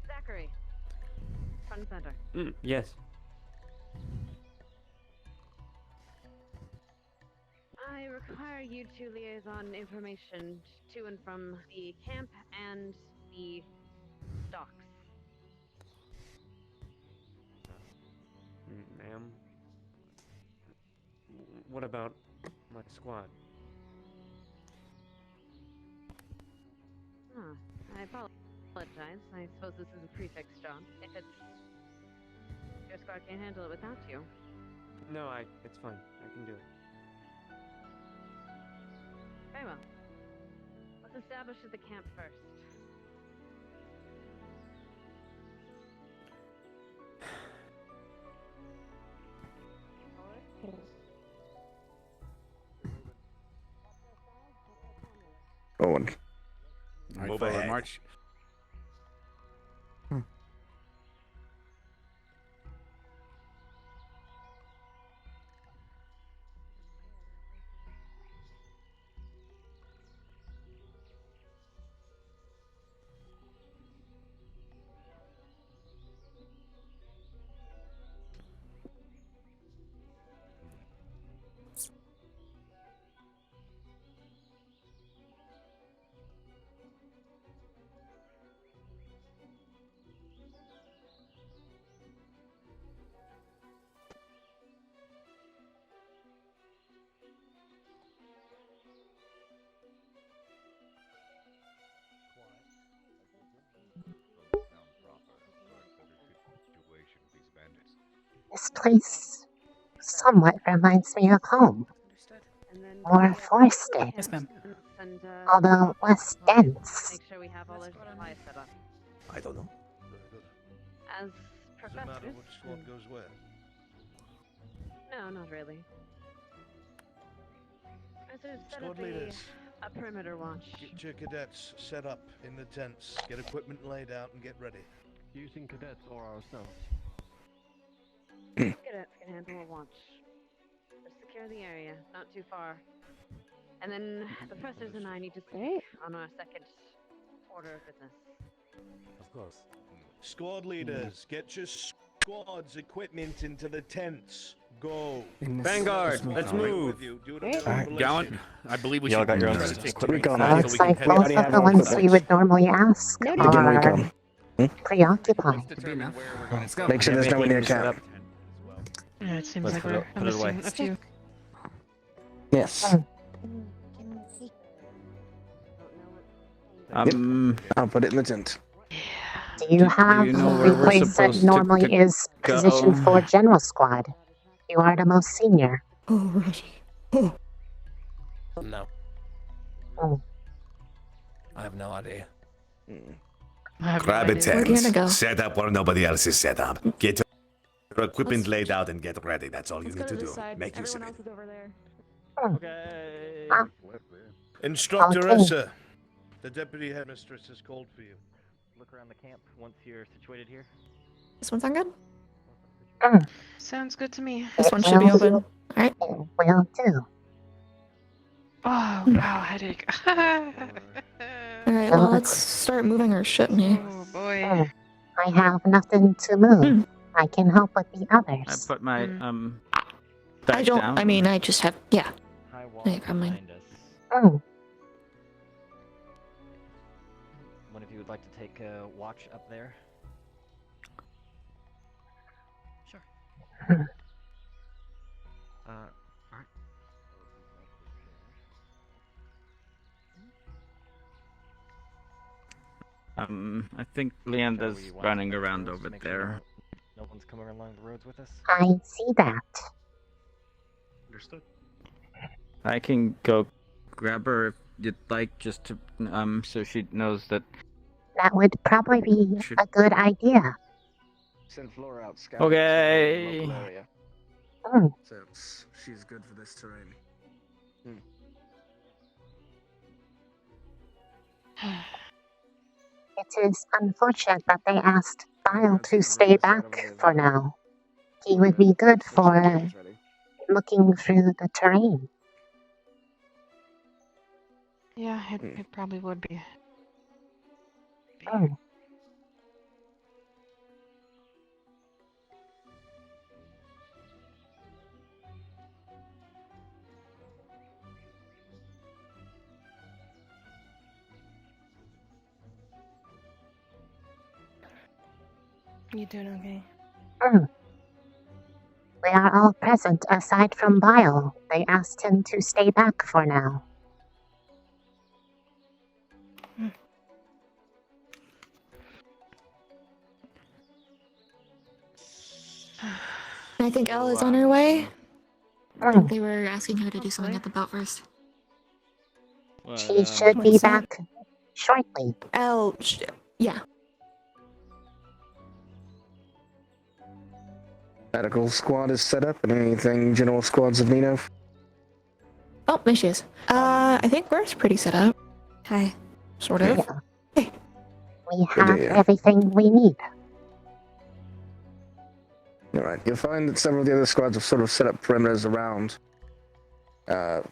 Zachary, front and center. Yes. I require you to liaison information to and from the camp and the docks. Ma'am. What about my squad? Huh. I apologize. I suppose this is a prefix job. If it's your squad can't handle it without you. No, it's fine. I can do it. Very well. Let's establish at the camp first. Forward. Alright, Move forward ahead. march. This place somewhat reminds me of home. More forested. Yes, ma'am. Although less dense. Make sure we have all our supplies set up. I don't know. As Does it matter professors. which squad goes where? No, not really. Professors set Squad up leaders. a perimeter watch. Get your cadets set up in the tents. Get equipment laid out and get ready. Using cadets or ourselves. Cadets can handle a watch. Just secure the area, not too far. And then the professors and I need to speak on our second order of business. Of course. Squad leaders, get your squad's equipment into the tents. Go. Vanguard, let's move. Gallant, I believe we Y'all should got your own take systems. turns Go now now. Looks so we can like head most out. of the ones we would normally ask Begin recon. are preoccupied. Determine where we're going. Let's go. Make sure there's no one near camp. Yeah, it seems Let's like put we're it away. missing a few. Yes. I'll put it in the tent. Do you have you know the where we're place that supposed to normally is go? positioned for general squad? You are the most senior. No. Oh. I have no idea. I have no Grab a idea. tent, We're gonna go. set up where nobody else is set up. Get your equipment laid out and get ready. That's all you need to do. Make use of it. Okay. Instructoressa, the deputy headmistress has called for you. Look around the camp once you're situated here. This one sound good? Sounds good to me. This one should be open. Alright. Will do. Oh, wow, headache. Alright, well, let's start moving our shit in here. Oh, boy. I have nothing to move. I can help with the I others. put my I back don't, down. I mean, I just have, yeah. High wall Hey, come on. behind us. Oh, One of you would like to take a watch up there? Sure. Alright. I think Leanda's Shall we watch running the around roads, over make sure there. No one's coming along the roads with us? I see that. Understood. I can go grab her if you'd like, just to so she knows that. That would probably be a good idea. Send Flora out scout. Okay. Local area. Oh, Since she's good for this terrain. it is unfortunate that they asked Bile to stay back for now. He would be good for looking through the terrain. Yeah, it probably would be. Oh. You doing okay? We are all present aside from Bile. They asked him to stay back for now. I think Elle is on her way. I think they were asking her to do something at the boat first. She should be back shortly. Elle, yeah. Medical squad is set up, and anything general squads of need of? Oh, there she is. I think we're pretty set up. Hi. Sort of. Yeah. Hey. We have everything we need. Alright, you'll find that several of the other squads have sort of set up perimeters around.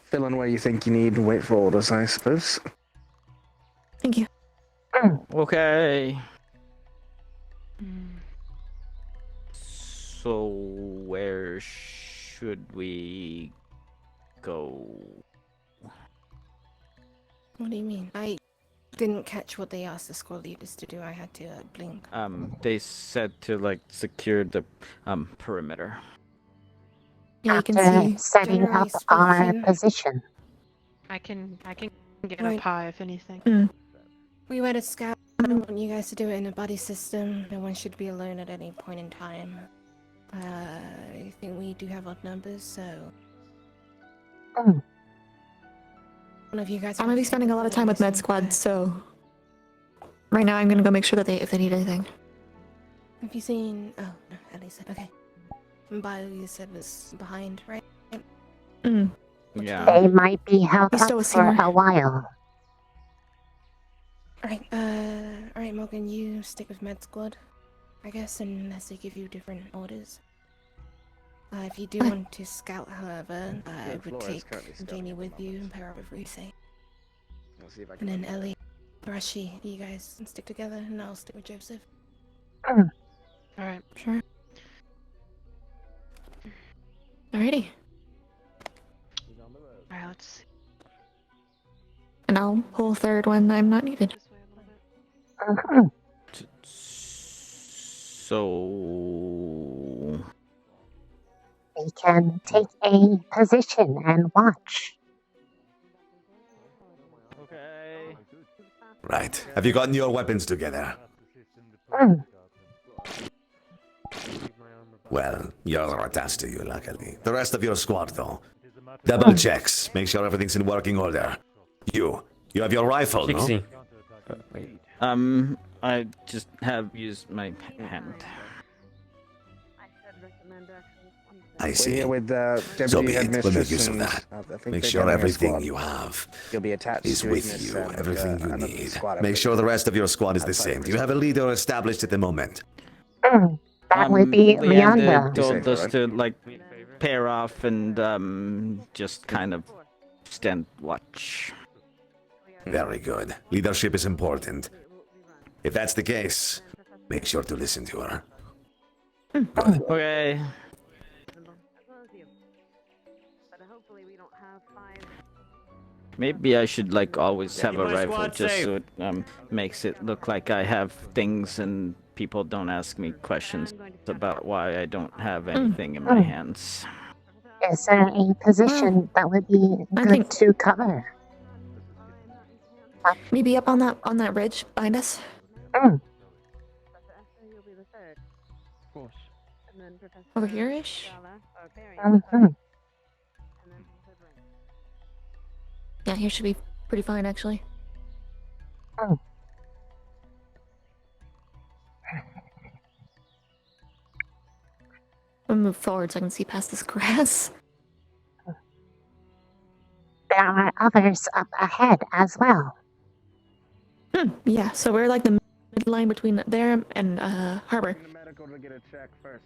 Fill in where you think you need and wait for orders, I suppose. Thank you. Okay. So where should we go? What do you mean? I didn't catch what they asked the squad leaders to do. I had to blink. They said to like secure the perimeter. Yeah, you can After see. setting up our position. I can get up high if anything. We went to scout. I don't want you guys to do it in a buddy system. No one should be alone at any point in time. I think we do have odd numbers, so... One of you guys... I'm gonna be spending a lot of time with Med Squad, so... Right now I'm gonna go make sure that if they need anything. Have you seen... Oh, no, Ellie said, okay. Bio, you said was behind, right? Yeah. They might be held He's up still a for singer. a while. Alright, Morgan, you stick with Med Squad, I guess, unless they give you different orders. If you do want to scout, however, I would take Jamie with you and pair up with Reese. And then Ellie, Brushy, you guys can stick together, and I'll stick with Joseph. Alright. Sure. Alrighty. Alright, let's see. And I'll pull third when I'm not needed. So We can take a position and watch. okay. Right. Have you gotten your weapons together? Well, yours are attached to you, luckily. The rest of your squad, though. Double checks. Make sure everything's in working order. You have your rifle, no? I just have used my hand. I see. We're here with So Deputy be it. We'll make Headmistress use of and that. I think Make they're sure gathering a everything squad. you have You'll be attached is to with Ignis you. and, Everything you another need. squad, Make sure the rest of your squad is the outside same. Do you have a leader established at the moment? That would be Leander Leander. told us to like pair off and just kind of stand watch. Very good. Leadership is important. If that's the case, make sure to listen to her. Good. Okay. Maybe I should like always have a rifle just so it makes it look like I have things and people don't ask me questions about why I don't have anything in my hands. Is there a position that would be good to cover? Maybe up on that ridge behind us. Over here-ish? Yeah, here should be pretty fine, actually. I'll move forward so I can see past this grass. There are others up ahead as well. Yeah, so we're like the midline between there and Harbor. Medical to get a check first.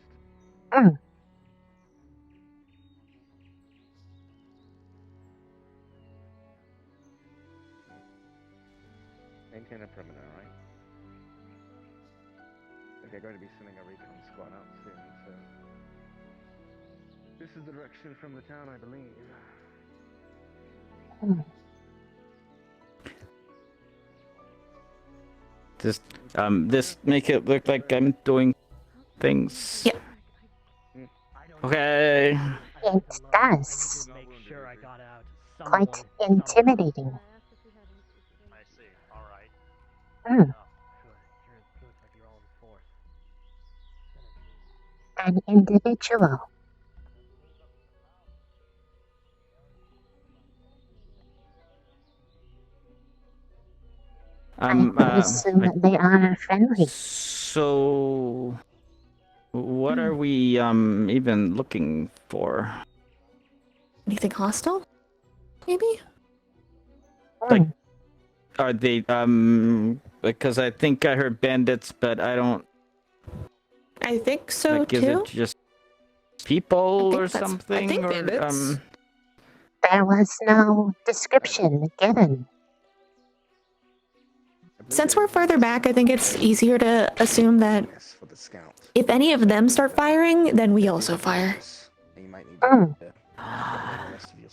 Maintain a perimeter, right? They're going to be sending a recon squad out soon, so... This is the direction from the town, I believe. Just this make it look like I'm doing things. Yeah. Okay. It does. Quite intimidating. I see. All right. Hmm. An individual. I assume that they are friendly. So, what are we even looking for? Anything hostile? Maybe? Like, are they because I think I heard bandits, but I don't. I think so like, too. Is it just people or something? I think bandits. There was no description given. Since we're further back, I think it's easier to assume that if any of them start firing, then we also fire.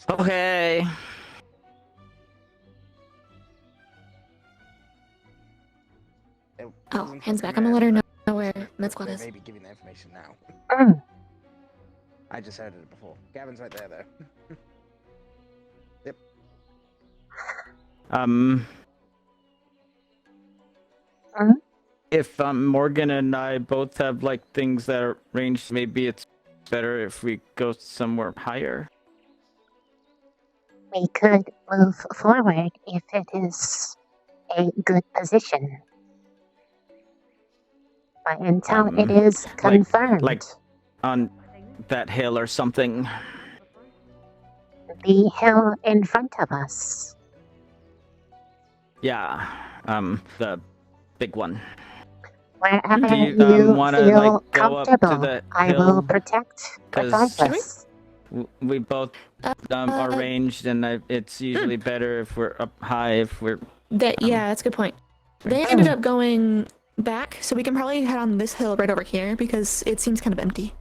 Okay. Oh, hands back. I'm gonna let her know where Med Squad is. Maybe giving the information now. I just heard it before. Gavin's right there, though. Yep. If Morgan and I both have like things that are ranged, maybe it's better if we go somewhere higher. We could move forward if it is a good position. But until it is confirmed, like on that hill or something. The hill in front of us. Yeah, the big one. Wherever Do you you wanna feel like go up to comfortable, the I hill? will protect regardless. We both are ranged, and it's usually better if we're up high. If we're Yeah, that's a good point. They ended up going back, so we can probably head on this hill right over here because it seems kind of empty.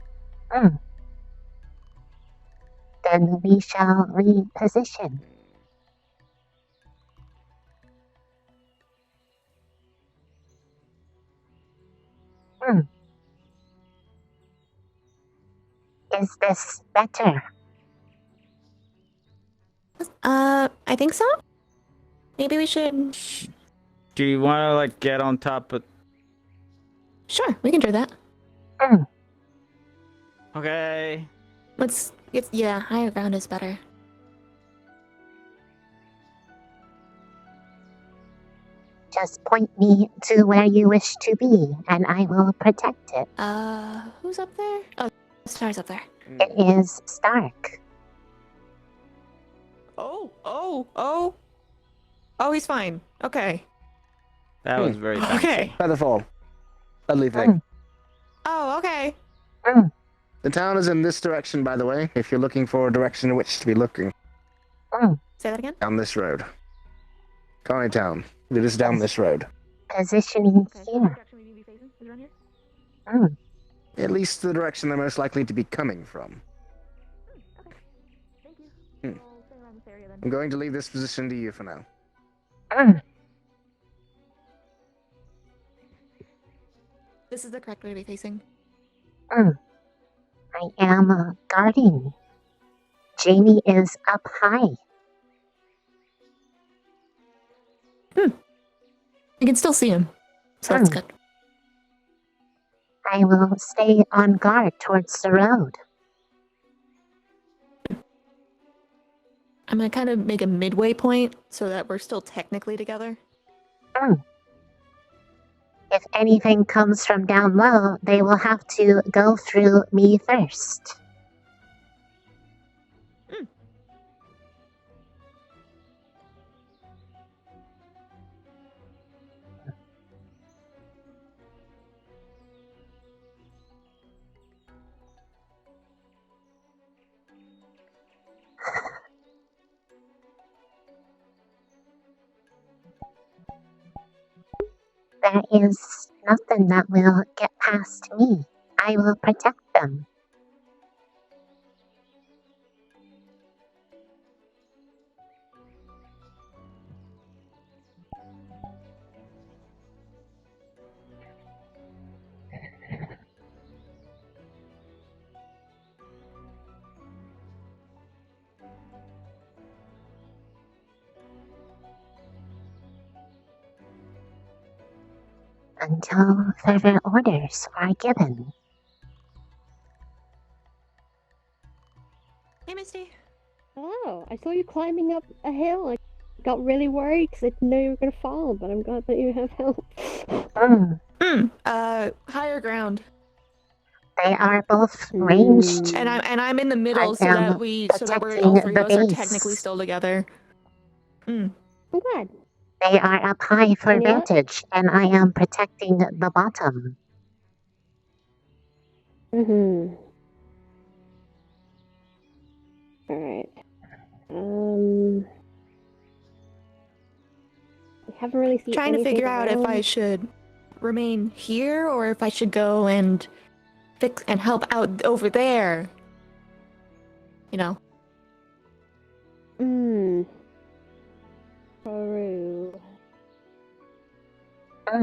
Then we shall reposition. Is this better? I think so. Maybe we should. Do you want to like get on top of? Sure, we can do that. Okay. Yeah, higher ground is better. Just point me to where you wish to be, and I will protect it. Who's up there? Oh, Star's up there. It is Stark. Oh, he's fine. Okay. That was very fancy. Okay. Featherfall. Ugly thing. Oh, okay. The town is in this direction, by the way, if you're looking for a direction in which to be looking. Say that again? Down this road. Cari Town. It is down this road. Positioning here. At least the direction they're most likely to be coming from. I'm going to leave this position to you for now. This is the correct way to be facing. I am guarding. Jamie is up high. You can still see him, so that's good. I will stay on guard towards the road. I'm gonna kind of make a midway point so that we're still technically together. If anything comes from down low, they will have to go through me first. There is nothing that will get past me. I will protect them. until further orders are given. Hey, Misty. Hello. I saw you climbing up a hill. I got really worried because I didn't know you were gonna fall, but I'm glad that you have help. Higher ground. They are both ranged. And I'm in the middle I so that am we're protecting all three the of us are base. technically still together. I'm glad. They are up high for And what? vantage, and I am protecting the bottom. Alright. We haven't really seen Trying to anything figure out if I around. should remain here or if I should go and fix and help out over there. You know. Peru. I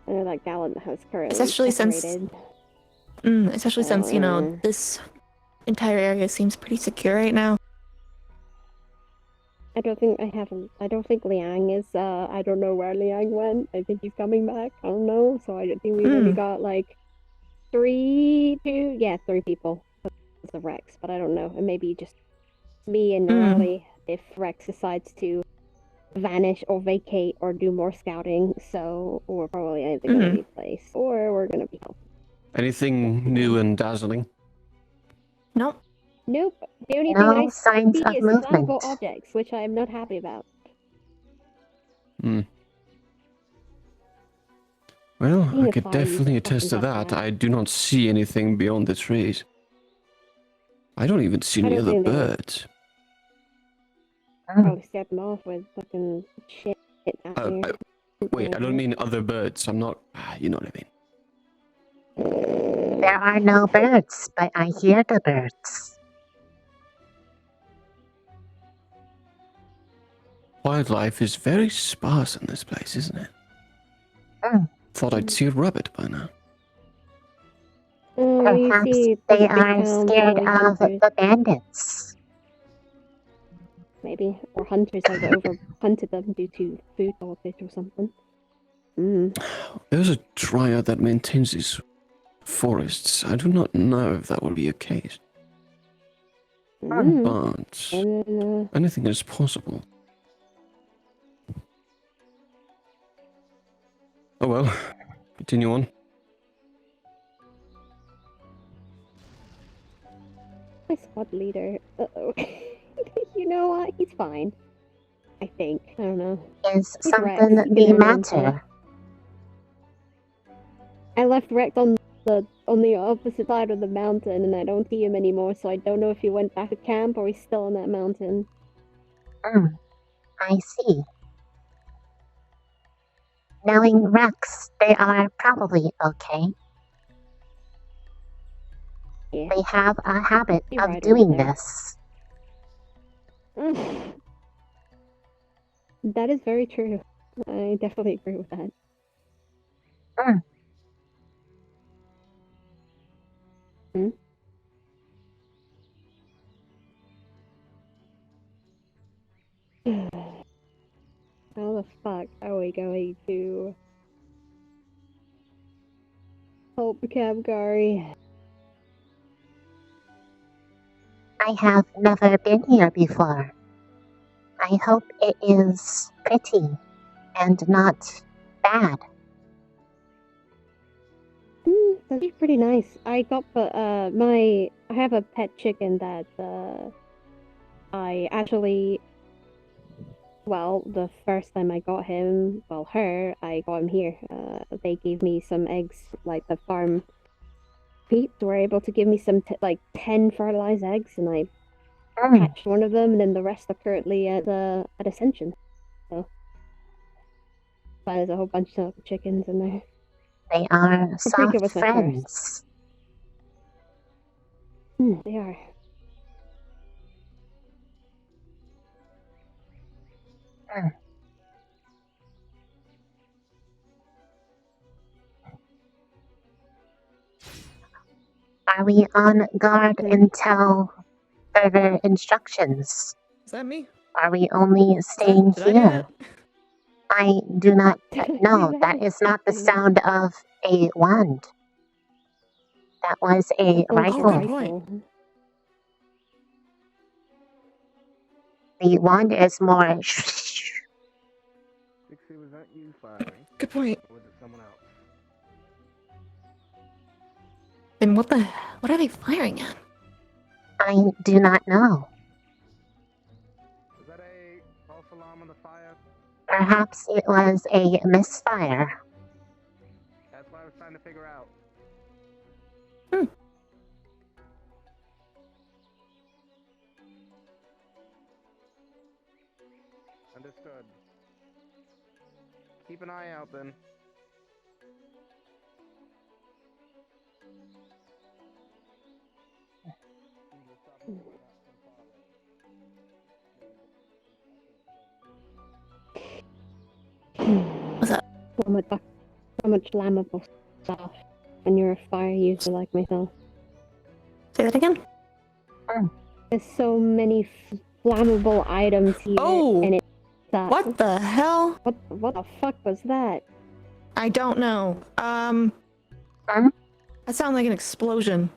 know that gallant house currently Especially separated. Especially since, you know, this entire area seems pretty secure right now. I don't think Liang is, I don't know where Liang went. I think he's coming back. I don't know. So I don't think we've only got like 3 people because of Rex, but I don't know. And maybe just me and Norali if Rex decides to vanish or vacate or do more scouting. So we're probably either going to be placed or we're going to be helped. Anything new and dazzling? Nope. Nope. The only No thing I signs see of is movement. flammable objects, which I am not happy about. Well, Being I a could fire user definitely attest to fucking does that. I do not see anything beyond the trees. I don't even see any I don't other think they- birds. Probably scared them off with fucking shit out here. Wait, I don't mean other birds. I'm not... You know what I mean. There are no birds, but I hear the birds. Wildlife is very sparse in this place, isn't it? Thought I'd see a rabbit by now. Perhaps they are scared of the bandits. Maybe. Or hunters have over-hunted them due to food shortage or something. There's a dryad that maintains these forests. I do not know if that will be a case. But anything is possible. Oh well, continue on. My squad leader. Uh-oh. You know what? He's fine. I think. I don't know. Is He's something Rex. the matter? I left Rex on the opposite side of the mountain, and I don't see him anymore. So I don't know if he went back to camp or he's still on that mountain. I see. Knowing Rex, they are probably okay. Yeah. They have a habit You're of right doing over there. this. That is very true. I definitely agree with that. How the fuck are we going to help Camp Cari? I have never been here before. I hope it is pretty and not bad. That'd be pretty nice. I got I have a pet chicken that I actually, well, the first time I got him, I got him here. They gave me some eggs, like the farm peeps were able to give me some 10 fertilized eggs, and I hatched one of them, and then the rest are currently at Ascension. So there's a whole bunch of chickens in there. They are I'm pretty good soft with my friends. They are. Are we on guard until further instructions? Is that me? Are we only staying Did I do here? I do not know. That is not the sound of a wand. That was a rifle. Good point. The wand is more. Dixie, was that you firing? Good point. Or was it someone else? Then what are they firing at? I do not know. Was that a false alarm on the fire? Perhaps it was a misfire. That's what I was trying to figure out. Understood. Keep an eye out then. What's up? So much flammable stuff, and you're a fire user like myself. Say that again? There's so many flammable items here, and it's what the hell? What the fuck was that? I don't know. That sounded like an explosion.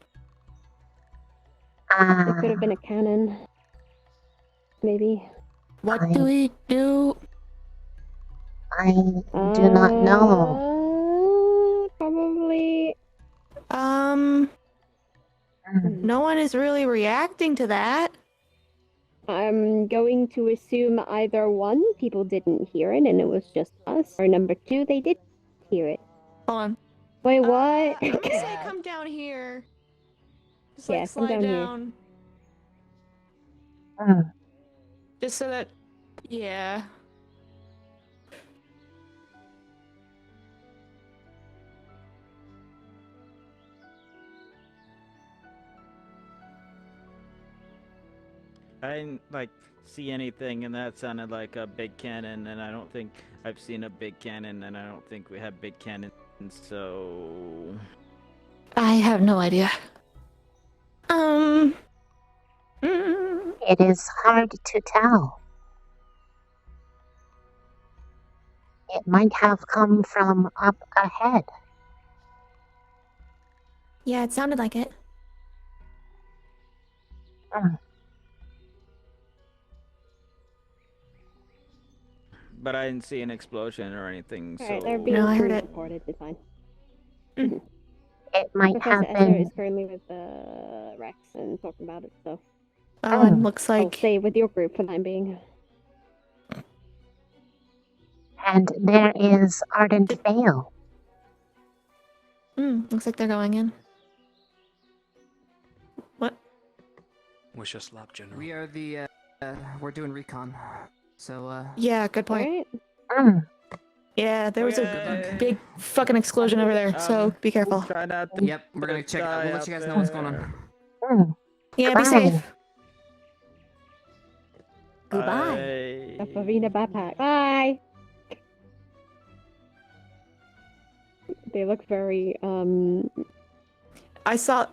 It could have been a cannon. Maybe. What do we do? I do not know. Probably. No one is really reacting to that. I'm going to assume either one, people didn't hear it and it was just us, or number two, they did hear it. Hold on. Wait, what? I'm gonna say come down here. Just like Yes, I'm slide down down. Just so that, yeah. I didn't see anything, and that sounded like a big cannon, and I don't think I've seen a big cannon, and I don't think we have big cannons, so I have no idea. It is hard to tell. It might have come from up ahead. Yeah, it sounded like it. but I didn't see an explosion or anything. Alright, so they're being reported. It's fine. It might Professor have Esser been. is currently with Rex and talking about it, so. Oh, it looks I'll like. stay with your group for the time being. And there is Ardent Vale. Looks like they're going in. What? Wish us luck, General. We are the, we're doing recon. So, Yeah, good point. Alright. Yeah, there was a big fucking explosion over there, so be careful. Try not to. Yep, we're gonna check. We'll let you guys know what's going on. Yeah, be safe. Goodbye. The Farina backpack. Bye. They look very I saw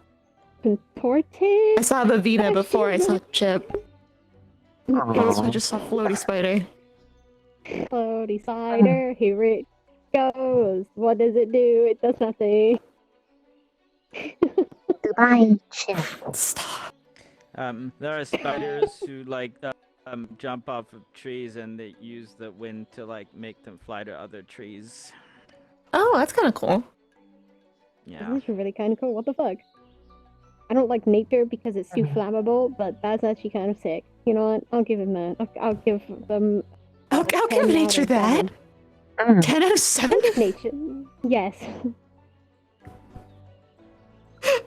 contorted. I saw Vavina before I saw Chip. Aww. I just saw Floaty Spider. Floaty spider, here it goes. What does it do? It does nothing. Goodbye, Chip. Stop. There are spiders who jump off of trees and they use the wind to make them fly to other trees. Oh, that's kind of cool. Yeah. That's really kind of cool. What the fuck? I don't like nature because it's too flammable, but that's actually kind of sick. You know what? I'll give him that. I'll give them. I'll give nature that. 10 out of 7? Nature. Yes. It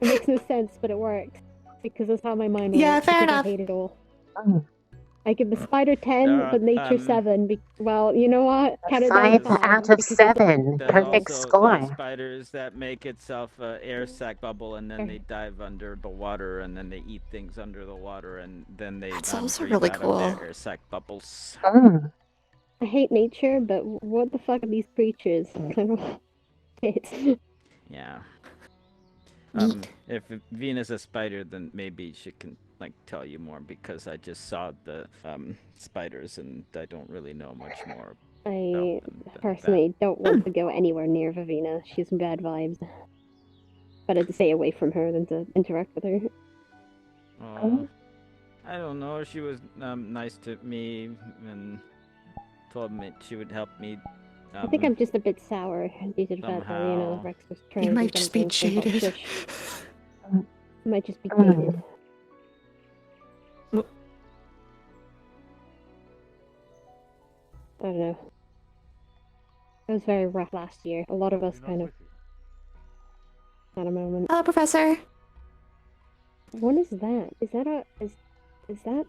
makes no sense, but it works. Because that's how my mind works. Yeah, fair because enough. I hate it all. I give the spider 10, but nature 7. Well, you know what? Count it down 5 out of 7. There's Perfect also score. spiders that make itself an air sac bubble, and then they dive under the water, and then they eat things under the water, and then they That's also breathe really out of cool. their air sac bubbles. I hate nature, but what the fuck are these creatures? I don't fit. Yeah. If Venus is a spider, then maybe she can like tell you more because I just saw the spiders and I don't really know much more. I personally don't want to go anywhere near Vivina. She's bad vibes. Better to stay away from her than to interact with her. I don't know. She was nice to me and told me she would help me. I think I'm just a bit sour due to the fact that, you know, Rex was trying to might do just be something to help jaded. Shush. Might just be jaded. I don't know. It was very rough last year. A lot of us kind of had a moment. Hello, Professor. What is that? Is that a is that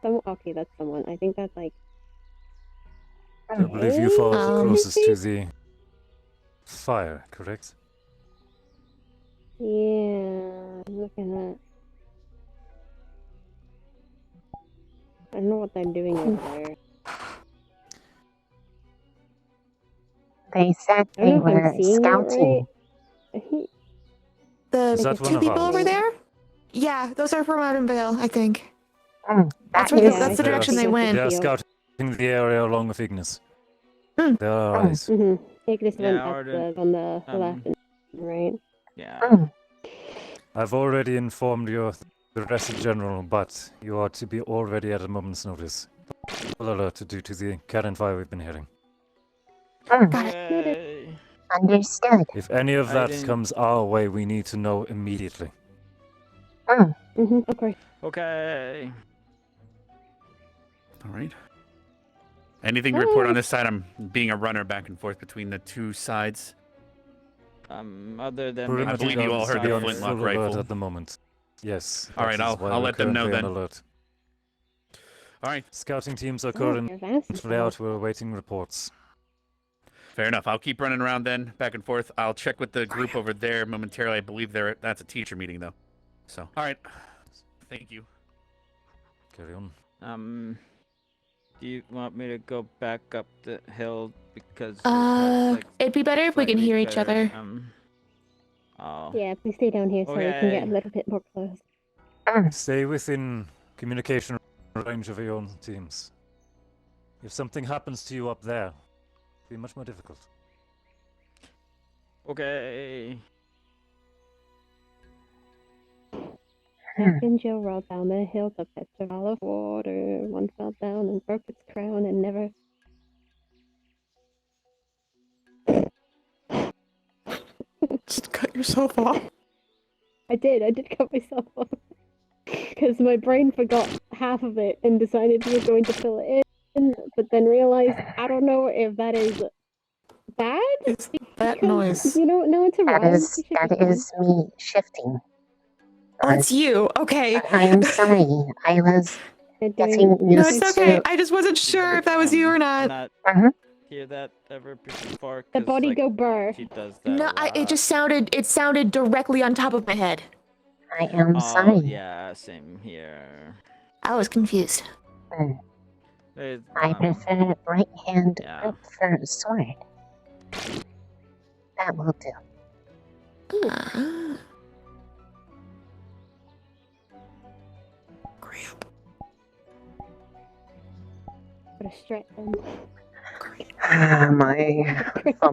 someone? Okay, that's someone. I think that's like. I believe you fall closest to the fire, correct? Yeah, look at that. I don't know what they're doing over there. They said I they don't know if I'm were seeing that scouting. right. The Is that one two of people ours? over there? Yeah, those are from Out in Vale, I think. That's That's the direction they went. They are scouting the area along with Ignis. There are eyes. Ignis went Yeah, up on the left and right. Yeah. I've already informed the rest of General, but you are to be already at a moment's notice. Full alert due to the cannon fire we've been hearing. Got it. Understood. If any of that comes our way, we need to know immediately. Okay. Okay. All right. Anything to report on this side? I'm being a runner back and forth between the two sides. Other than I believe you all heard the flintlock rifle at the moment. Yes. All right, that is why I'll we're let them know currently on then. alert. All right. Scouting teams are currently out. We're awaiting reports. Fair enough. I'll keep running around then, back and forth. I'll check with the group over there momentarily. I believe that's a teacher meeting though. So, all right. Thank you. Carry on. Do you want me to go back up the hill because? It'd be better if we can hear each other. Yeah, please stay down here so we can get a little bit more close. Stay within communication range of your own teams. If something happens to you up there, it'll be much more difficult. Okay. Jack and Jill rode down the hill to fetch a bottle of water. One fell down and broke its crown and never. Just cut yourself off. I did cut myself off. Because my brain forgot half of it and decided we were going to fill it in, but then realized I don't know if that is bad. It's that noise. You know, no, it's alright. That is me shifting. Oh, it's you. Okay. I'm sorry. I was getting used No, it's okay. to. I just wasn't sure if that was you or not. Hear that ever before? The body go burr. She does that. No, it sounded directly on top of my head. I am sorry. Yeah, same here. I was confused. I prefer right hand grip for a sword. That will do. Put a strap on. My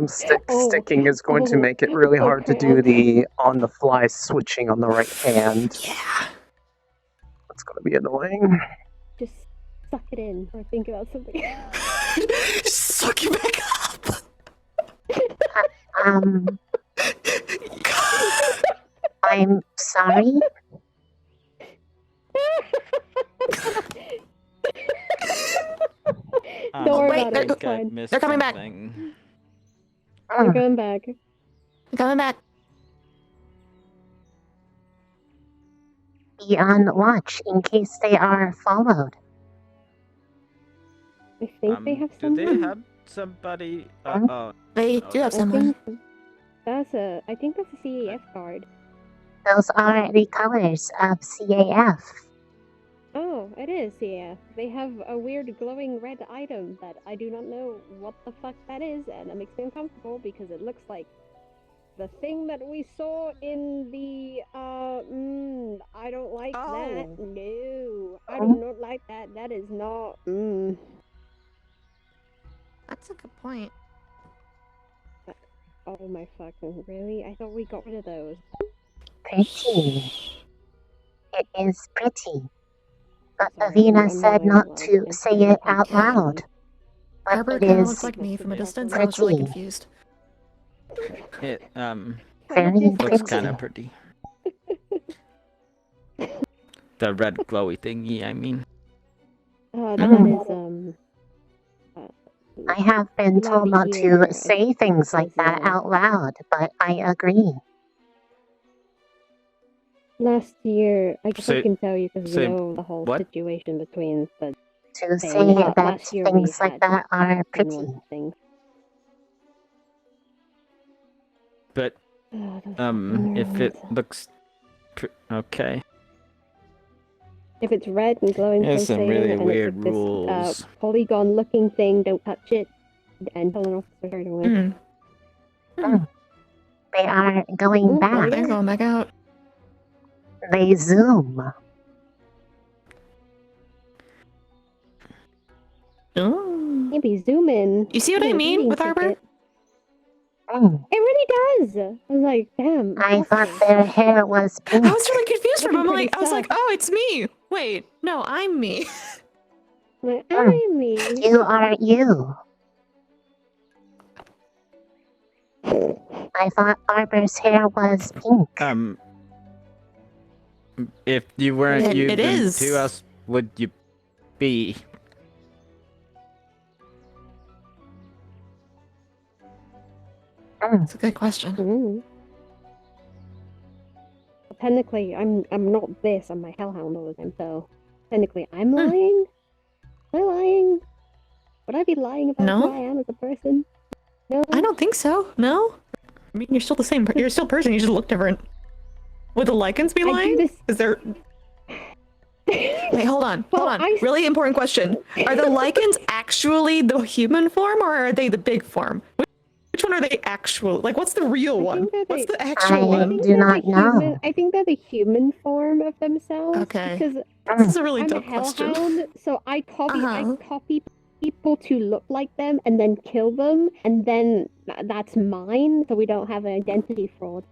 sticking is going to make it really hard to do the on-the-fly switching on the right hand. Yeah. That's going to be annoying. Just suck it in or think about something. Suck it back up. I'm sorry. Don't worry about it. It's fine. They're coming back. They're coming back. They're coming back. Be on watch in case they are followed. I think they have Do someone. they have somebody? They do have someone. I think that's a CAF guard. Those are the colors of CAF. Oh, it is, yeah. They have a weird glowing red item that I do not know what the fuck that is, and it makes me uncomfortable because it looks like the thing that we saw in the I don't like that. No, I do not like that. That is not. That's a good point. Oh my fucking really? I thought we got rid of those. Pretty. It is pretty. But Sorry, Avina I'm said not not to say it out loud. But Arbor it kind of is looked like me from a distance. I was really pretty. confused. It Very looks pretty. kind of pretty. The red glowy thingy, I mean. That is I have been told not to say things like that out loud, but I agree. last year. I guess I Say- can tell you because you say know the whole what? situation between the To thing, say but that last year we things like had that are pretty. one thing. But if it looks okay. If it's red and glowing There's some really pulsating, weird and it's rules. this polygon-looking thing, don't touch it, and tell an officer right away. They are going back. They're going back out. They zoom. Oh. Maybe zoom in. You see what I mean with Arbor? Oh. It really does. I was like, damn. I thought their hair was pink. I was really confused from him. Looking I was pretty like, oh, it's me. Wait, no, I'm me. Like, I'm me. You are you. I thought Arbor's hair was pink. If you weren't It you, then is. who else would you be? That's a good question. Technically, I'm not this. I'm my hellhound all the time. So technically, I'm lying. Am I lying? Would I be lying about No. who I am as a person? No. I don't think so. No. I mean, you're still the same. You're still a person. You just look different. Would the lichens be lying? Is there? Wait, hold on. Hold on. Really important question. Are the lichens actually the human form, or are they the big form? Which one are they actual? Like, what's the real one? What's the actual one? do not know. I think they're the human form of themselves. Okay. Because This is a really I'm dumb a question. hellhound, so I copy people to look like them and then kill them, and then that's mine. So we don't have an identity fraud.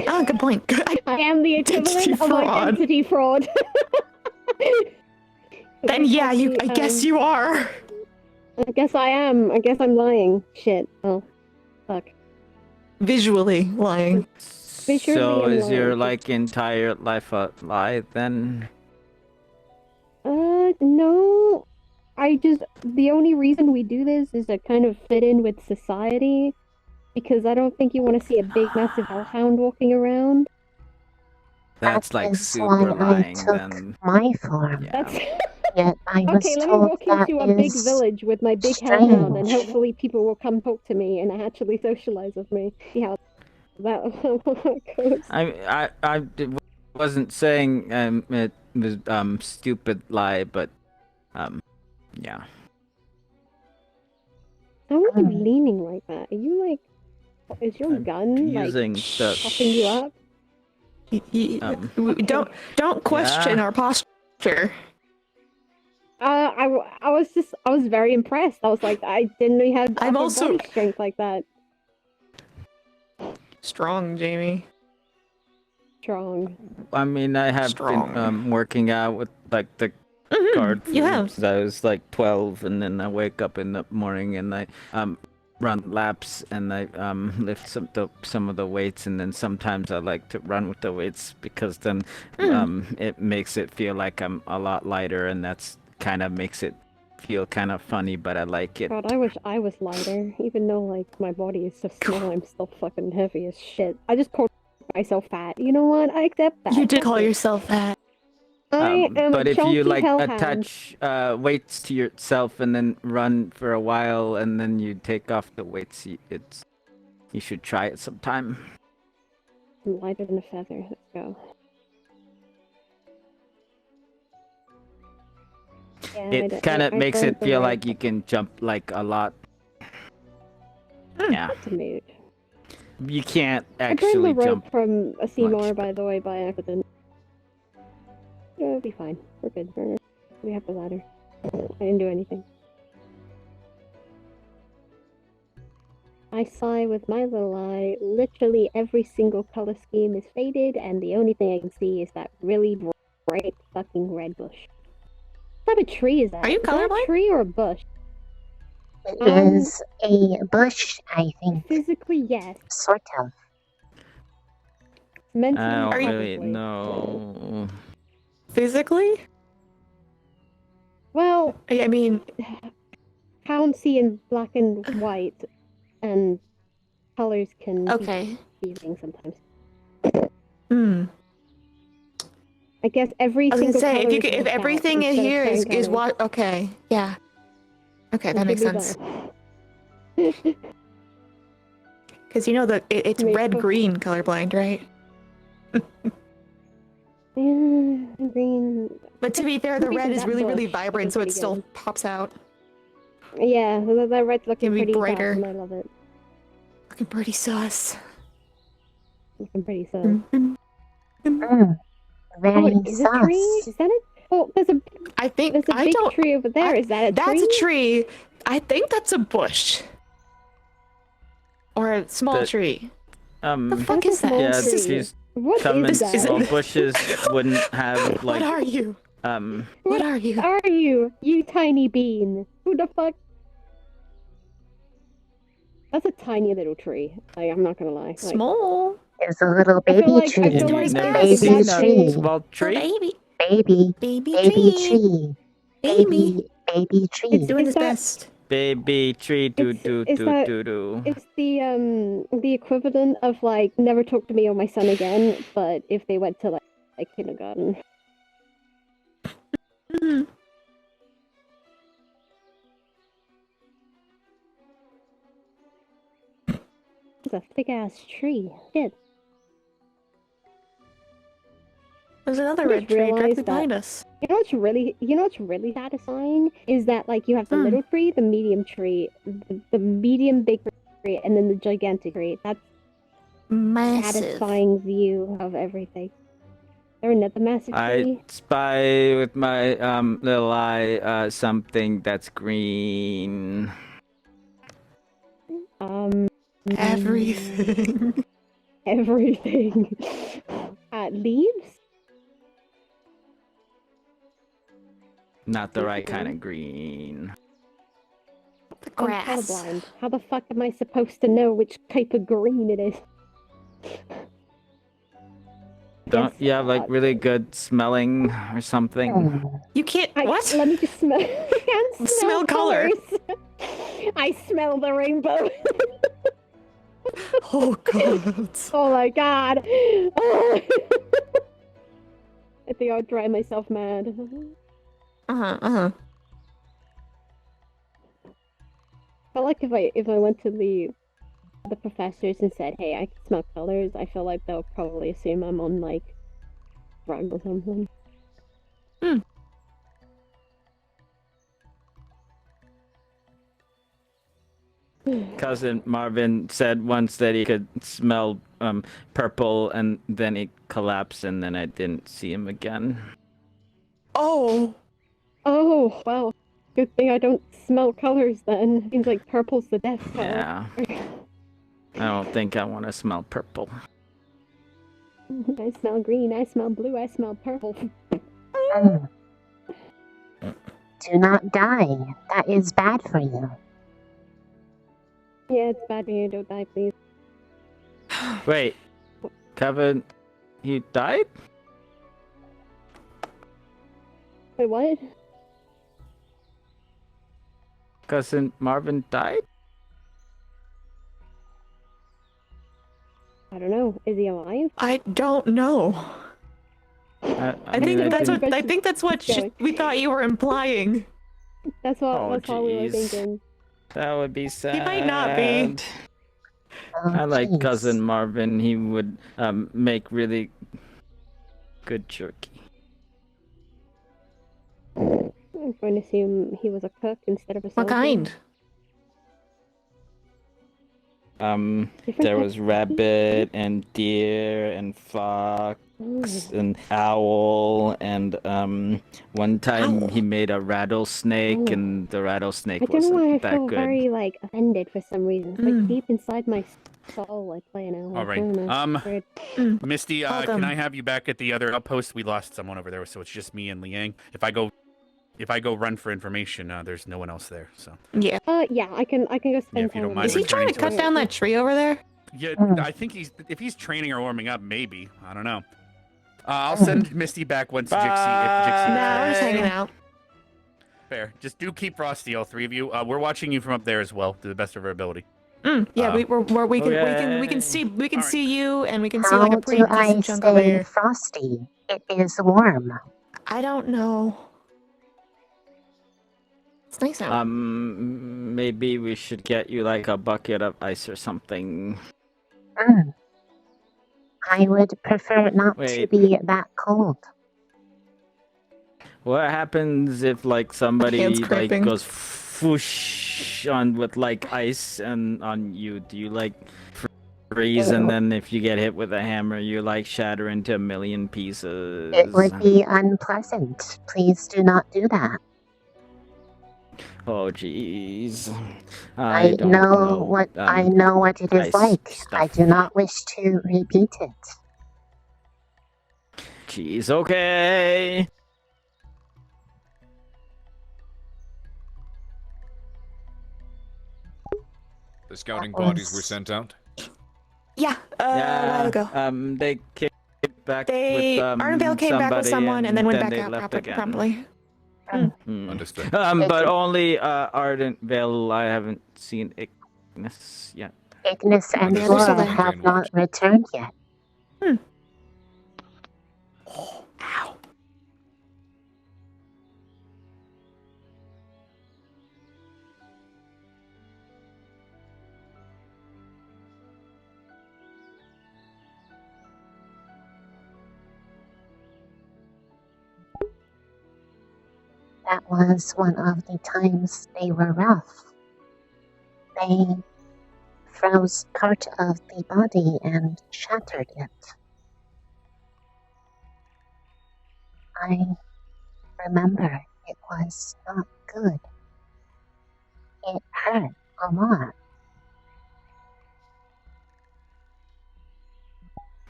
Oh, good point. I am the equivalent of identity fraud. Then yeah, I guess you are. I guess I am. I guess I'm lying. Shit. Oh, fuck. Visually lying. So is your entire life a lie then? No. The only reason we do this is to kind of fit in with society, because I don't think you want to see a big, massive hellhound walking around. That's like is super why lying I took then. my form. That's Yet I was okay. Let me told walk that into a big is village with my big hellhound, and strange. hopefully people will come talk to me and actually socialize with me. See how that goes. I wasn't saying it was stupid lie, but yeah. How are you leaning like that? Are you like? Is your gun using like the puffing you up? Don't question our posture. I was very impressed. I was like, I didn't know you had I'm upper also- body strength like that. Strong, Jamie. Strong. I mean, I have been working out with like the guard you have. since I was like 12, and then I wake up in the morning and I run laps and I lift some of the weights, and then sometimes I like to run with the weights because then it makes it feel like I'm a lot lighter, and that's kind of makes it feel kind of funny, but I like it. God, I wish I was lighter. Even though like my body is so small, I'm still fucking heavy as shit. I just called myself fat. You know what? I accept that. You did Fuck call it. yourself fat. I am But a if you chunky like hellhound. attach weights to yourself and then run for a while and then you take off the weights, you should try it sometime. I'm lighter than a feather. Let's go. Yeah, It kind of makes it feel like you can jump like a lot. Yeah. It's a mood. you can't I burned actually the rope jump. from a Seymour, by the way, by accident. It'll be fine. We're good. We have the ladder. I didn't do anything. I sigh with my little eye. Literally every single color scheme is faded, and the only thing I can see is that really bright fucking red bush. What type of tree is that? Are you Is that a colorblind? tree or a bush? It is a bush, I think. Physically, yes. Sort of. Mentally, I don't probably. really know. Physically? Well, I mean, can't see in black and white, and colors can okay. be deceiving sometimes. Hmm. I guess every I was single gonna say color if everything in here is what okay, yeah. Okay, that makes sense. Because you know it's red-green colorblind, right? Yeah, green. But to be fair, the red is That really, really bush vibrant, so looking it still pretty pops out. Yeah, that red's looking Can be pretty brighter. brighter. And I love it. Looking pretty sus. Looking pretty sus. Very is a tree? sus. Is that a? Oh, there's a. I think there's a big tree over there. Is that a tree? That's a tree. I think that's a bush. Or a small tree. The fuck is that? Yeah, This is- these What common is that? small bushes wouldn't have like. What are you? What are you? Are you? You tiny bean. Who the fuck? That's a tiny little tree. I'm not gonna lie. Like, Small. It's a little I feel baby like- I tree. feel like Never baby seen a tree. small tree. Baby. Baby tree. tree. Baby tree. It's doing Is its that- best. Baby tree do do is do that- do do. It's the equivalent of like never talk to me or my son again, but if they went to like kindergarten. It's a thick ass tree. Shit. There's another I red just tree realized directly that- behind us. You know what's really satisfying is that like you have the little tree, the medium tree, the medium big tree, and then the gigantic tree. That's massive. Satisfying view of everything. Or another massive I tree. spy with my little eye something that's green. Everything. Everything. Leaves? Not the right kind of green. The I'm colorblind. How the fuck am I supposed to know which type of green it is? Don't you have like really good smelling or something? You can't. What? Let me just smell. I can't Smell color. colors. I smell the rainbow. Oh god. Oh my god. I think I'll drive myself mad. Felt like if I went to the professors and said, "Hey, I can smell colors," I feel like they'll probably assume I'm on like drug or something. Cousin Marvin said once that he could smell purple, and then he collapsed, and then I didn't see him again. Oh. Oh, well. Good thing I don't smell colors then. Seems like purple's the death color. Yeah. I don't think I want to smell purple. I smell green, I smell blue, I smell purple. Do not die. That is bad for you. Yeah, it's bad when you don't die, please. Wait, Kevin, he died? Wait, what? Cousin Marvin died? I don't know. Is he alive? I don't know. I think that's what we thought you were implying. That's what Oh, we were jeez. thinking. That would be sad. He might not be. I like Cousin Marvin. He would make really good jerky. I'm going to assume he was a cook instead of a What soldier. kind? there was rabbit and deer and fox and owl and one time he made a rattlesnake and the rattlesnake I don't know why I wasn't that feel good. very like offended for some reason. It's like deep inside my soul, like playing out. All I don't know. right. Weird. Misty, can I have you back at the other outpost? We lost someone over there, so it's just me and Liang. If I go run for information, there's no one else there. So. Yeah. Yeah, I can go spend if you time. don't mind Is he trying to cut us. down that tree over there? Yeah, I think if he's training or warming up, maybe. I don't know. I'll send Misty back once Jixie. Nah, we're just hanging out. Fair. Just do keep Frosty, all three of you. We're watching you from up there as well, to the best of our ability. Yeah, we can see you, and we can see like a pretty How do I decent chunk over stay here. frosty? It is warm. I don't know. It's nice out. Maybe we should get you like a bucket of ice or something. I would prefer not to be that cold. What happens if like somebody Hands like cramping. goes whoosh on with like ice and on you? Do you like freeze and then if you get hit with a hammer you like shatter into a million pieces? It would be unpleasant. Please do not do that. Oh jeez. I don't know what I know what it is ice like. stuff. I do not wish to repeat it. Jeez, okay. The scouting parties were sent out? Yeah, a while ago. They came back They with Arnvale came back with somebody someone and then went back they out left again. promptly. Understood. But only Ardentvale. I haven't seen Ignis yet. Ignis and Yeah, they're still Flora there. have not returned yet. Ow. That was one of the times they were rough. They froze part of the body and shattered it. I remember it was not good. It hurt a lot.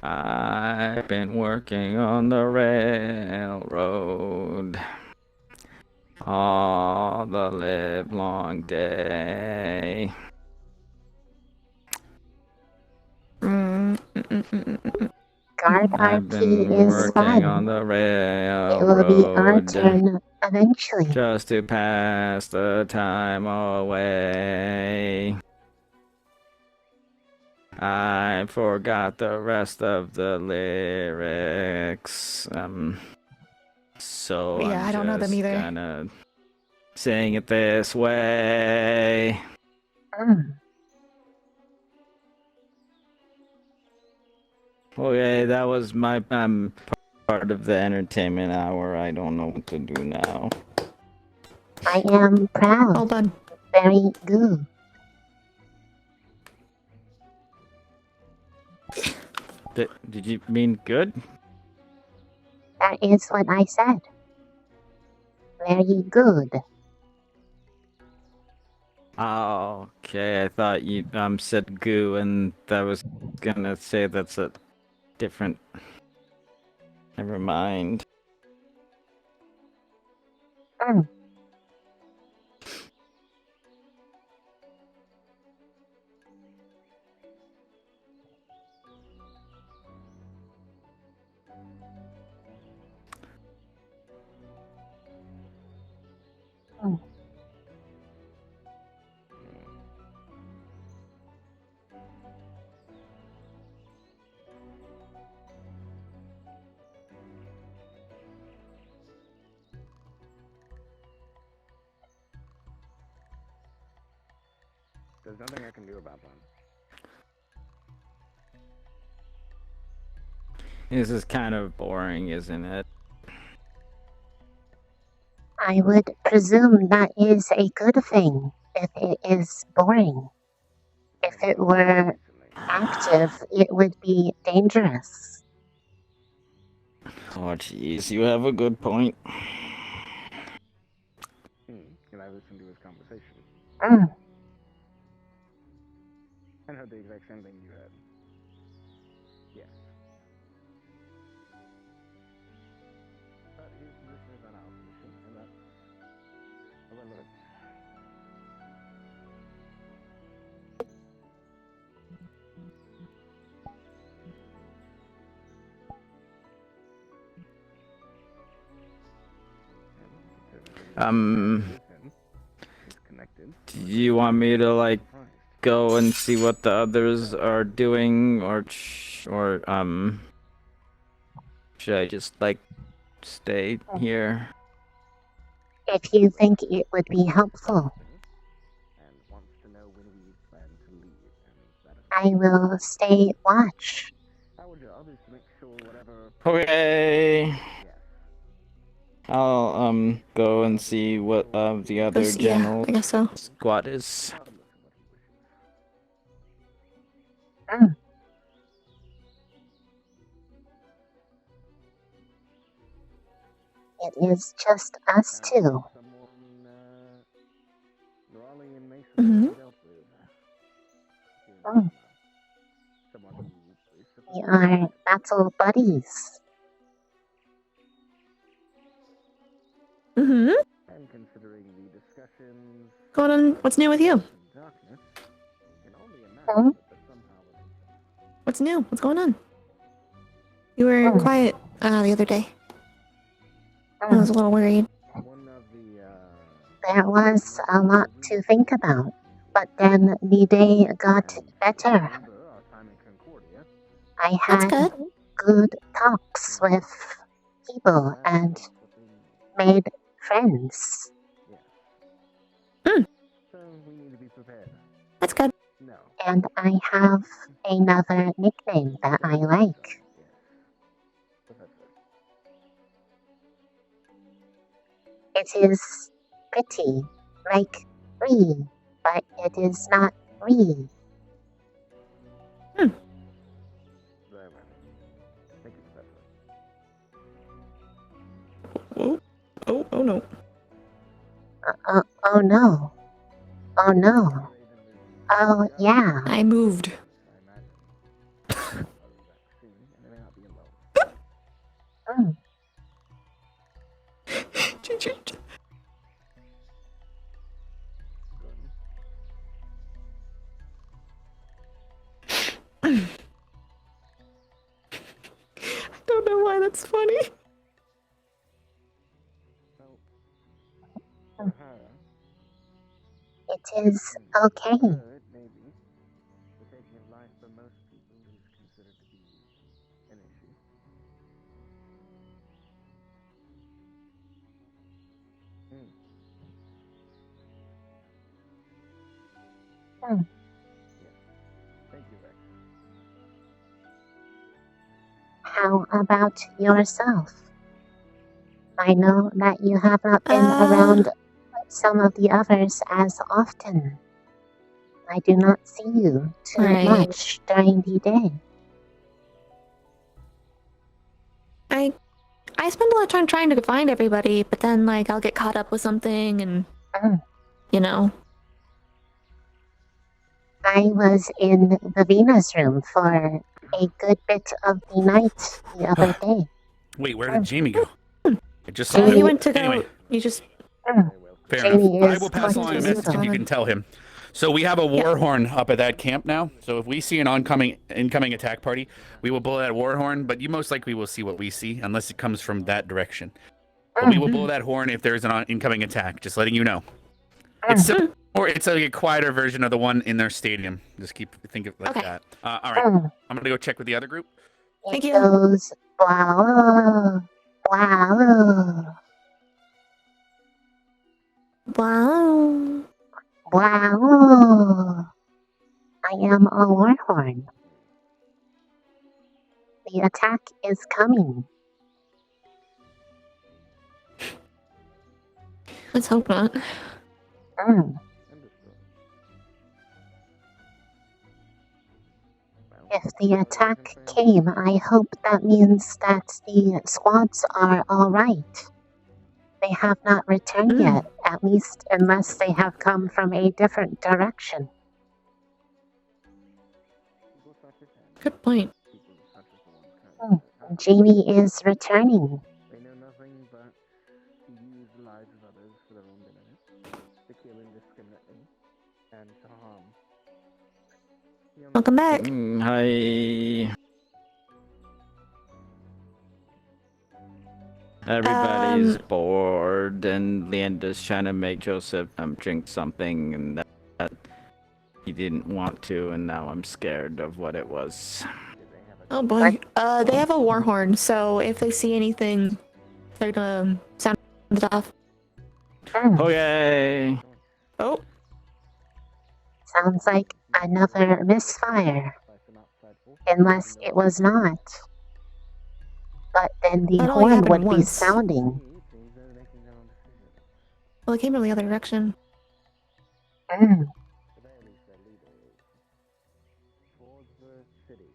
I've been working on the railroad all the livelong day. Guard I've RP been is working fun. on the It will be our railroad turn eventually. just to pass the time away. I forgot the rest of the lyrics. So Yeah, I'm I don't know them just either. gonna sing it this way. Okay, that was my part of the entertainment hour. I don't know what to do now. I am proud. Hold on. Very good. Did you mean good? That is what I said. Very good. Oh, okay. I thought you said goo, and I was gonna say that's a different. Never mind. There's nothing I can do about that. This is kind of boring, isn't it? I would presume that is a good thing if it is boring. If it were active, it would be dangerous. Oh, jeez, you have a good point. Can I listen to his conversation? Mm. I heard the exact same thing you had. Yes. But his position is not our position, and that's irrelevant. Do you want me to like go and see what the others are doing, or should I just like stay here? If you think it would be helpful, I will stay watch. Okay. I'll go and see what the other general I guess so. squad is. Mm. It is just us two. Mm-hmm. Mm. We are battle buddies. Mm-hmm. And considering the discussions, Going on? What's new with you? darkness, can only Mm. imagine that somehow What's new? What's going on? You were quiet the other day. I was a little worried. There was a lot to think about, but then the day got better. I That's had good talks with people and made friends. That's good. And I have another nickname that I like. It is pretty, like Ree, but it is not Ree. Oh no. Oh no. Oh no. Oh yeah. I moved. Mm. I don't know why that's funny. It is okay. Mm. How about yourself? I know that you have not been around some of the others as often. I do not see you too much during the day. I spend a lot of time trying to find everybody, but then like I'll get caught up with something and you know. I was in the Venus room for a good bit of the night the other day. Wait, where did Jamie go? I just So saw he him. went to go. Anyway, You just. fair Jamie enough. I is will pass along a much message if you can tell him. So we have a war horn up at that camp now. So if we see an incoming attack party, we will blow that war horn. But you most likely will see what we see, unless it comes from that direction. But we will blow that horn if there's an incoming attack. Just letting you know. It's or it's like a quieter version of the one in their stadium. Just think of it like that. All right, I'm gonna go check with the other group. Thank you. Goes, wow, wow, wow, wow. I am a warhorn. The attack is coming. Let's hope not. If the attack came, I hope that means that the squads are alright. They have not returned yet, at least unless they have come from a different direction. Good point. Jamie is returning. They know nothing but to use the lives of others for their own benefit, to kill indiscriminately, and to harm. Welcome back. Hi. Everybody's bored, and Leanda's trying to make Joseph drink something, and that he didn't want to, and now I'm scared of what it was. Oh boy. They have a war horn, so if they see anything, they're gonna sound it off. Okay. Oh. Sounds like another misfire. Unless it was not. But then the That only horn happened would be once. sounding. Well, it came from the other direction. Towards the city.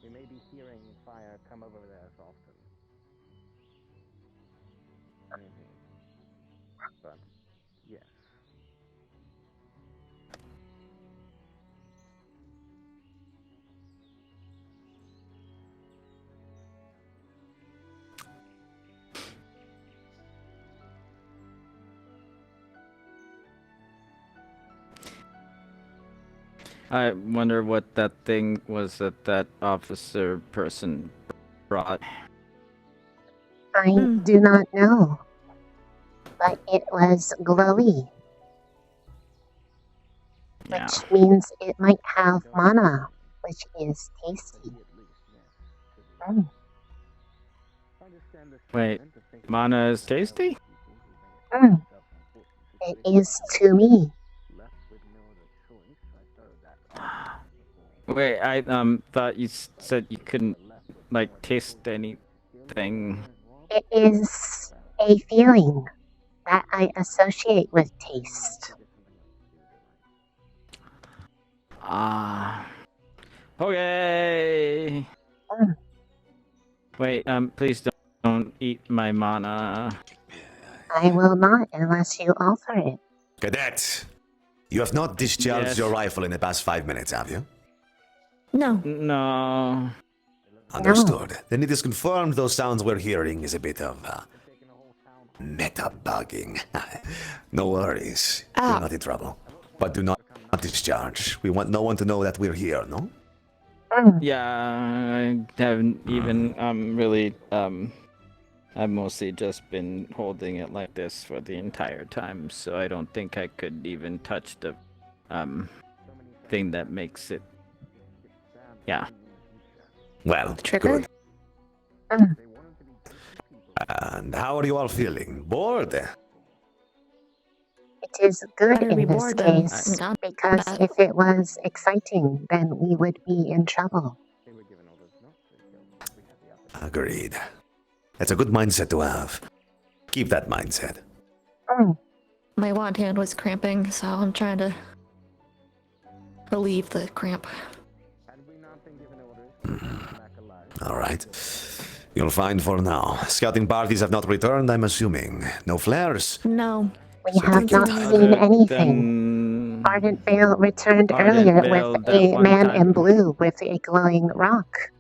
We may be hearing fire come over there as often. But, yes. I wonder what that thing was that officer person brought. I do not know. But it was glowy. Yeah. Which means it might have mana, which is tasty. Wait, mana is tasty? It is to me. Wait, I thought you said you couldn't like taste anything. It is a feeling that I associate with taste. Ah. Okay. Wait, please don't eat my mana. I will not unless you offer it. Cadet, you have not discharged Yes. your rifle in the past 5 minutes, have you? No. No. Understood. Then it is confirmed those sounds we're hearing is a bit of meta bugging. No worries. You're not in trouble. But do not discharge. We want no one to know that we're here, no? Yeah, I haven't even really I've mostly just been holding it like this for the entire time, so I don't think I could even touch the thing that makes it. Yeah. Well, Trigger? good. And how are you all feeling? Bored? It is good Better be in this bored than case, not because bad. if it was exciting, then we would be in trouble. Agreed. That's a good mindset to have. Keep that mindset. My wand hand was cramping, so I'm trying to relieve the cramp. All right. You'll find for now. Scouting parties have not returned, I'm assuming. No flares? No. We have not seen anything. Ardent Vale returned earlier with a man in blue with a glowing rock,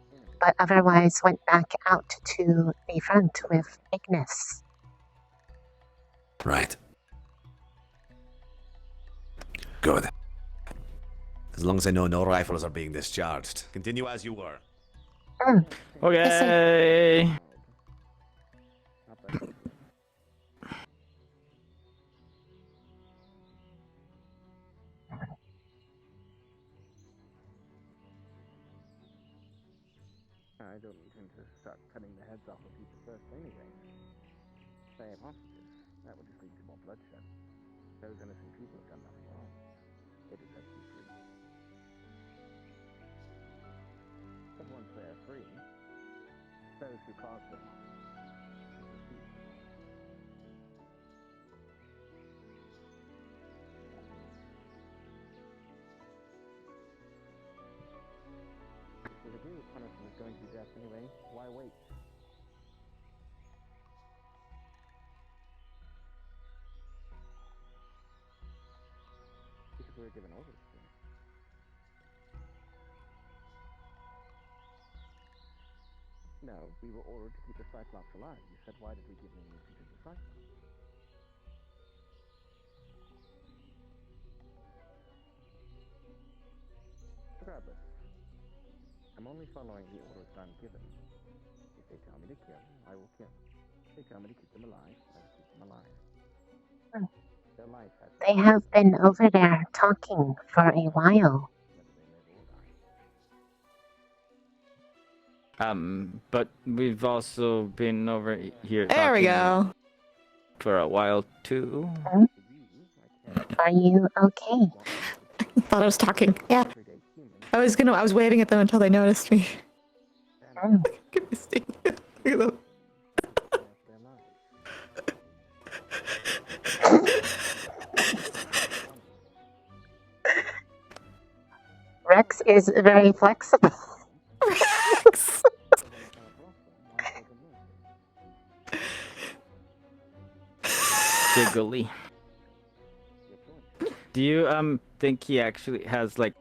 but otherwise went back out to the front with Ignis. Right. Good. As long as I know no rifles are being discharged. Continue as you were. Okay. I don't intend to start cutting the heads off of people first anyway. If I have hostages, that would just lead to more bloodshed. Those innocent people have done nothing wrong. They deserve to be free. But once they are free, those who caused them will receive. progress anyway. Why wait? Because we were given orders to. No, we were ordered to keep the Cyclops alive. You said, why did we give them anything to the Cyclops? Regardless, I'm only following the orders that I'm given. If they tell me to kill, I will kill. If they tell me to keep them alive, I will keep them alive. Their life has They have been over there talking for a while. But we've also been over here There we talking go. for a while too. Are you okay? Thought I was talking. Yeah. I was waving at them until they noticed me. Look at this thing. Look at them. Rex is very flexible. Rex. Jiggly. Do you think he actually has like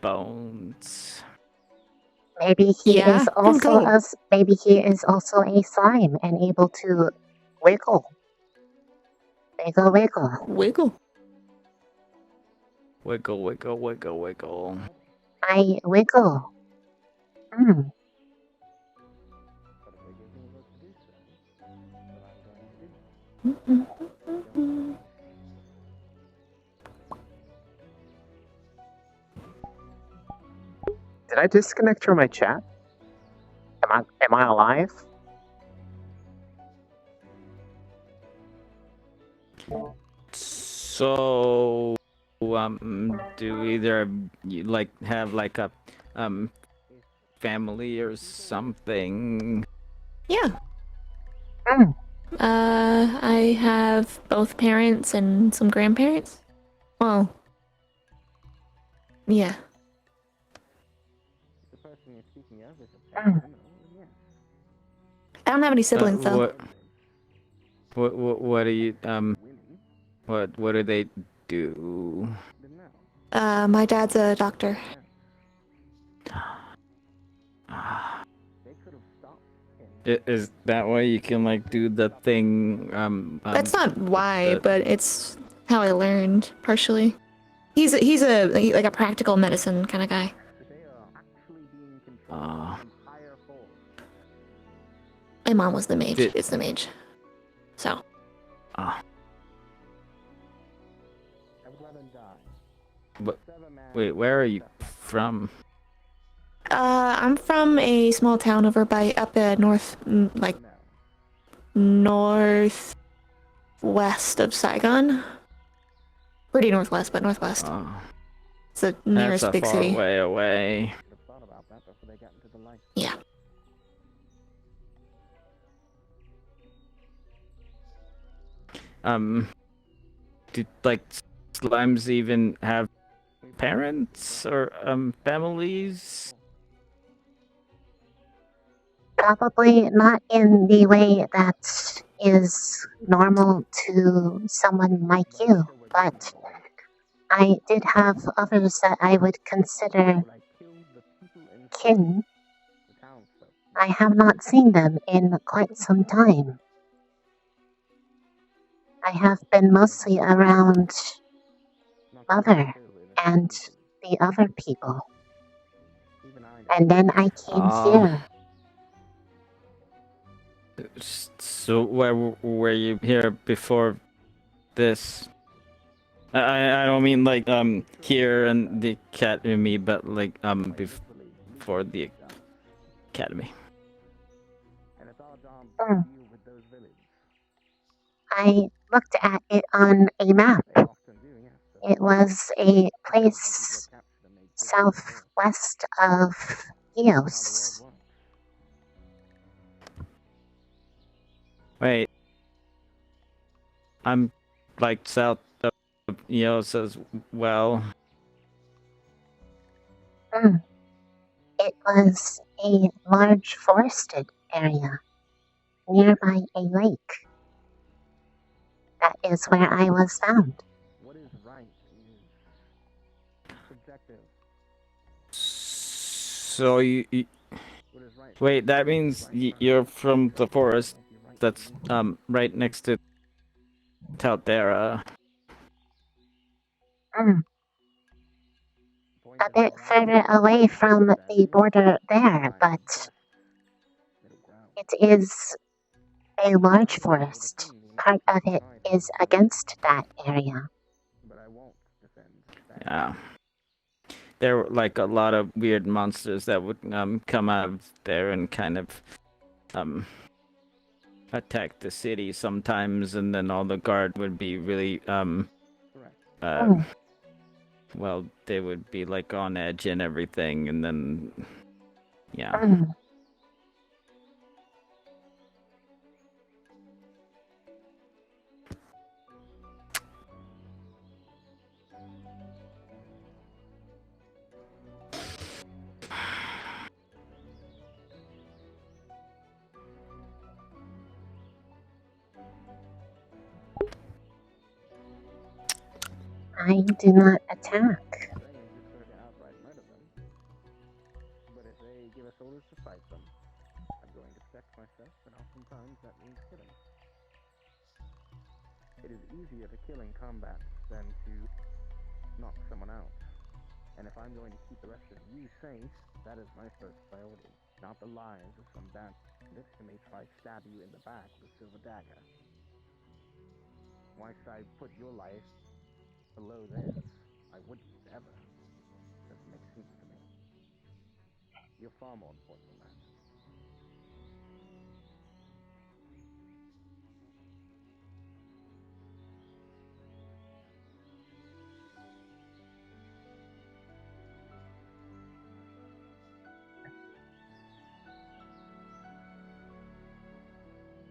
bones? Maybe he Yeah, is can also go. maybe he is also a slime and able to wiggle. Wiggle, wiggle. Wiggle. Wiggle, wiggle, wiggle, wiggle. I wiggle. Mm. Did I disconnect from my chat? Am I alive? So, do either of you like have like a family or something? Yeah. Mm. I have both parents and some grandparents. Well, yeah. The person you're speaking of is a Mm. I don't have any siblings though. What do you what do they do? My dad's a doctor. Is that why you can like do the thing? That's not why, but it's how I learned partially. He's like a practical medicine kind of guy. My mom was the mage. Is the mage. So. But wait, where are you from? I'm from a small town over by northwest of Saigon. Pretty northwest, but northwest. It's the nearest That's a big far city. way away. Yeah. Do like slimes even have parents or families? Probably not in the way that is normal to someone like you, but I did have others that I would consider kin. I have not seen them in quite some time. I have been mostly around Mother and the other people. And then I came here. So where were you here before this? I don't mean like here in the academy, but like before the academy. Mm. I looked at it on a map. It was a place southwest of Eos. Wait, I'm like south of Eos as well. Mm. It was a large forested area nearby a lake. That is where I was found. What is right is subjective. So you wait. That means you're from the forest that's right next to Taldera. A bit further away from the border there, but it is a large forest. Part of it is against that area. Yeah. There were like a lot of weird monsters that would come out of there and kind of attack the city sometimes, and then all the guard would be really well, they would be like on edge and everything, and then yeah. I do not attack. But if they give us orders to fight them, I'm going to protect myself, and oftentimes that means killing. It is easier to kill in combat than to knock someone out. And if I'm going to keep the rest of you safe, that is my first priority, not the lives of some bandit who may try to stab you in the back with a silver dagger. Why should I put your life below theirs? I wouldn't ever. Doesn't make sense to me. You're far more important than that.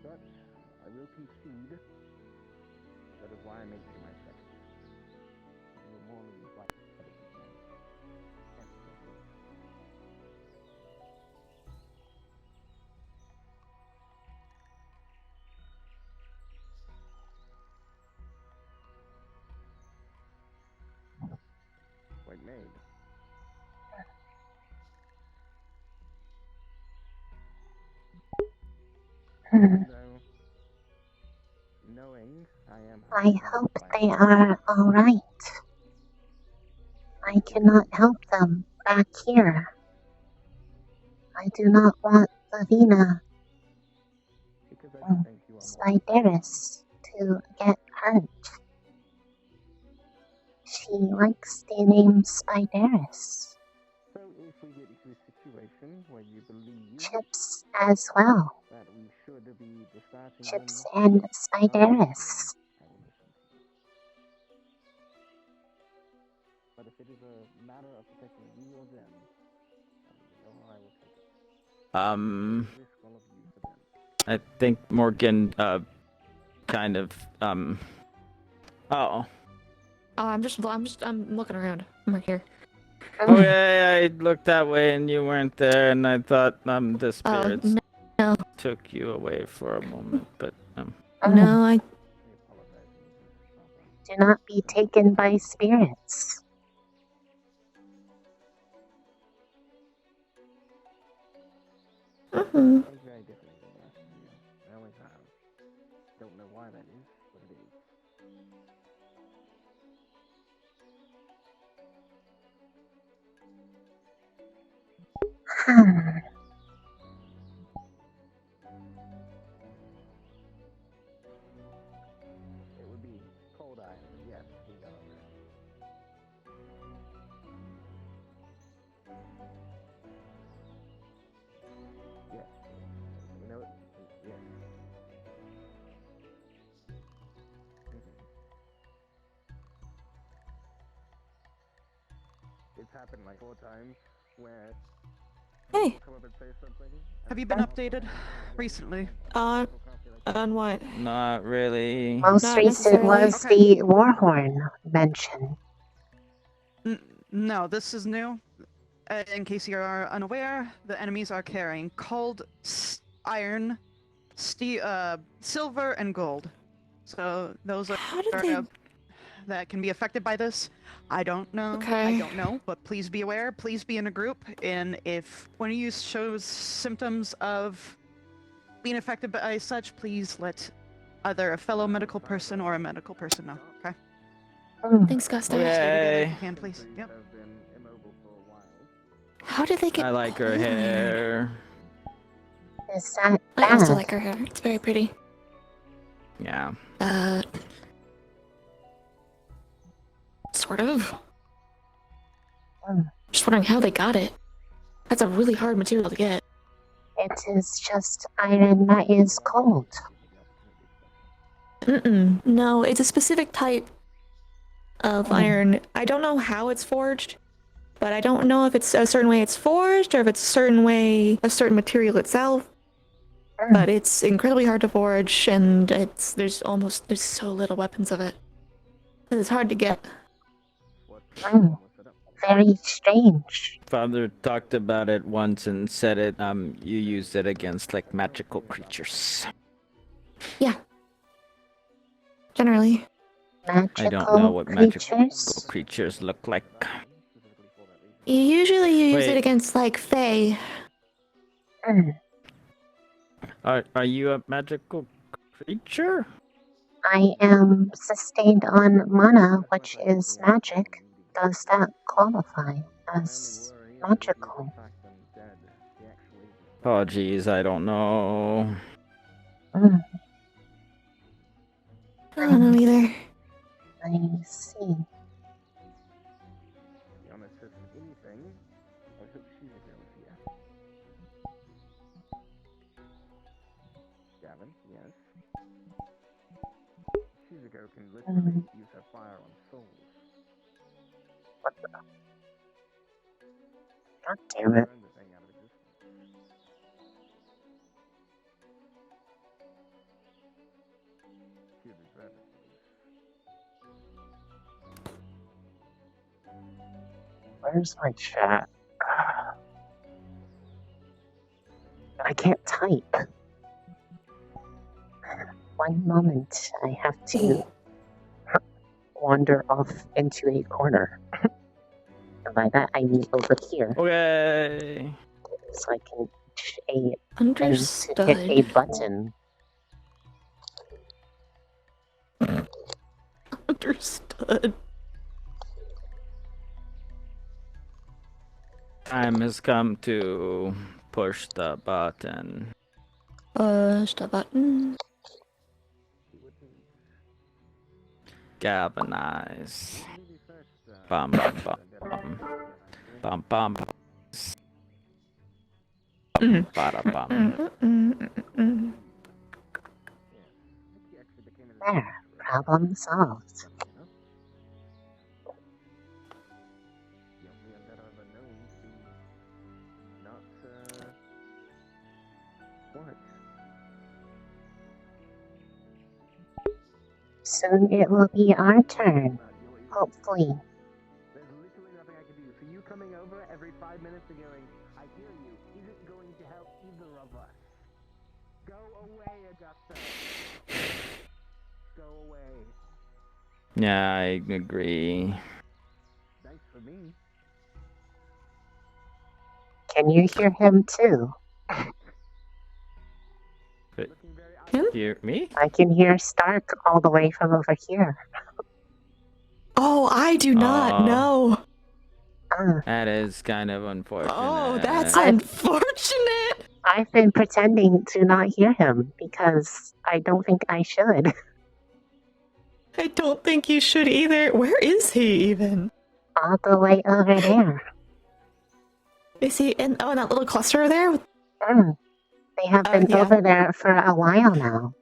But I will concede. That is why I made you my second. You were more than like Quite made. Though, knowing I am. I hope they are alright. I cannot help them back here. I do not want Lavina Spideris to get hurt. She likes the name Spideris. So if we get into a situation where you believe Chips as well. that we should be dispatching Chips them, and Spideris. but if it is a matter of protecting you or them, I will take it. Risk all of you for them. I think Morgan kind of oh. Oh, I'm looking around. I'm right here. Oh yeah, I looked that way and you weren't there, and I thought the spirits no. took you away for a moment, but No, I Do not be taken by spirits. It's very different than the rest of you. I always have. Don't know why that is, but it is. It would be cold eyes, but yes, we know that. Yes. You know it? Yes. It's happened like 4 times where Hey. come up and say something. Have you been updated recently? On what? not really. Most Not recent was necessarily. the Warhorn mention. No, this is new. in case you are unaware, the enemies are carrying cold, iron, silver, and gold. So those are that can be affected by this. I don't know. Okay. I don't know, but please be aware. Please be in a group, and if one of you shows symptoms of being affected by such, please let either a fellow medical person or a medical person know. Okay. Thanks, Gustav. Stay together if Yay. you can, please. Yep. How did they get? I like her hair. Is that I also bad? like her hair. It's very pretty. Yeah. Sort of. Just wondering how they got it. That's a really hard material to get. It is just iron that is cold. No, it's a specific type of iron. I don't know how it's forged, but I don't know if it's a certain way it's forged or if it's a certain material itself. But it's incredibly hard to forge, and there's so little weapons of it. It's hard to get. Very strange. Father talked about it once and said it. You used it against like magical creatures. Yeah. Generally. I don't know what magical creatures look like. Usually you use Wait. it against like fae. Are you a magical creature? I am sustained on mana, which is magic. Does that qualify as magical? Oh geez, I don't know. I don't know either. I see. Gavin, yes. Shizuko can literally use her fire on souls. What the? God damn it. Where's my chat? I can't type. One moment, I have to wander off into a corner. And by that, I mean over here. Okay. So I can hit a Understood. button. Understood. Time has come to push the button. Push the button. Galvanize. Bum bum bum bum bum bum. Bada bum. There, problem solved. Soon it will be our turn. Hopefully. There's literally nothing I can do. So you coming over every 5 minutes and going, I hear you, isn't going to help either of us. Go away, Augusta. Go away. Yeah, I agree. Thanks for me. Can you hear him too? Hear me? I can hear Stark all the way from over here. Oh, I do not know. That is kind of unfortunate. Oh, that's unfortunate. I've been pretending to not hear him because I don't think I should. I don't think you should either. Where is he even? All the way over there. Is he in that little cluster there? They have been over there for a while now.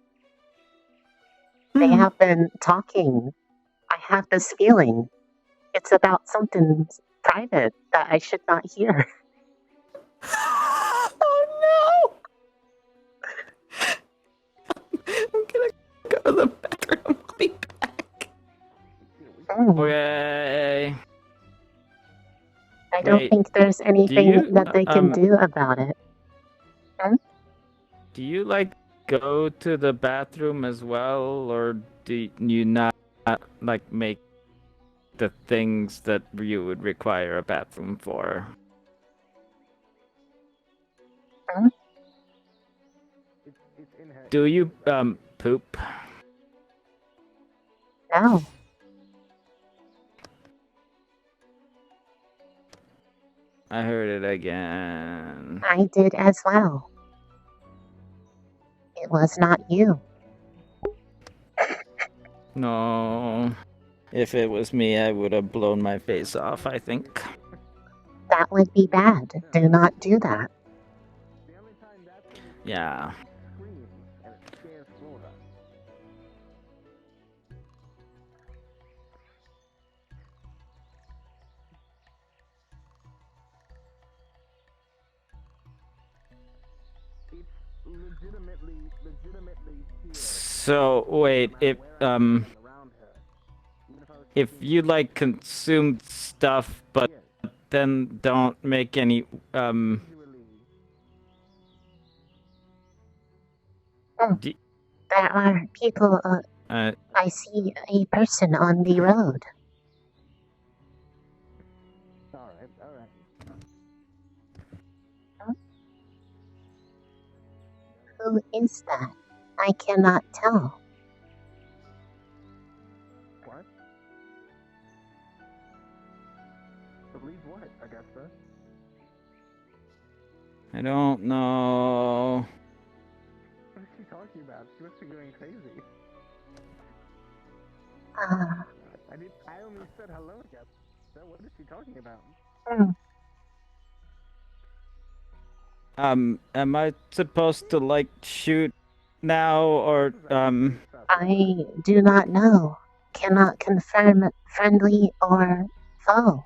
They have been talking. I have this feeling. It's about something private that I should not hear. Oh no! I'm gonna go to the bathroom. I'll be back. Okay. I don't Wait, think there's anything you, that they can do about it. Hmm? Do you like go to the bathroom as well, or do you not like make the things that you would require a bathroom for? Hmm? Do you poop? No. I heard it again. I did as well. It was not you. No. If it was me, I would have blown my face off, I think. That would be bad. Do not do that. Yeah. So wait, if you like consume stuff, but then don't make any There are people. I see a person on the road. Alright. Who is that? I cannot tell. What? Believe what, Augusta? I don't know. What is she talking about? She must be going crazy. I only said hello, Augusta. What is she talking about? Am I supposed to like shoot now or I do not know. Cannot confirm friendly or foe.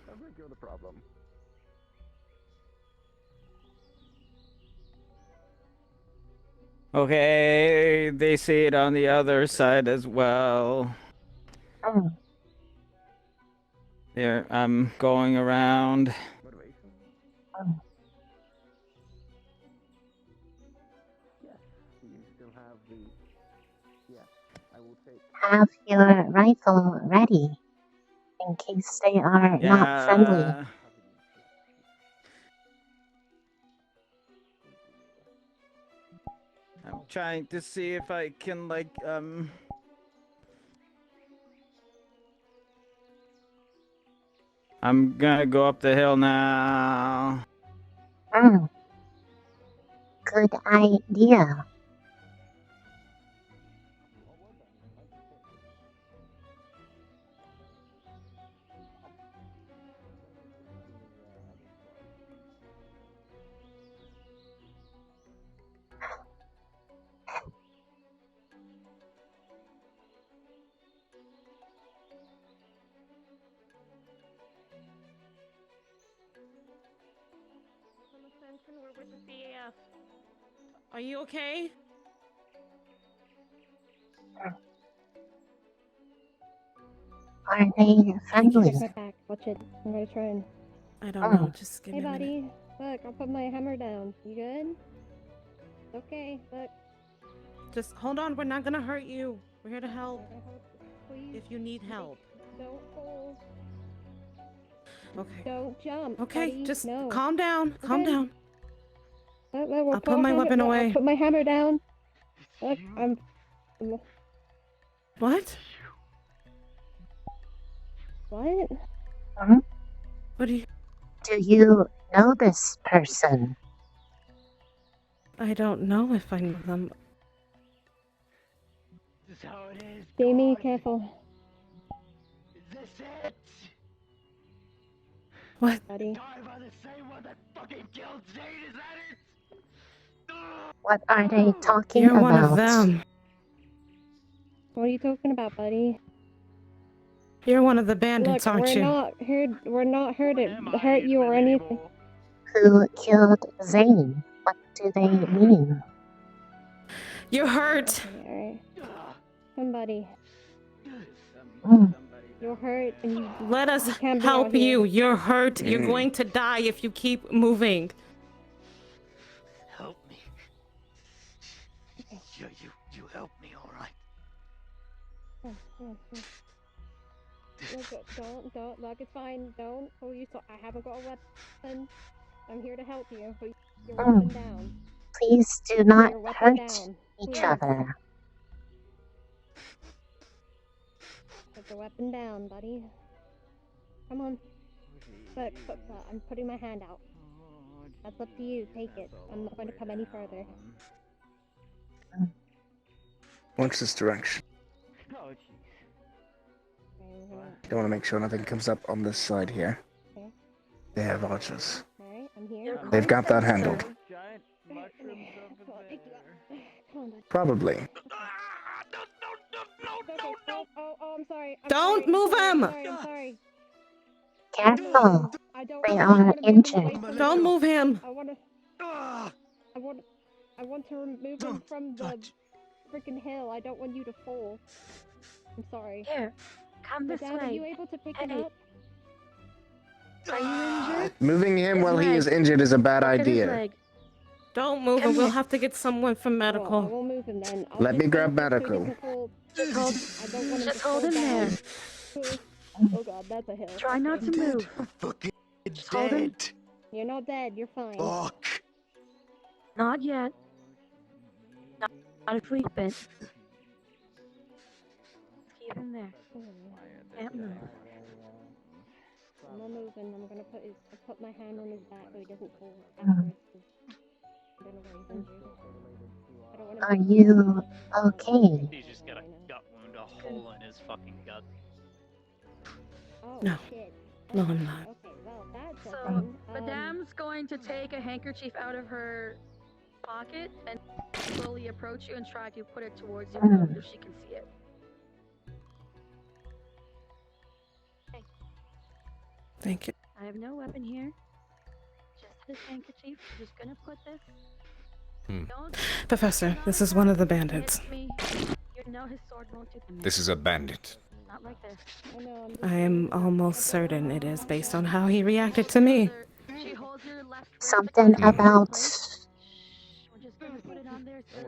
Sounds like you're the problem. Okay, they see it on the other side as well. There, I'm going around. Have your rifle ready in case they are not friendly. I'm trying to see if I can like I'm gonna go up the hill now. Good idea. Ascension, we're with the CAF. Are you okay? Are they friendly? Check back. Watch it. I'm gonna try and. I don't know. Just give Hey, me a buddy. minute. Look, I'll put my hammer down. You good? Okay. Look. Just hold on. We're not gonna hurt you. We're here to help. Please. If you need help. Don't fall. Okay. Don't jump. Okay. Buddy. Just no. calm down. Calm Okay. down. I'll put my weapon away. I'll put my hammer down. Look, I'm. What? What? What do you? Do you know this person? I don't know if I know them. This is how it is. Jamie, careful. Is this it? What? Buddy. Dive on the same one that fucking killed Zane, is that it? What are they talking You're about? one of them. What are you talking about, buddy? You're one of the bandits, Look, aren't you? we're not here to hurt you or anything. Who killed Zane? What do they mean? You're hurt. Alright. Somebody. You're hurt and you Let us can't be out help here. you. You're hurt. You're going to die if you keep moving. Help me. You help me, all right? Look, don't, look, it's fine. Don't pull you. So I haven't got a weapon. I'm here to help you. Put your weapon down. Please do Put not your weapon hurt down. each Please. other. Put the weapon down, buddy. Come on. I'm putting my hand out. That's up to you. Take it. I'm not going to come any further. Watch this direction. Don't want to make sure nothing comes up on this side here. Okay. They have archers. Alright, I'm here. They've got that handled. Probably. Oh, I'm sorry. Don't move him! I'm sorry. Careful. They are injured. Don't move him. I want to remove him from the freaking hill. I don't want you to fall. I'm sorry. Here, come this Dad, way. are you able to pick him up? Are you injured? Moving him His while he leg. is injured is a bad Look at his idea. leg. Don't move him. We'll have to get someone from Well, I medical. won't move him then. Let me grab medical. Just hold him there. Oh god, that's a hill. Try not to move. Just hold him. You're not dead. You're fine. Not yet. Not if we open. Keep him there. Can't move. I'm not moving. I'm gonna put my hand on his back so he doesn't fall afterwards. I don't know where he's injured. I don't want to. Are you okay? He's just got a gut wound, a hole in his fucking gut. Oh, No. shit. No, I'm not. Okay, well, that's So, Madame's going to take a handkerchief out of her pocket and slowly approach you and try to put it towards you so she can see it. Okay. Thank you. I have no weapon here. Just this handkerchief. I'm just gonna put this. Don't Professor, this is one of the bandits. hit me. You know his sword won't do damage. This is a bandit. Not like this. I know, I am almost certain it is based on how he reacted to me. Something about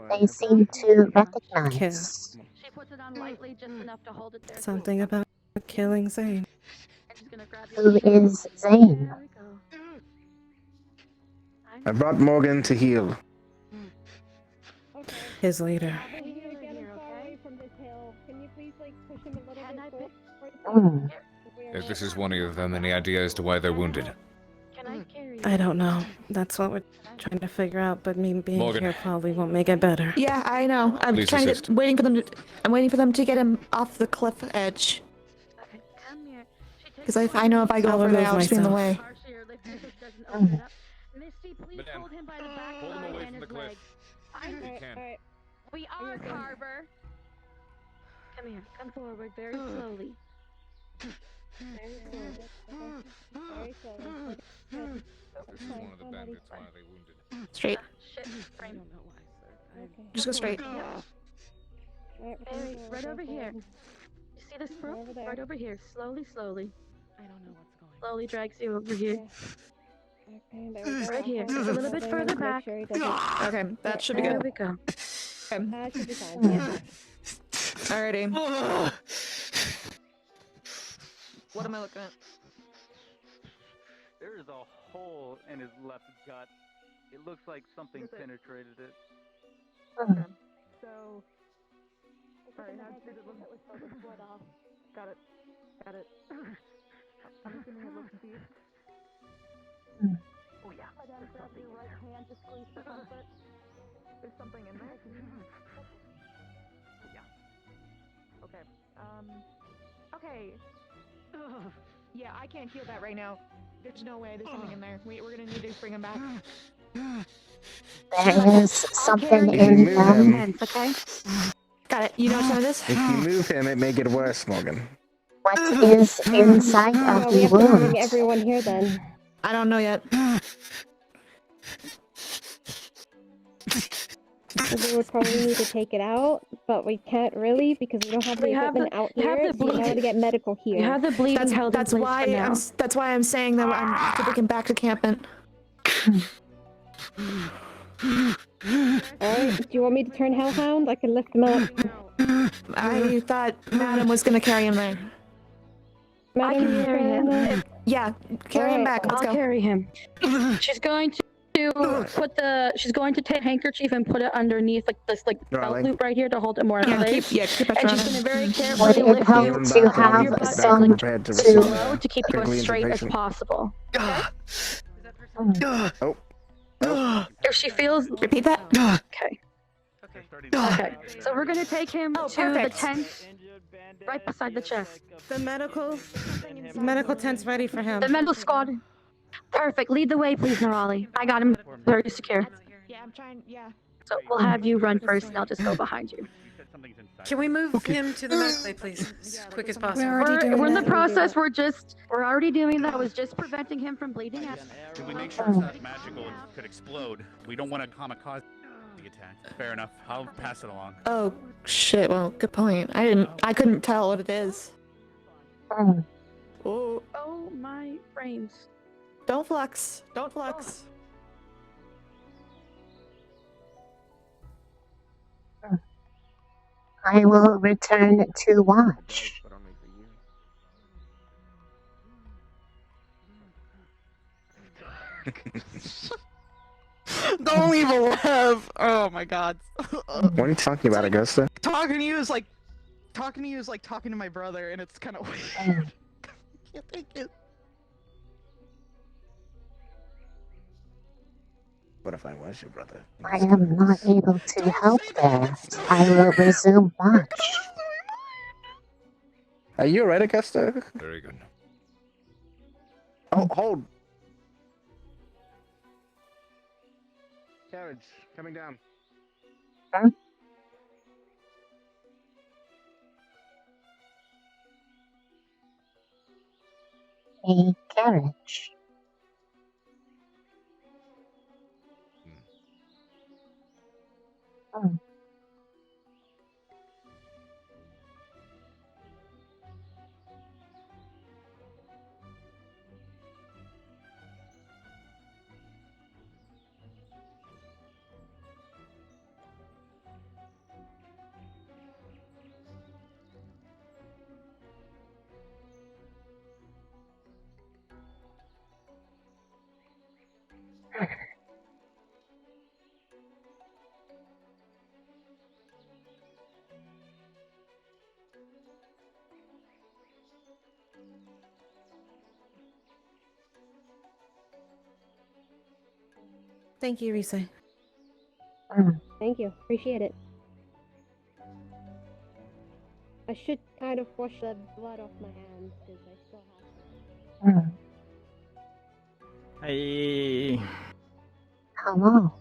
they seem to recognize. She puts it on lightly, just enough to hold it there. Something about killing Zane. Who is Zane? I brought Morgan to heal. His leader. I'm gonna get him far away from this hill. Can you please, like, push him a little bit Mm. If this is one of them, any idea as to why they're wounded? I don't know. That's what we're trying to figure out, but me being Morgan. here probably won't make it better. Yeah, I know. I'm Please trying assist. to waiting for them to. I'm waiting for them to get him off the cliff edge. Because if I know if I go I'll over there, remove I'll just be in the way. Misty, please Madame, hold him by the back hold him line away and from his the cliff. leg. If you can. We are Carver. Come here. Come forward very slowly. Very slowly. Very slowly. This is one of the bandits. Why are they wounded? Straight. Shit. Frame. Just go straight. Right over here. You see this rope? Right over here. Slowly, slowly. I don't know what's going on. Slowly drags you over here. Right here. Just a little bit further back. Okay, that should be There good. we go. Okay. That should be fine. Yeah. Alrighty. What am I looking at? There is a hole in his left gut. It looks like something penetrated it. So, alright, how did it look? Got it. Got it. I'm assuming it looks deep. Oh yeah. Madame, grab your right hand to squeeze for comfort. There's something in there. Yeah. Okay. Okay. Ugh. Yeah, I can't heal that right now. There's no way there's something in there. We're gonna need to bring him back. There is something If you in move them. him, Okay. Got it. You know some of this? if you move him, it may get worse, Morgan. What is inside Well, of we the have to bring wound? everyone here then. I don't know yet. we would probably need to take it out, but we can't really because we don't have the equipment out here. So we know to get medical here. We have the bleeding held in That's place why for now. that's why I'm saying that I'm taking back to camping. Alright, do you want me to turn Hellhound? I can lift him up. I thought Madam was gonna carry him there. I can carry him. Yeah, carry him back. Let's I'll go. carry him. She's going to she's going to take a handkerchief and put it underneath like this belt loop right here to hold it more in place. Keep it And she's running. going to very Would carefully it lift help you to have your butt some down to slow to keep you quickly as straight as intubation. possible. Oh. If she feels, repeat that. Okay. Okay. So we're gonna take him to the tent right beside the chest. The medical tent's ready for him. The medical squad. Perfect. Lead the way, please, Nerali. I got him very secure. Yeah, I'm trying. Yeah. So we'll have you run first, and I'll just go behind you. Can we move him to the medical bay, please, as quick as possible? We're in the process. We're already doing that. I was just preventing him from bleeding out. Can we make sure it's not magical and could explode? We don't want a kamikaze attack. Fair enough. I'll pass it along. Oh shit! Well, good point. I couldn't tell what it is. Oh my frames! Don't flex. Don't flex. I will return to watch. Don't even laugh. Oh my god. What are you talking about, Augusta? Talking to you is like talking to my brother, and it's kind of weird. Can't take it. What if I was your brother? I am not able to help there. I will resume watch. Are you alright, Augusta? Very good. Oh, hold. Carriage, coming down. Huh? A carriage. Oh. Thank you, Risa. Thank you. Appreciate it. I should kind of wash the blood off my hands because I still have. Hey. Hello.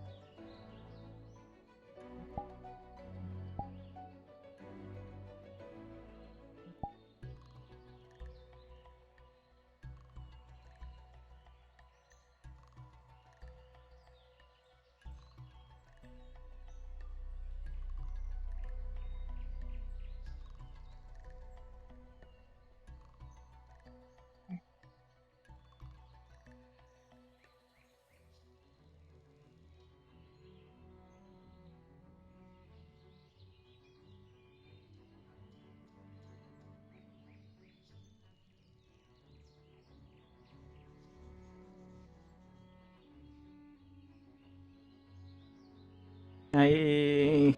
Hey.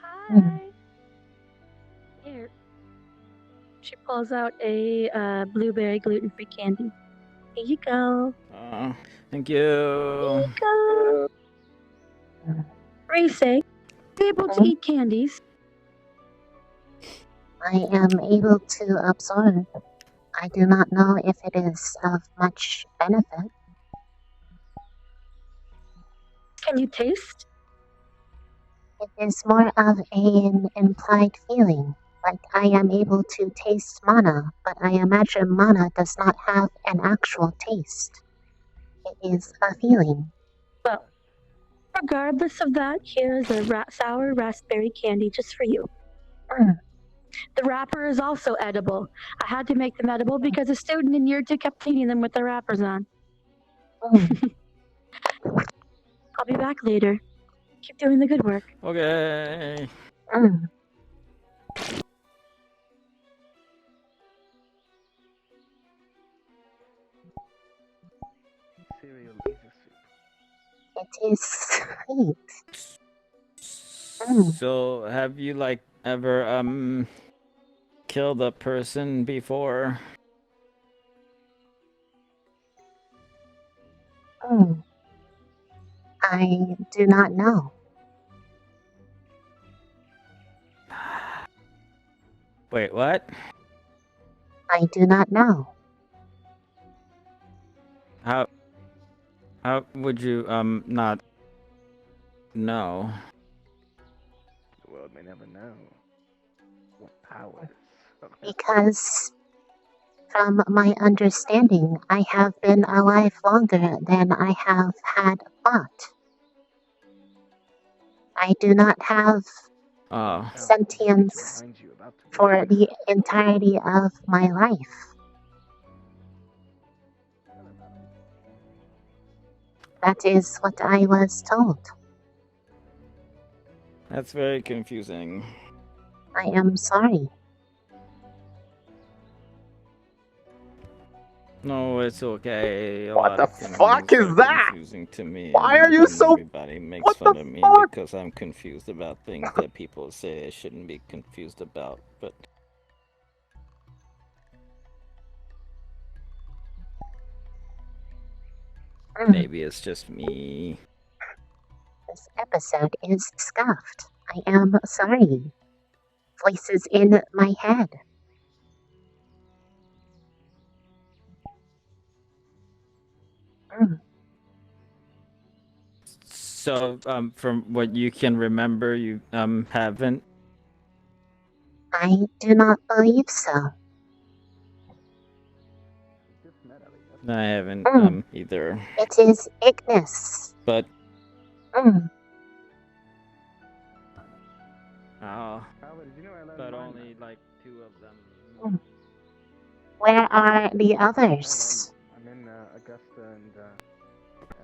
Hi. Here. She pulls out a blueberry gluten-free candy. Here you go. Thank you. Here you go. Race, are you able to eat candies? I am able to absorb. I do not know if it is of much benefit. Can you taste? It is more of an implied feeling, like I am able to taste mana, but I imagine mana does not have an actual taste. It is a feeling. Well, Regardless of that, here's a sour raspberry candy just for you. The wrapper is also edible. I had to make them edible because a student in year 2 kept cleaning them with their wrappers on. I'll be back later. Keep doing the good work. Okay. Cereal is a soup. It is sweet. So, have you like ever killed a person before? I do not know. Wait, what? I do not know. How would you not know? The world may never know what powers. Because, from my understanding, I have been alive longer than I have had thought. I do not have sentience for the entirety of my life. That is what I was told. That's very confusing. I am sorry. No, it's okay. What the fuck is that? Confusing to me. Why are you so? Everybody makes fun of me because I'm confused about things that people say I shouldn't be confused about. But maybe it's just me. This episode is scuffed. I am sorry. Voices in my head. So, from what you can remember, you haven't. I do not believe so. I haven't either. It is Ignis. But Mm. but only like 2 of them. Where are the others? I'm in Augusta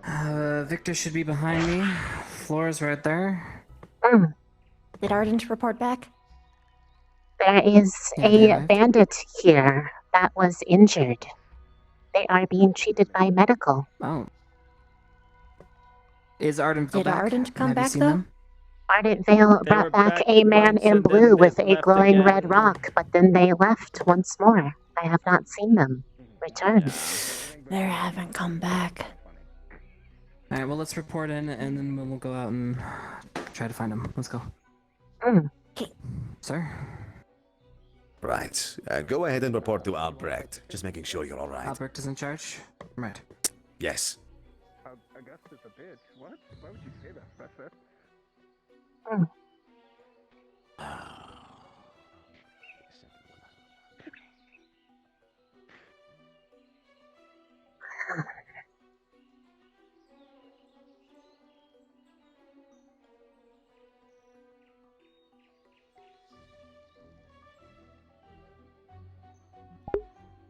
and Victor should be behind me. Flora's right there. Did Ardent report back? There is a bandit here that was injured. They are being treated by medical. Oh. Is Ardent Did back? Ardent come Have you back seen though? them? Ardent Vale They brought were back back a man once in and then blue they with a left glowing again. red rock, but then they left once more. I have not seen them return. They haven't come back. Alright, well, let's report in and then we'll go out and try to find them. Let's go. Okay. Sir? Right. Go ahead and report to Albrecht. Just making sure you're alright. Albrecht is in charge? Right. Yes. Augusta's a bitch. What? Why would you say that, Professor?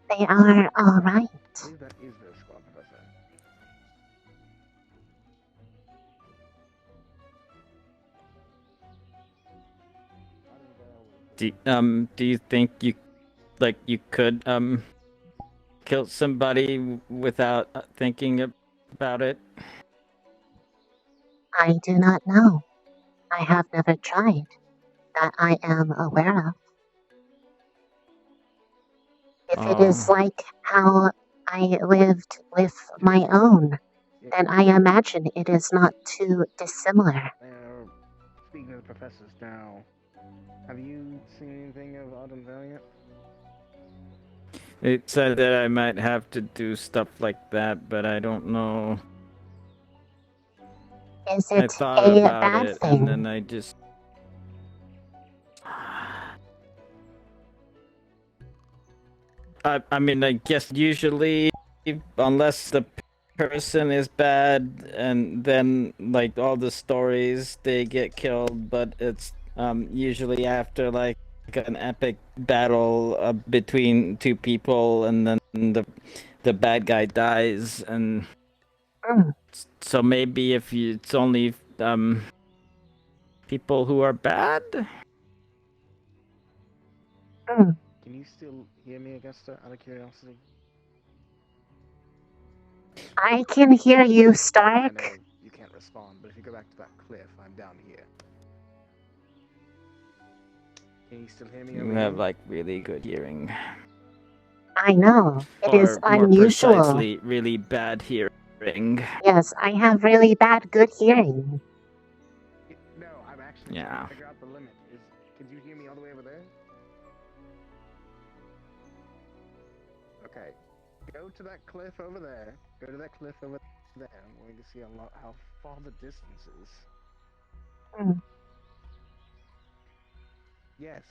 They are all right. I believe that is their squad, Professor. Do you think you could kill somebody without thinking about it? I do not know. I have never tried. That I am aware of. If it is like how I lived with my own, then I imagine it is not too dissimilar. Speaking of the professors now, have you seen anything of Autumn Vale yet? It said that I might have to do stuff like that, but I don't know. Is I it thought a about bad it, thing? and then I just. I mean, I guess usually, unless the person is bad, and then like all the stories they get killed, but it's usually after like an epic battle between two people, and then the bad guy dies, and so maybe if it's only people who are bad. Can you still hear me, Augusta, out of curiosity? I can hear you, I know Stark. you can't respond, but if you go back to that cliff, I'm down here. Can you still hear me You over have here? like really good hearing. I know. It is Or more unusual. precisely, really bad hearing. Yes, I have really bad good hearing. No, I'm actually trying Yeah. to figure out the limit. Can you hear me all the way over there? Okay. Go to that cliff over there. Go to that cliff over there. I'm going to see how far the distance is. Yes.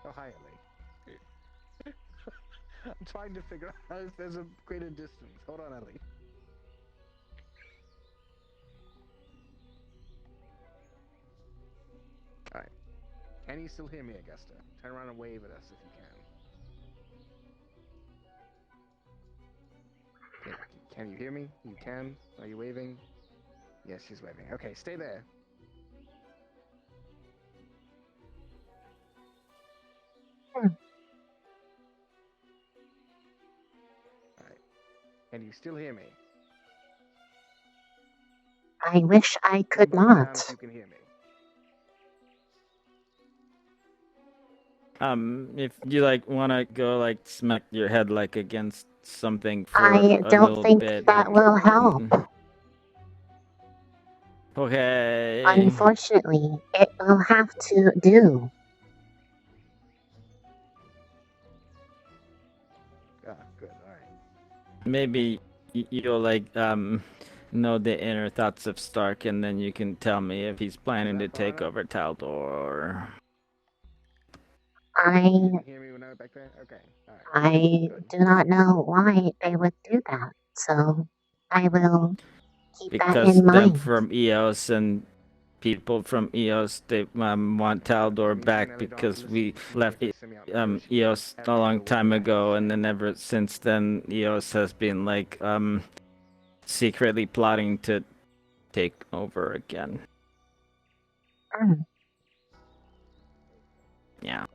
Oh, hi, Ellie. I'm trying to figure out if there's a greater distance. Hold on, Ellie. Alright. Can you still hear me, Augusta? Turn around and wave at us if you can. Can you hear me? You can? Are you waving? Yes, she's waving. Okay, stay there. Alright. Can you still hear me? I wish I could Put down not. if you can hear me. If you like want to go like smack your head like against something for I a don't little think bit. that will help. Okay. Unfortunately, it will have to do. Ah, good. Alright. Maybe you'll like know the inner thoughts of Stark, and then you can tell me if he's planning to take over Taldor. I You can hear me when I'm back there? Okay. Alright. I do not know why they would do that, so I will keep that Because in them mind. from EOS and people from EOS, they want Taldor back because we left EOS a long time ago, and then ever since then EOS has been like secretly plotting to take over again. Yeah.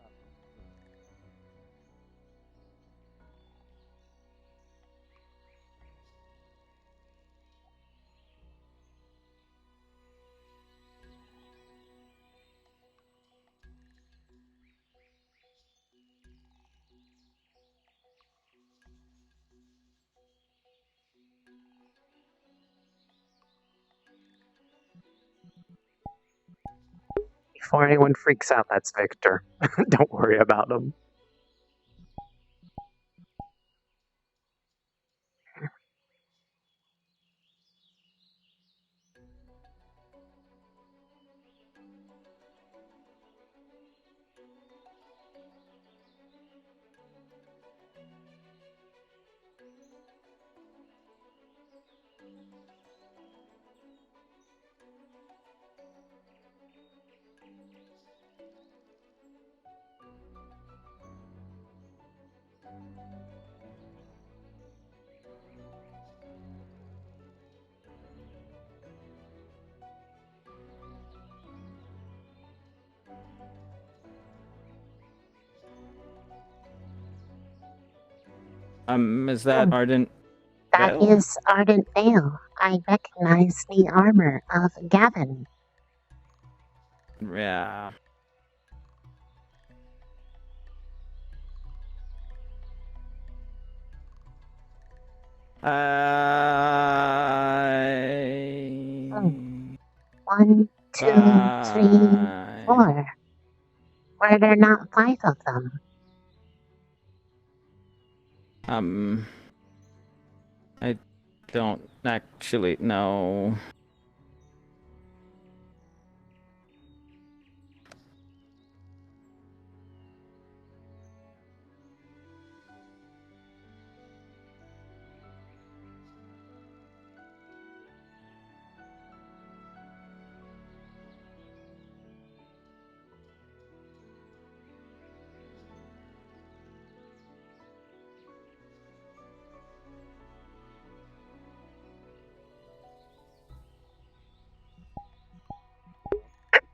Before anyone freaks out, that's Victor. Don't worry about him. Is that Ardent? That Veil? is Ardent Vale. I recognize the armor of Gavin. Yeah. One, two, three, four. Were there not 5 of them? I don't actually know.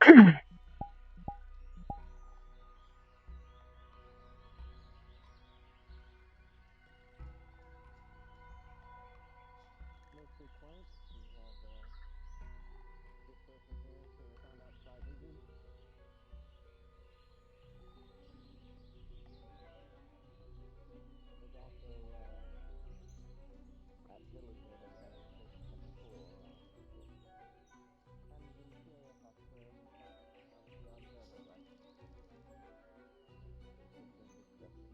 Mostly quiet. We have this person here who we found out died injured. There's also that villager that we had information from before. And the interior officer that was the observer, right? Interesting discussion.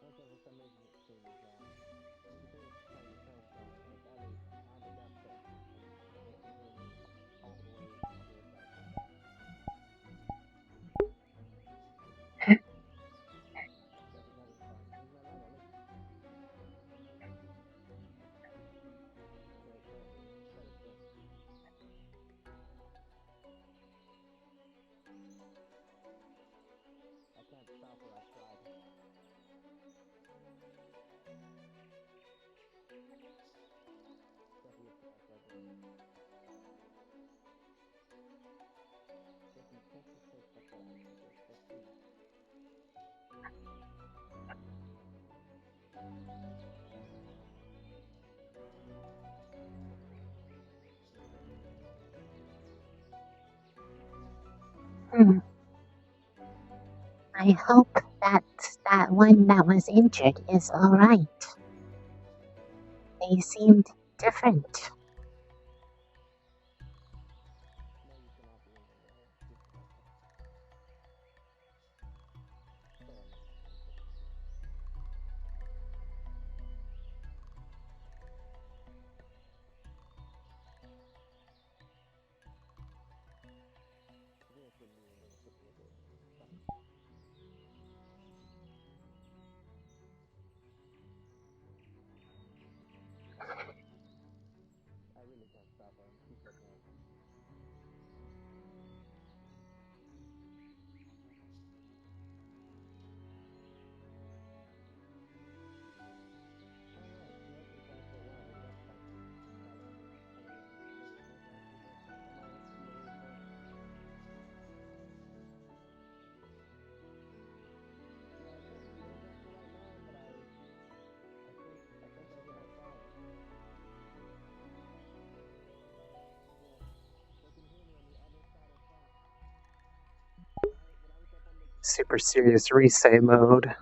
One thing for some reason it seems everything is playing its own song. Like Ellie, mind the gap thing. And they can hear me all the way to your side. Definitely having fun. He's my light, Ellie. Great, great. That is good. I can't stop her, I've tried. Definitely a try, Frederick. Listen, take the taste up that answer, let's see. I hope that one that was injured is alright. They seemed different. I really can't stop her. Keep looking at her. Alright, mostly transport line. That's fine. Ellie, maybe more transport. Am I in the room for? Yeah, I can't see her just right now, but I think I hear her crying. Yeah, they can hear me on the other side of town. When I was up on the Super serious resay mode.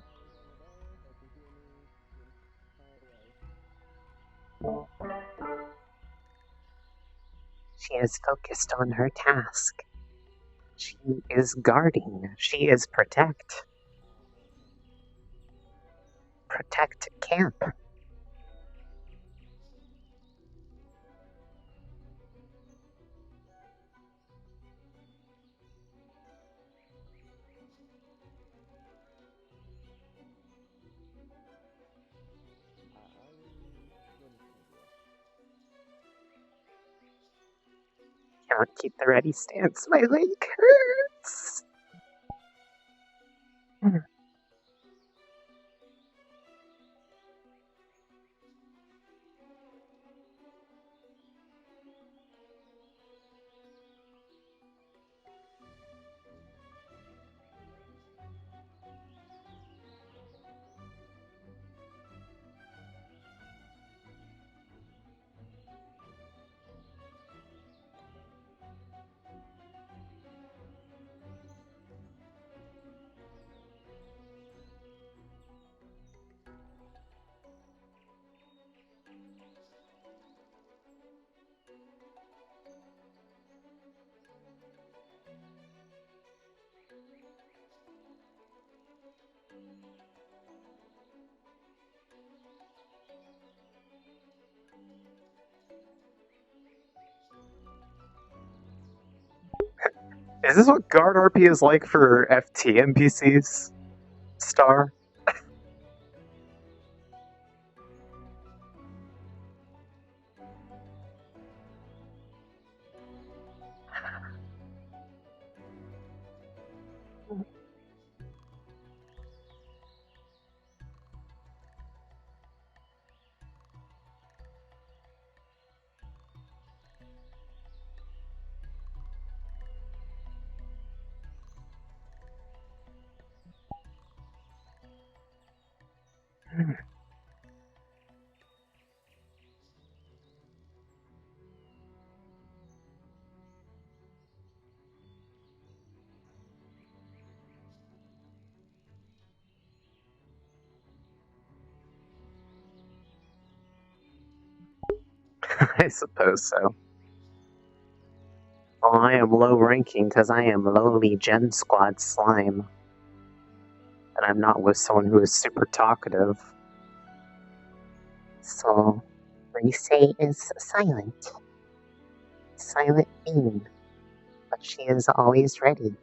She is focused on her task. She is guarding. She is protect. Protect camp. Cannot keep the ready stance. My leg hurts. Is this what guard RP is like for FT NPCs? Star? I suppose so. Well, I am low ranking because I am lowly Gen Squad slime. And I'm not with someone who is super talkative. So, Rice is silent. Silent being. But she is always ready.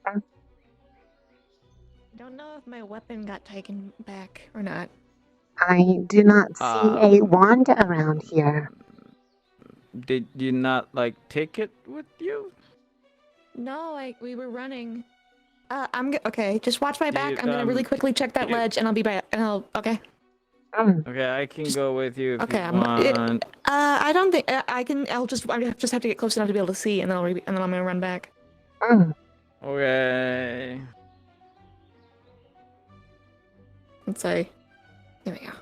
I don't know if my weapon got taken back or not. I do not see a wand around here. Did you not like take it with you? No, we were running. Okay. Just watch my back. You, I'm gonna really quickly check that ledge, and I'll be back. And okay. Okay, I can go with you if Okay. you want. I don't think I can. I just have to get close enough to be able to see, and then and then I'm gonna run back. Okay. Let's say. There we go.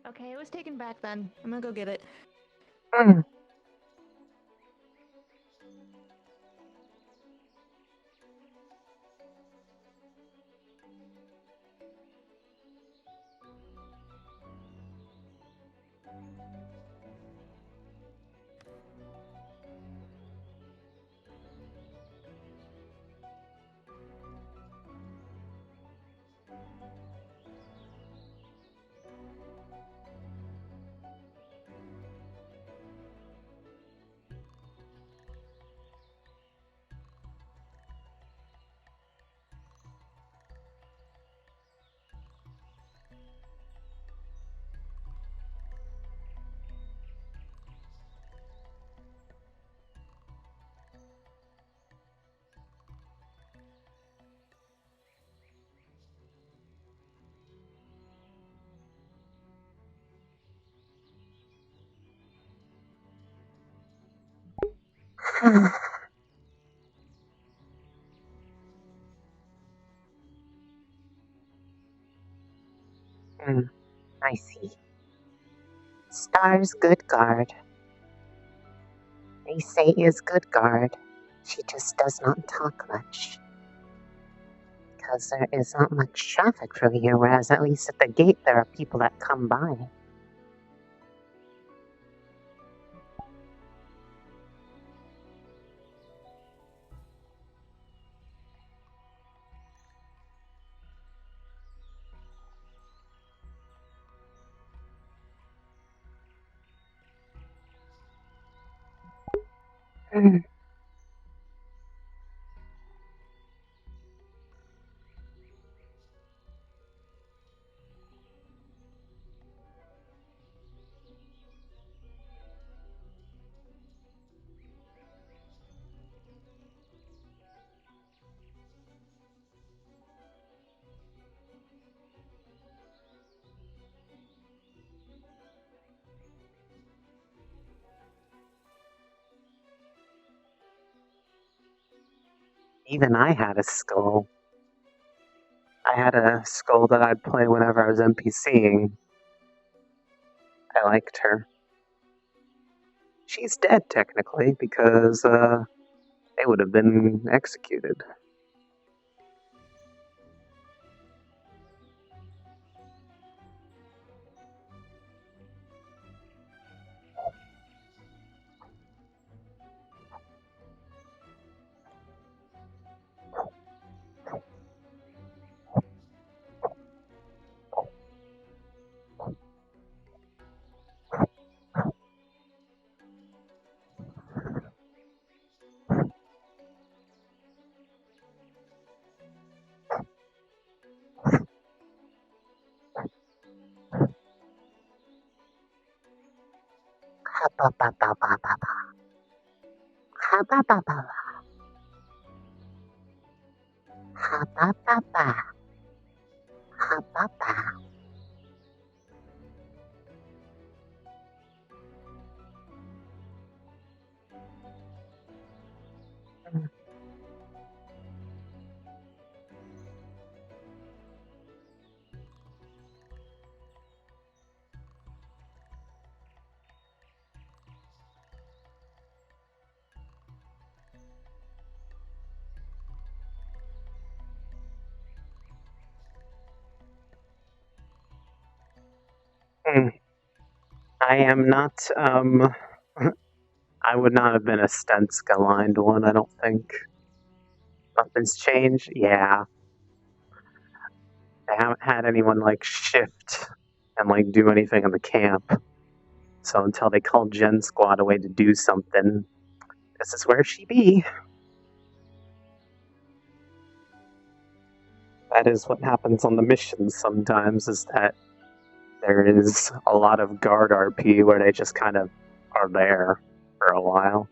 Okay, it was taken back then. I'm gonna go get it. I see. Star's good guard. They say is good guard. She just does not talk much. Because there is not much traffic from here, whereas at least at the gate there are people that come by. Even I had a skull. I had a skull that I'd play whenever I was NPCing. I liked her. She's dead, technically, because they would have been executed. I am not, I would not have been a Stenska aligned one, I don't think. Nothing's changed? Yeah. I haven't had anyone, like, shift and, like, do anything in the camp. So until they call Gen Squad away to do something, this is where she be. That is what happens on the missions sometimes, is that there is a lot of guard RP where they just kind of are there for a while.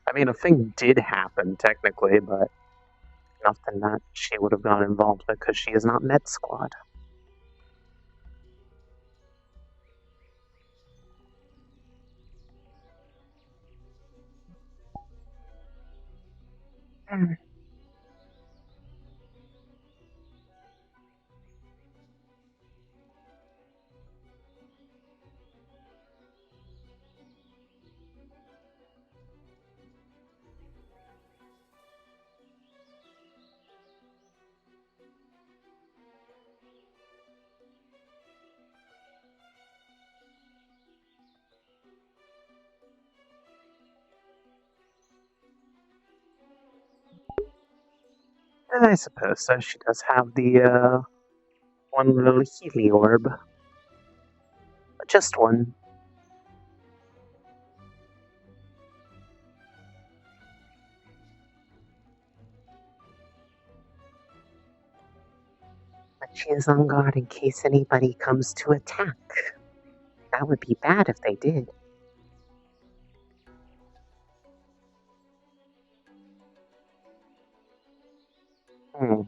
I mean, a thing did happen, technically, but nothing that she would have got involved with because she is not Med Squad. I suppose so. She does have the, one little Healy orb. But just one. But she is on guard in case anybody comes to attack. That would be bad if they did. Hmm.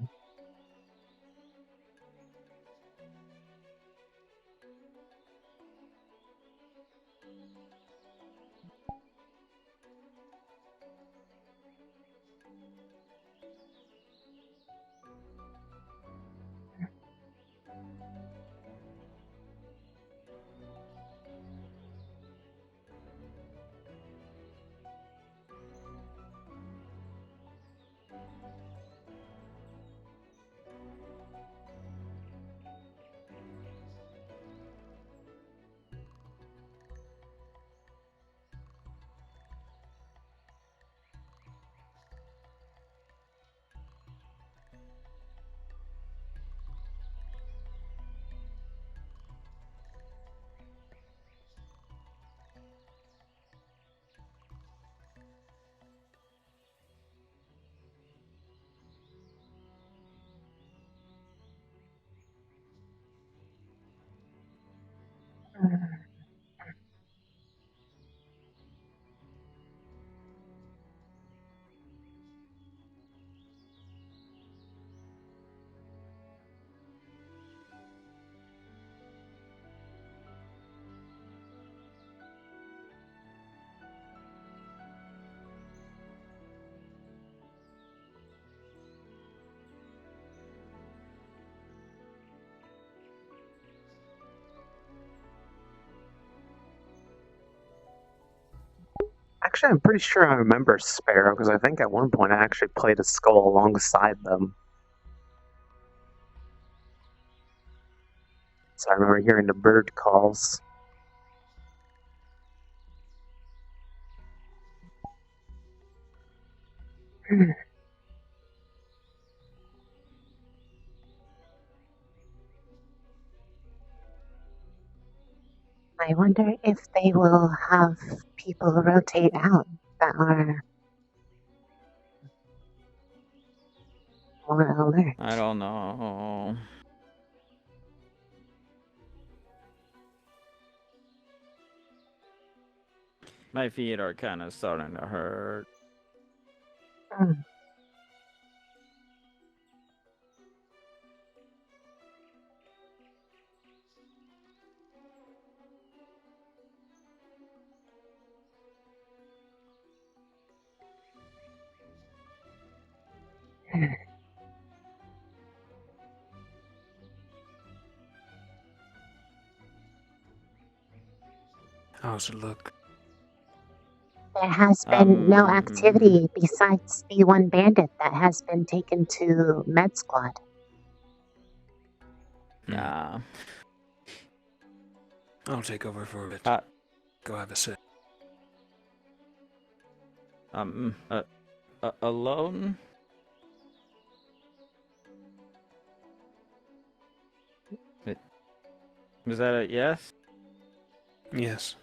Actually, I'm pretty sure I remember Sparrow, because I think at one point I actually played a skull alongside them. So I remember hearing the bird calls. I wonder if they will have people rotate out that are more alert. I don't know. My feet are kind of starting to hurt. Mm. How's it look? There has been no activity besides the one bandit that has been taken to med squad. Yeah. I'll take over for a bit. Go have a sit. Alone? Was that a yes? Yes.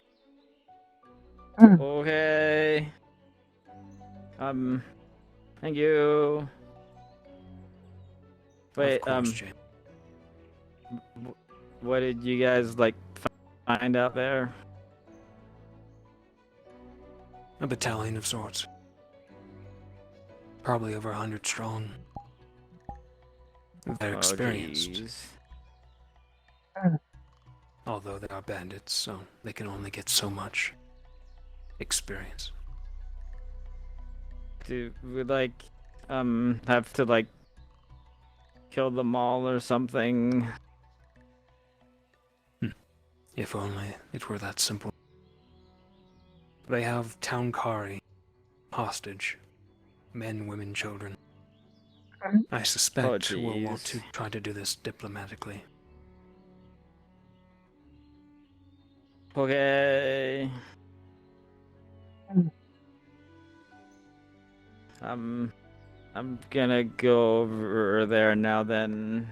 Okay. Thank you. Wait, Of course, James. what did you guys like find out there? A battalion of sorts. Probably over 100 strong. They're experienced. Jeez. Although they are bandits, so they can only get so much experience. Do we like have to like kill them all or something? If only it were that simple. They have town Cari hostage. Men, women, children. I suspect we'll want to try to do this diplomatically. Okay. I'm gonna go over there now then.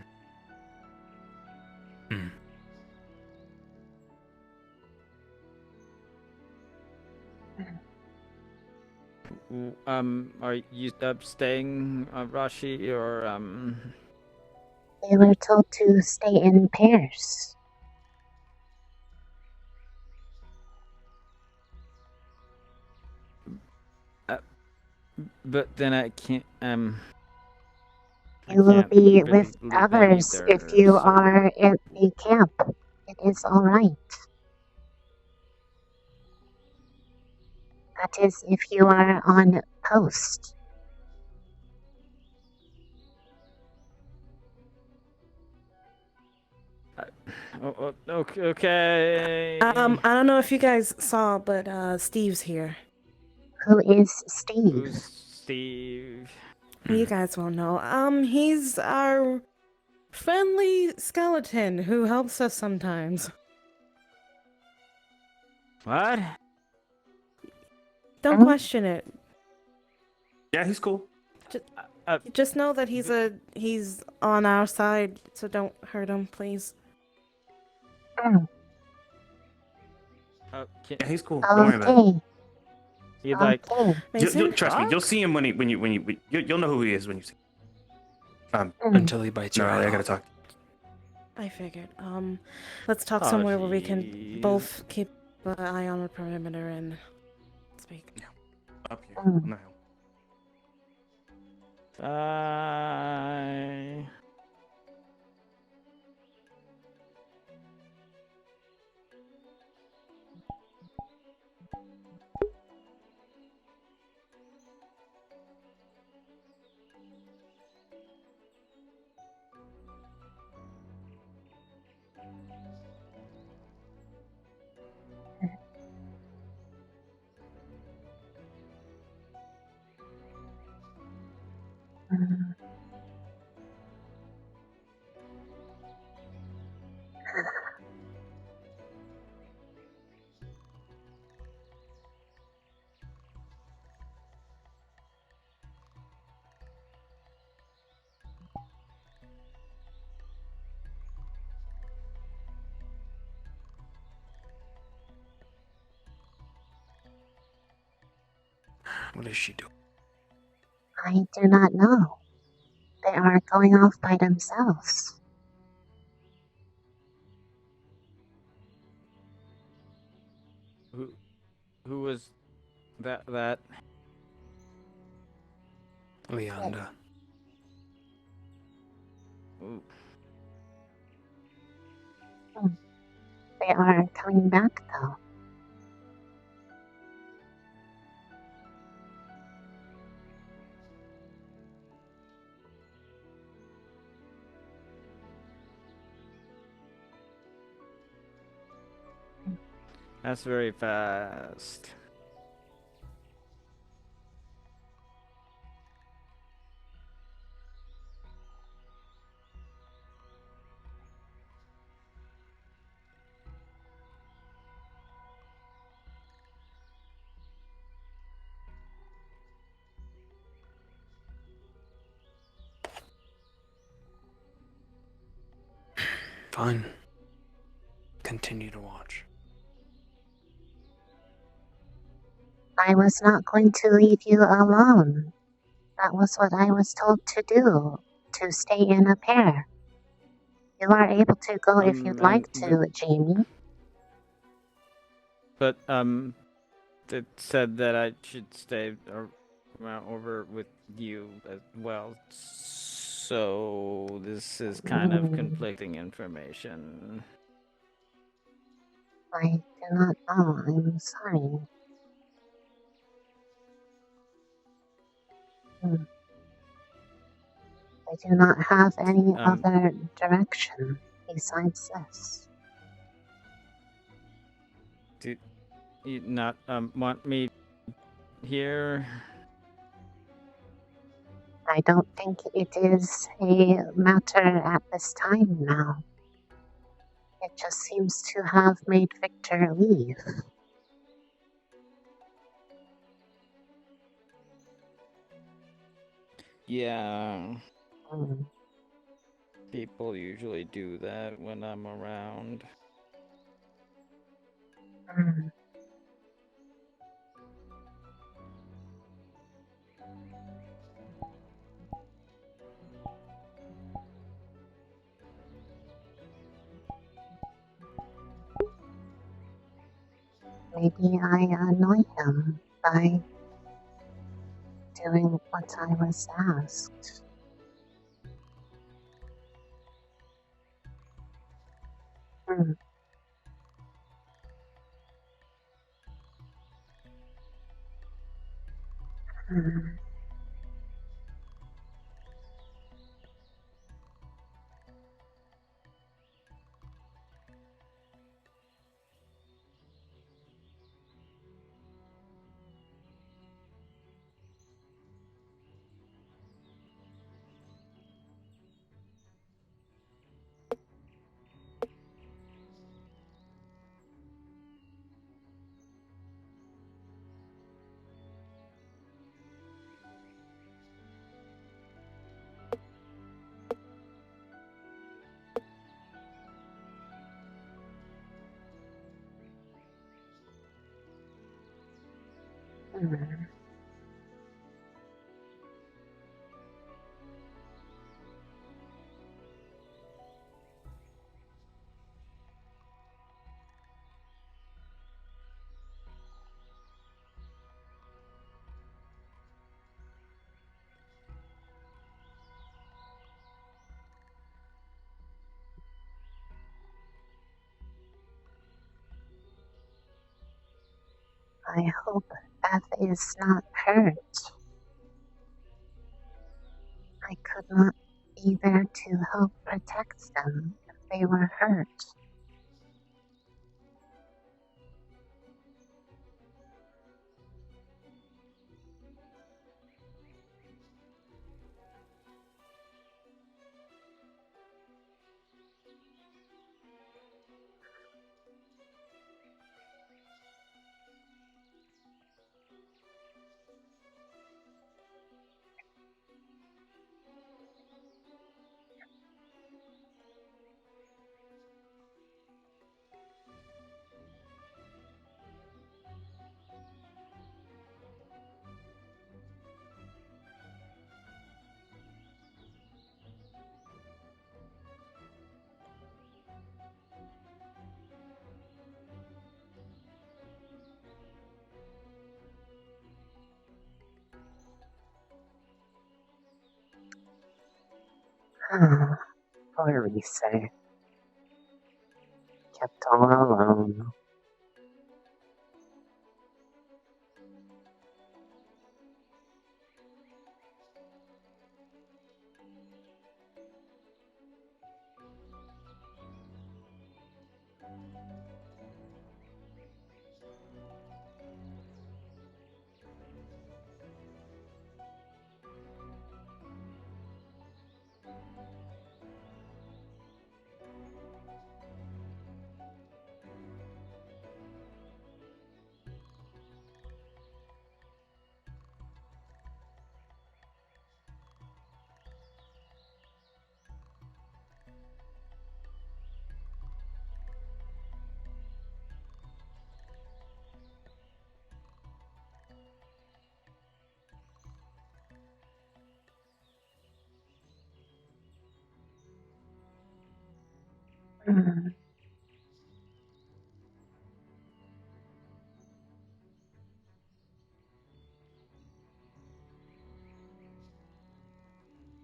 Are you staying, Rashi, or They were told to stay in pairs. But then I can't, You will be really with leave others either, if you so- are at the camp. It is alright. That is if you are on post. Okay. I don't know if you guys saw, but Steve's here. Who is Steve? Who's Steve? You guys won't know. He's our friendly skeleton who helps us sometimes. What? Don't question it. Yeah, he's cool. Just know that he's on our side, so don't hurt him, please. Yeah, he's cool. Don't worry about it. You like? Trust me, you'll see him when you'll know who he is when you see him. Until he bites your eye I gotta off. talk. I figured. Let's talk Oh, somewhere where we can jeez. both keep an eye on the perimeter and speak. Up here. On the hill. Bye. What is she doing? I do not know. They are going off by themselves. Who was that? Leander. Ooh. They are coming back, though. That's very fast. Fine. Continue to watch. I was not going to leave you alone. That was what I was told to do, to stay in a pair. You are able to go if you'd like to, Jamie. But it said that I should stay over with you as well. So this is kind of conflicting information. I do not know. I'm sorry. I do not have any other direction besides this. Do you not want me here? I don't think it is a matter at this time now. It just seems to have made Victor leave. Yeah. People usually do that when I'm around. Maybe I annoy him by doing what I was asked. I hope Beth is not hurt. I could not be there to help protect them if they were hurt. Poor Reese. Kept all alone.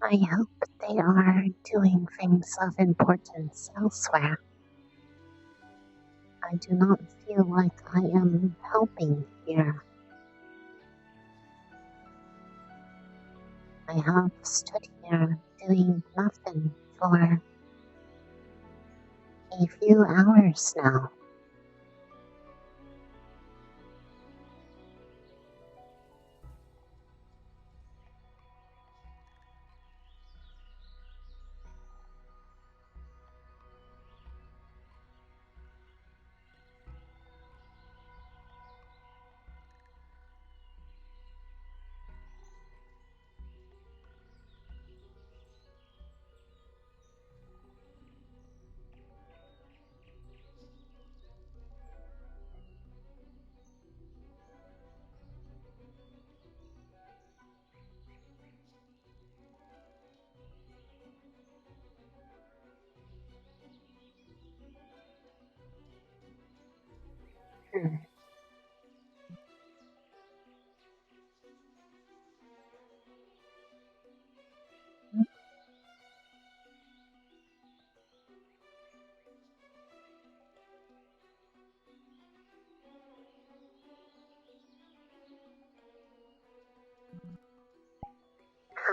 I hope they are doing things of importance elsewhere. I do not feel like I am helping here. I have stood here doing nothing for a few hours now.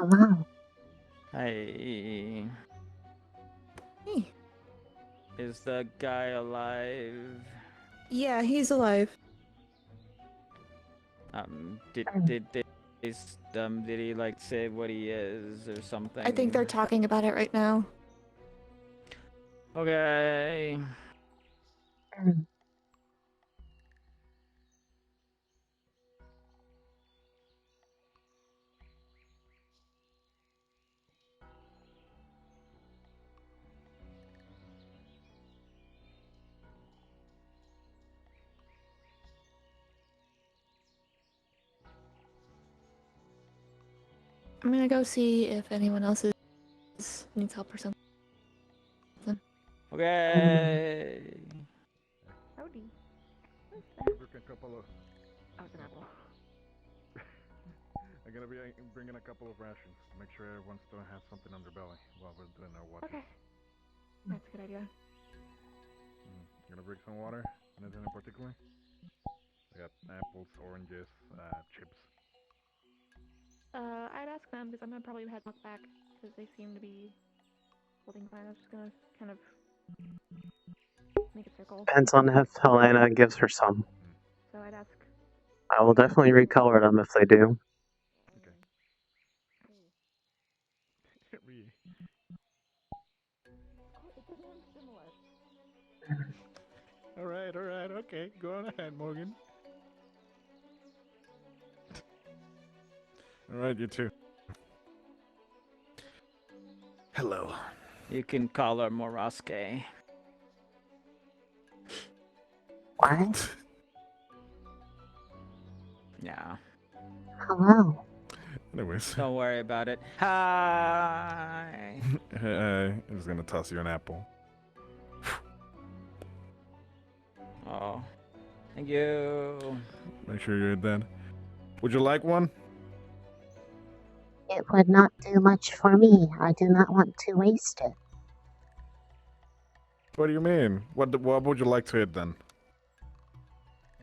Hello. Hey. Hey. Is the guy alive? Yeah, he's alive. Did he like say what he is or something? I think they're talking about it right now. Okay. I'm gonna go see if anyone else needs help or something. Okay. Howdy. Bring a couple of. Oh, it's an apple. I'm gonna be bringing a couple of rations. Make sure everyone still has something on their belly while we're doing our watches. Okay. That's a good idea. I'm gonna bring some water. Anything in particular? I got apples, oranges, chips. I'd ask them because I'm gonna probably head back because they seem to be holding fine. I was just gonna kind of make a circle. Depends on if Helena gives her some. So I'd ask. I will definitely recolor them if they do. Alright, okay. Go on ahead, Morgan. Alright, you too. Hello. You can call her Moroske. What? Yeah. Hello. Anyways. Don't worry about it. Hi. I'm just gonna toss you an apple. Oh. Thank you. Make sure you're dead. Would you like one? It would not do much for me. I do not want to waste it. What do you mean? What would you like to eat then?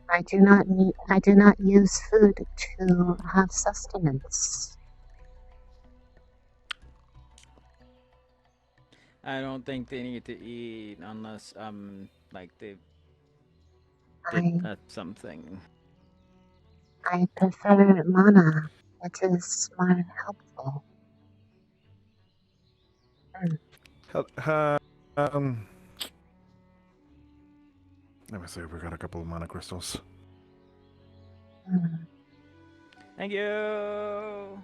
I do not use food to have sustenance. I don't think they need to eat unless like they something. I prefer mana. It is more helpful. Let me see if we got a couple of mana crystals. Thank you.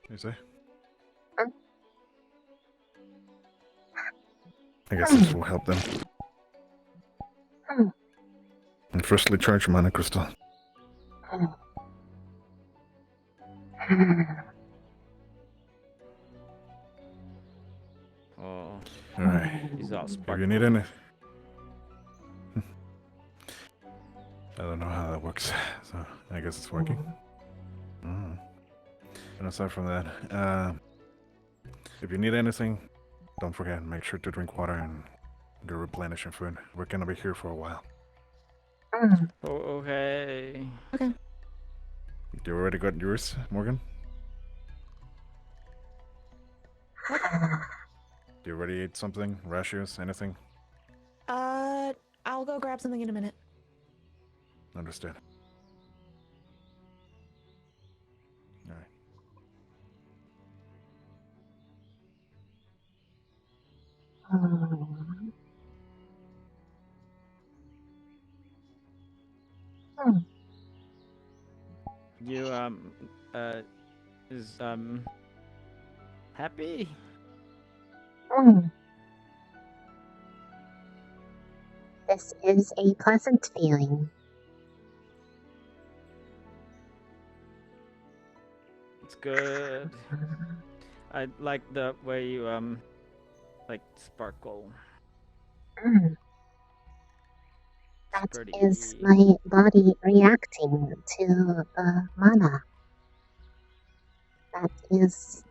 You see? I guess this will help them. And firstly, charge your mana crystal. Oh. Alright. He's all If sparkly. you need any... I don't know how that works, so I guess it's working. And aside from that, if you need anything, don't forget, make sure to drink water and go replenish your food. We're gonna be here for a while. Okay. Okay. You already got yours, Morgan? Do you already ate something? Rashes? Anything? I'll go grab something in a minute. Understood. Alright. You is happy? This is a pleasant feeling. It's good. I like the way you like sparkle. That Pretty. is my body reacting to the mana. That is...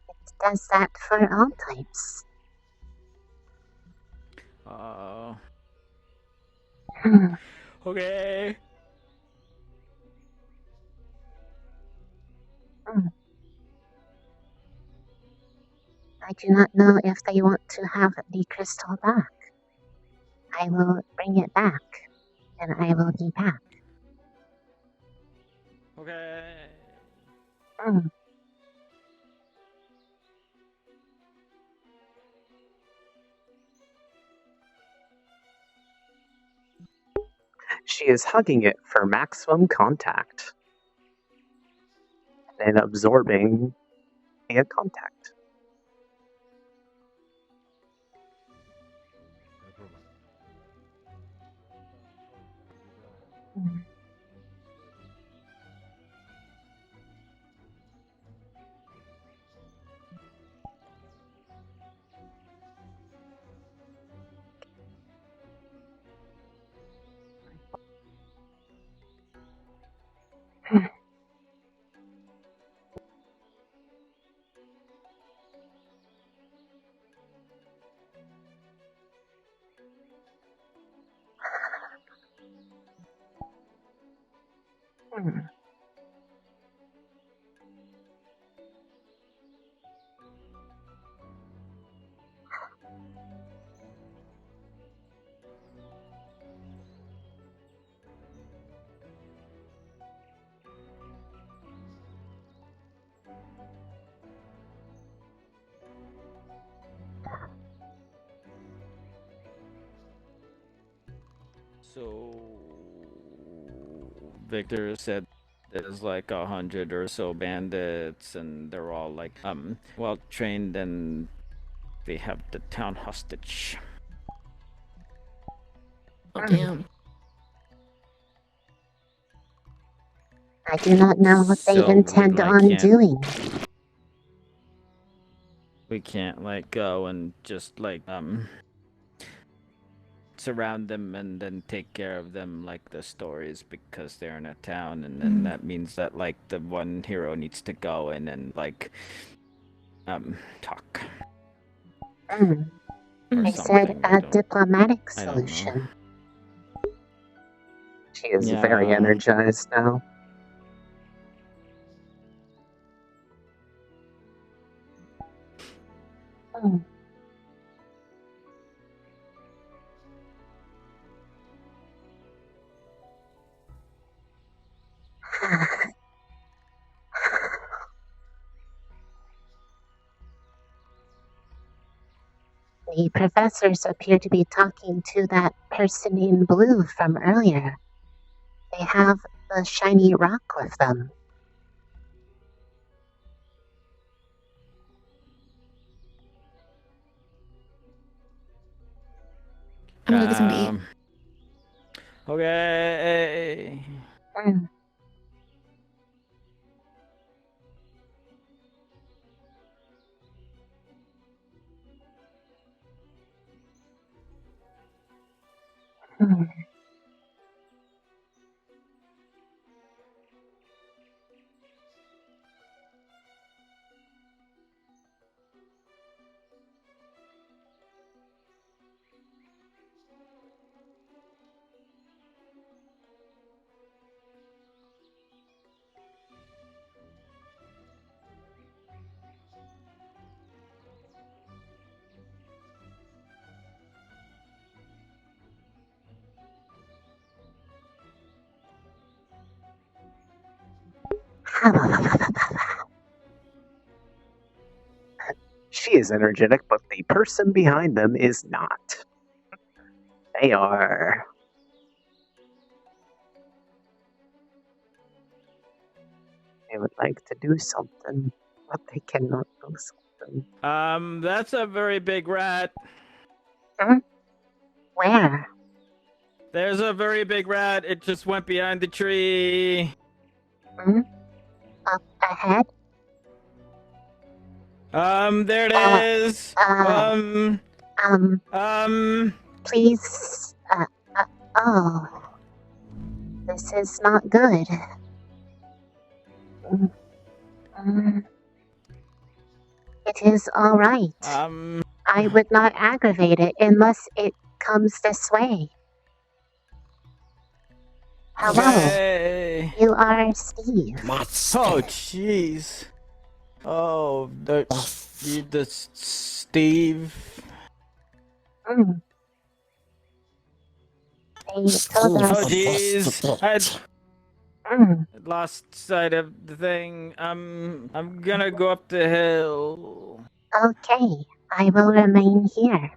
It does that for all types. Oh. Okay. I do not know if they want to have the crystal back. I will bring it back, and I will be back. Okay. She is hugging it for maximum contact and absorbing via contact. So Victor said there's like 100 or so bandits, and they're all like well trained, and they have the town hostage. Oh damn. I do not know what they So we, intend like, on can't- doing. We can't like go and just like surround them and then take care of them like the stories, because they're in a town, and then that means that like the one hero needs to go in and like talk. or I said something. a don't- diplomatic I don't know. solution. She is very Yeah. energized now. The professors appear to be talking to that person in blue from earlier. They have the shiny rock with them. I'm gonna get something to eat. Okay. She is energetic, but the person behind them is not. They are. They would like to do something, but they cannot do something. That's a very big rat. Where? There's a very big rat. It just went behind the tree. Up ahead? There it is. Please, oh. This is not good. It is alright. I would not aggravate it unless it comes this way. Hello. Okay. You are Steve. Oh, jeez. Oh, the Steve. They told Oh, us. jeez. I lost sight of the thing. I'm gonna go up the hill. Okay, I will remain here.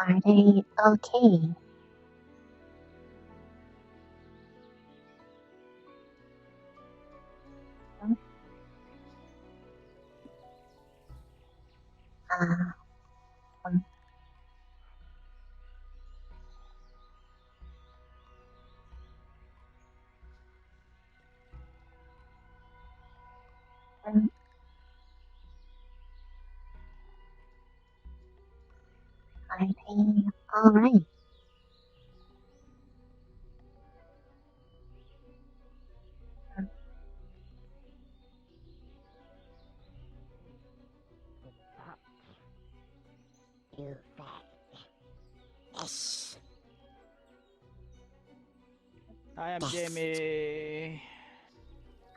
Are they okay? Um, Are they alright? You bet. Yes. I am Jamie.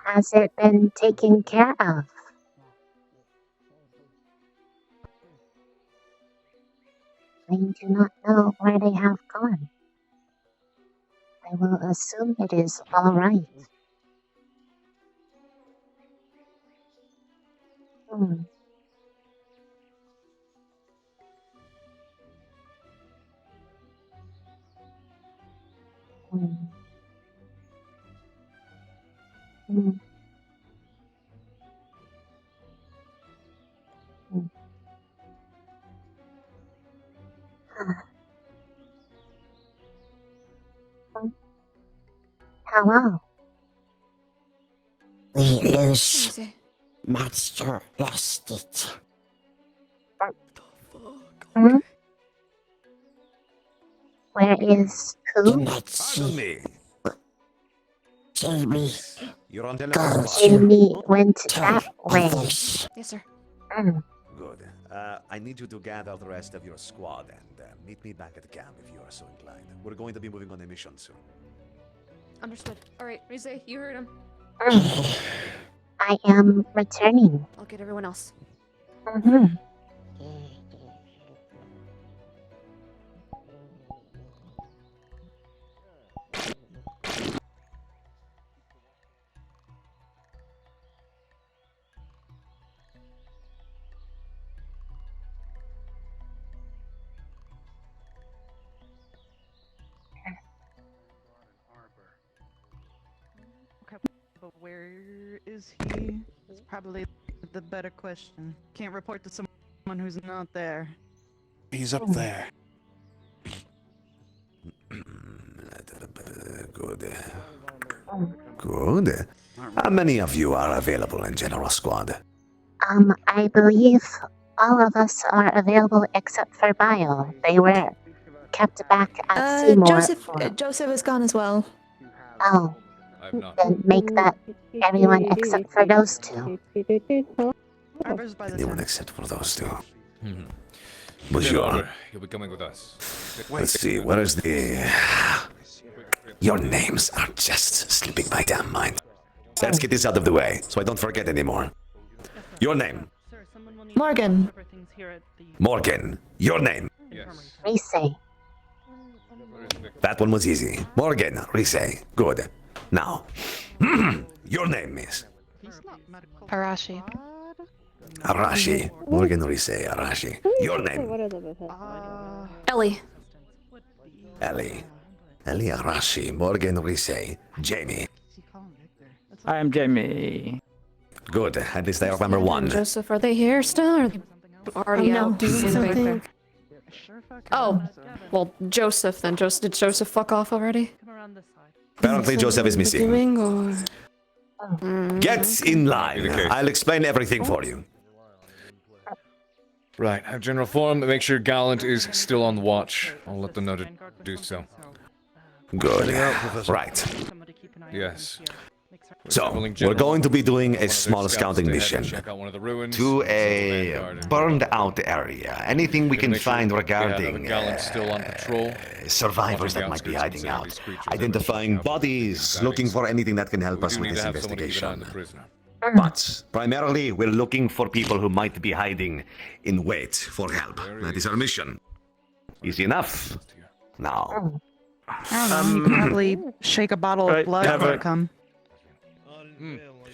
Has it been taken care of? I do not know where they have gone. I will assume it is alright. Hmm. Hmm. Hmm. Hmm. Hello. We lose. Monster lost it. Hmm? Where is who? Pardon me. Jamie. You're on Go telephone. Jamie went that way. Yes, sir. Mm. Good. I need you to gather the rest of your squad and meet me back at the camp if you are so inclined. We're going to be moving on a mission soon. Understood. All right, Rize, you heard him. I am returning. I'll get everyone else. Mm-hmm. Okay, but where is he? That's probably the better question. Can't report to someone who's not there. He's up there. Good. Good. How many of you are available in General Squad? I believe all of us are available except for Bio. They were kept back at Seymour. Joseph is gone as well. Oh. Then make that everyone except for those two. Anyone except for those two. Then, Bonjour. Arbor, you'll be coming with us. Let's see, where is the... Your names are just slipping my damn mind. Let's get this out of the way, so I don't forget anymore. Your name? Morgan. Morgan. Your name? Rise. That one was easy. Morgan, Rise. Good. Now, your name is? Arashi. Arashi. Morgan, Rise, Arashi. Your name? Ellie. Ellie. Ellie, Arashi, Morgan, Rise, Jamie. I am Jamie. Good. At least I remember one. Joseph, are they here still? Or are they already No, out? doing something. Oh, well, Joseph then. Did Joseph fuck off already? Apparently Joseph is missing. Doing or... Get in line. I'll explain everything for you. Right, have general form, make sure Gallant is still on watch. I'll let them know to do so. Good. Heading out, Professor. Right. Yes. So, we're going to be doing a small scouting mission to a burned out area. Anything we can find regarding survivors that might be hiding out. Identifying bodies, looking for anything that can help us with this investigation. But primarily, we're looking for people who might be hiding in wait for help. That is our mission. Easy enough. Now. I don't know, you could probably shake a bottle of blood have when a- it come.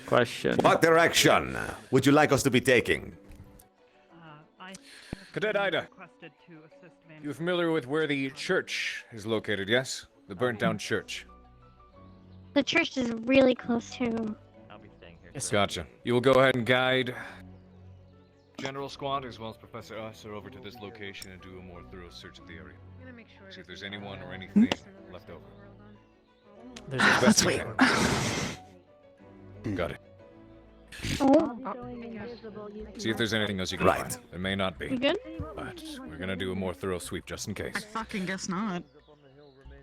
Question. What direction would you like us to be taking? Cadet Ida, requested to assist Van. you're familiar with where the church is located, yes? The burnt-down church. The church is really close to. I'll be staying here. Gotcha. You will go ahead and guide General Squad as well as Professor Usher over to this location and do a more thorough search of the area. See if there's anyone or anything left over. Let's wait. Got it. Oh. See if there's anything else you can find. There may not be. You good? But we're gonna do a more thorough sweep just in case. I fucking guess not.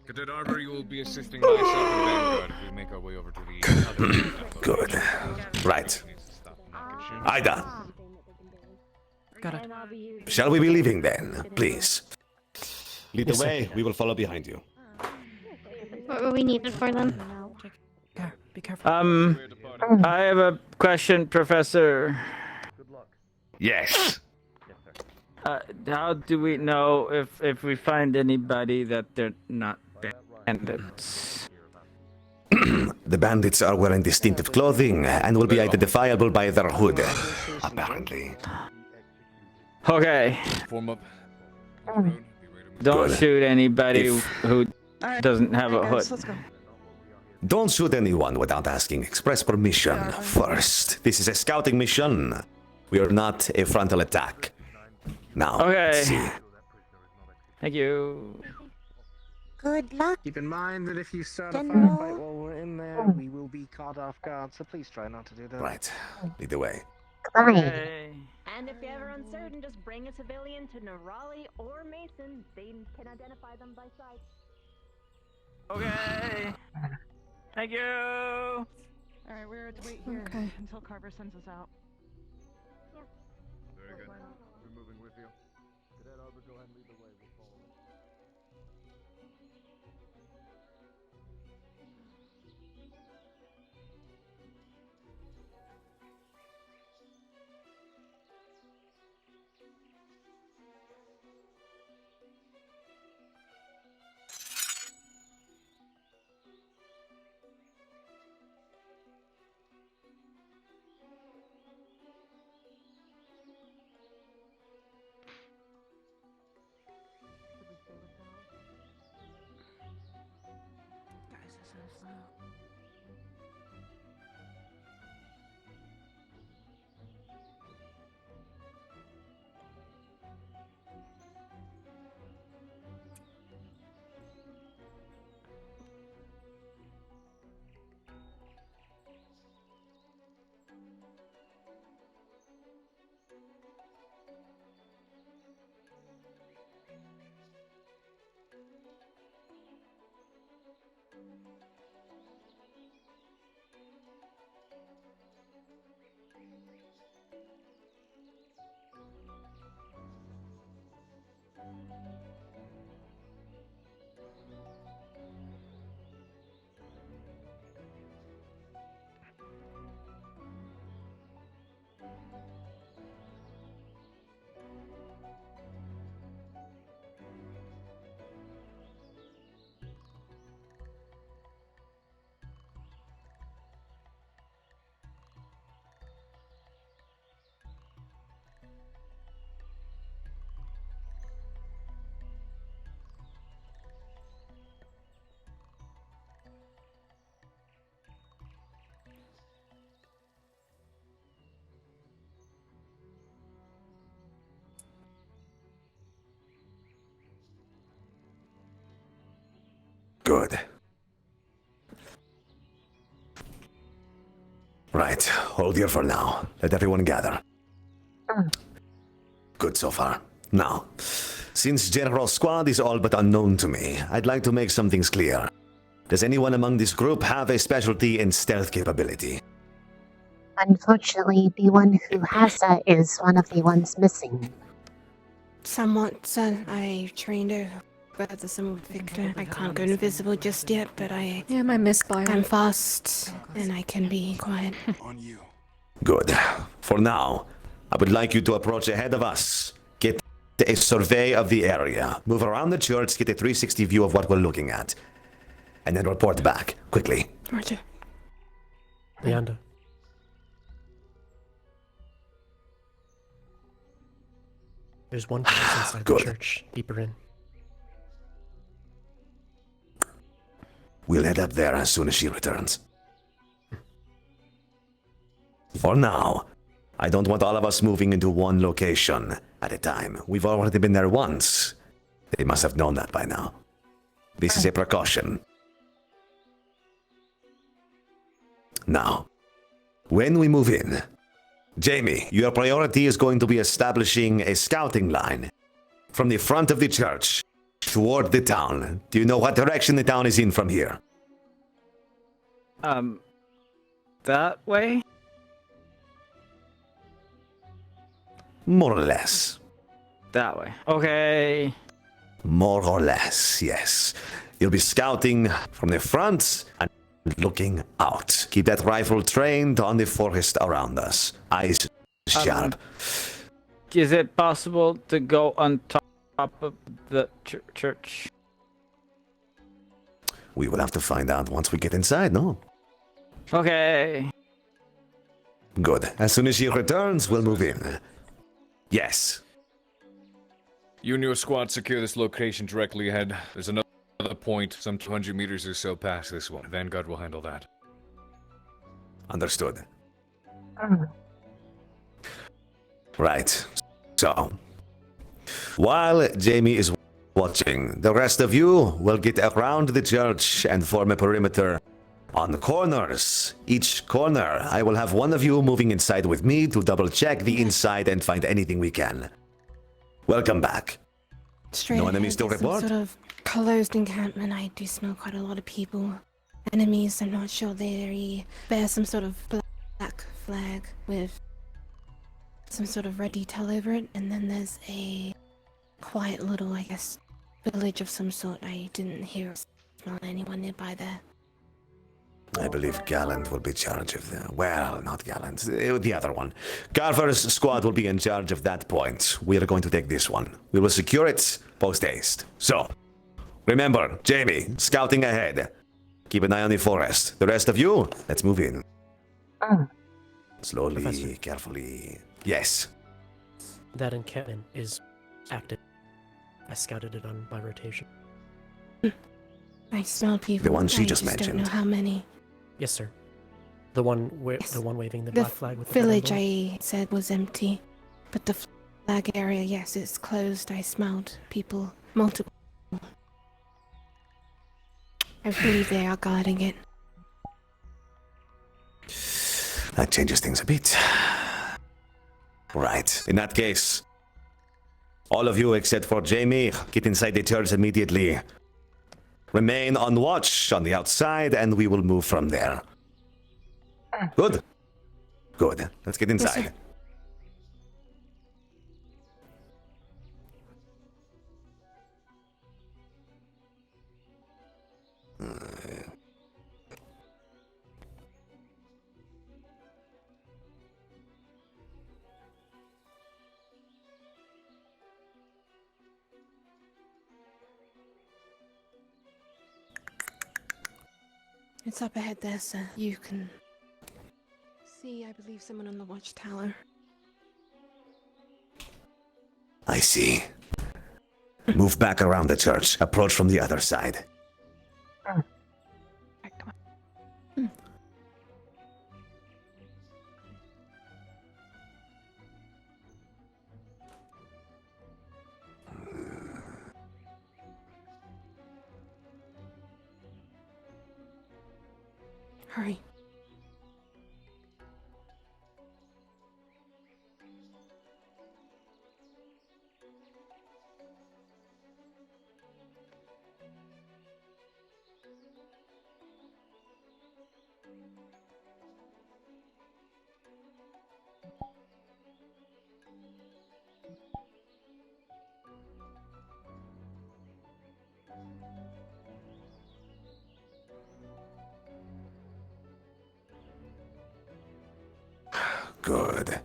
Cadet Arbor, you will be assisting myself and Vanguard as we make our way over to the other. Good. Right. Ida, Got it. shall we be leaving then, please? Lead the way. We will follow behind you. What were we needed for them? Be careful. I have a question, Professor. Yes. How do we know if we find anybody that they're not bandits? The bandits are wearing distinctive clothing and will be identifiable by their hood, apparently. Okay. Form up. Don't Good. shoot anybody If- who doesn't have a hood. Let's go. Don't shoot anyone without asking express permission first. This is a scouting mission. We are not a frontal attack. Now, Okay. see. Thank you. Good luck. Keep in mind that if you start a General. firefight while we're in there, we will be caught off guard, so please try not to do that. Right. Lead the way. Okay. And if you're ever uncertain, just bring a civilian to Nerali or Mason. They can identify them by sight. Okay. Thank you. Alright, we're to wait here until Carver sends us out. Very good. We're moving with you. Cadet Arbor, go ahead and lead the way. We'll follow. Good. Right. Hold here for now. Let everyone gather. Good so far. Now, since General Squad is all but unknown to me, I'd like to make some things clear. Does anyone among this group have a specialty in stealth capability? Unfortunately, the one who has that is one of the ones missing. Somewhat, son. I trained her at the summer with Victor. I can't go invisible just yet, but I... Yeah, my misfire. I'm fast, and I can be quiet. Good. For now, I would like you to approach ahead of us. Get a survey of the area. Move around the church, get a 360 view of what we're looking at. And then report back, quickly. Roger. Leander. There's one place inside the church, deeper in. We'll head up there as soon as she returns. For now, I don't want all of us moving into one location at a time. We've already been there once. They must have known that by now. This is a precaution. Now, when we move in, Jamie, your priority is going to be establishing a scouting line from the front of the church toward the town. Do you know what direction the town is in from here? That way? More or less. That way. Okay. More or less, yes. You'll be scouting from the front and looking out. Keep that rifle trained on the forest around us. Eyes sharp. Is it possible to go on top of the church? We will have to find out once we get inside, no? Okay. Good. As soon as she returns, we'll move in. Yes. You and your squad secure this location directly ahead. There's another point, some 200 meters or so past this one. Vanguard will handle that. Understood. Right. So, while Jamie is watching, the rest of you will get around the church and form a perimeter on the corners. Each corner, I will have one of you moving inside with me to double check the inside and find anything we can. Welcome back. Straight No enemies to ahead, there's report? some sort of closed encampment. I do smell quite a lot of people. Enemies, I'm not sure they bear some sort of black flag with some sort of red detail over it. And then there's a quiet little, I guess, village of some sort. I didn't hear or smell anyone nearby there. I believe Gallant will be in charge of the... Well, not Gallant, the other one. Carver's squad will be in charge of that point. We are going to take this one. We will secure it post-haste. So, remember, Jamie, scouting ahead. Keep an eye on the forest. The rest of you, let's move in. Slowly, Professor. carefully. Yes. That encampment is active. I scouted it on by rotation. I smell people. The one she I just Don't mentioned. know how many. Yes, sir. The one waving the black flag with the red village emblem? I said was empty, but the flag area, yes, it's closed. I smelled people, multiple. I believe they are guarding it. That changes things a bit. Right. In that case, all of you except for Jamie, get inside the church immediately. Remain on watch on the outside, and we will move from there. Good. Good. Let's get inside. It's up ahead there, sir. You can see, I believe, someone on the watchtower. I see. Move back around the church. Approach from the other side. Hurry. Good.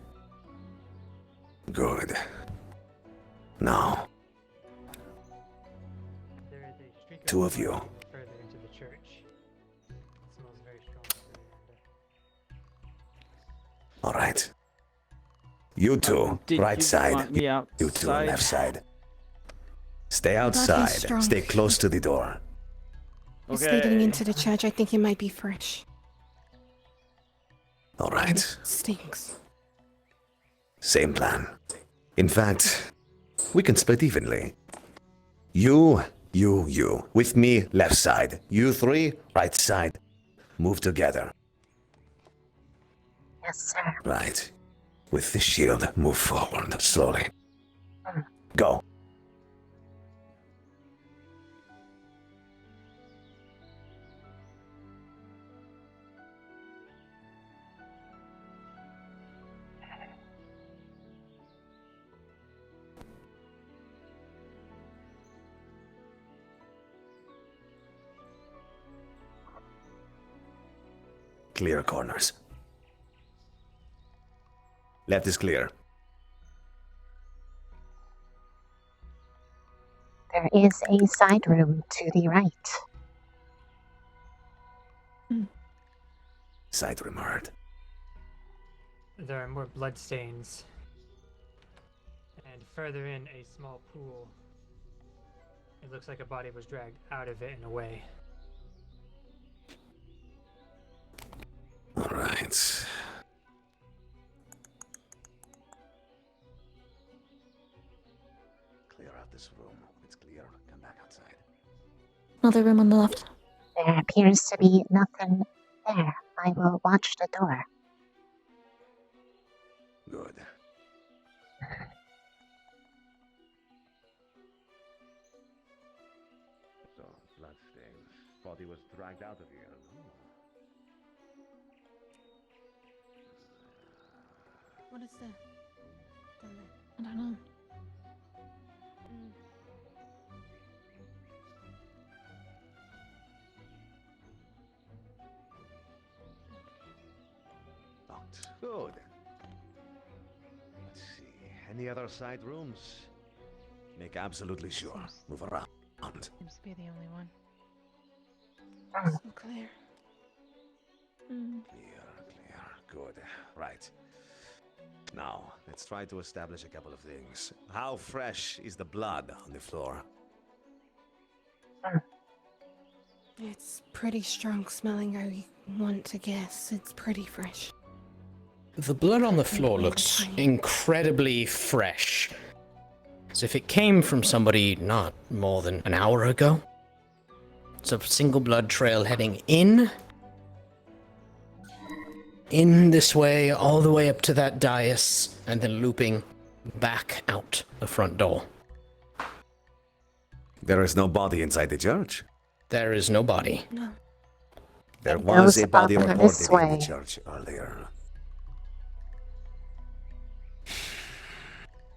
Good. Now, two of you. Further into the church. It smells very strong. All right. You two, Did right you side. want me You two, outside? left side. Stay thought he's outside. strong. Stay close to the door. It's leading into the church. I think it might be fresh. All right. Stinks. Same plan. In fact, we can split evenly. You. With me, left side. You three, right side. Move together. Yes, sir. Right. With the shield, move forward slowly. Go. Clear corners. Left is clear. There is a side room to the right. Side room heard. There are more bloodstains. And further in, a small pool. It looks like a body was dragged out of it in a way. All right. Clear out this room. When it's clear, come back outside. Another room on the left. There appears to be nothing there. I will watch the door. Good. So, bloodstains. Body was dragged out of here. What is that? I don't know. Locked. Good. Let's see. Any other side rooms? Make absolutely sure. Move around. Seems to be the only one. So clear. Clear. Good. Right. Now, let's try to establish a couple of things. How fresh is the blood on the floor? It's pretty strong smelling. I want to guess it's pretty fresh. The blood on the floor looks incredibly fresh. As if it came from somebody not more than an hour ago. It's a single blood trail heading in this way, all the way up to that dais, and then looping back out the front door. There is no body inside the church. There is no body. No. There was a body up reported this in way. the church earlier.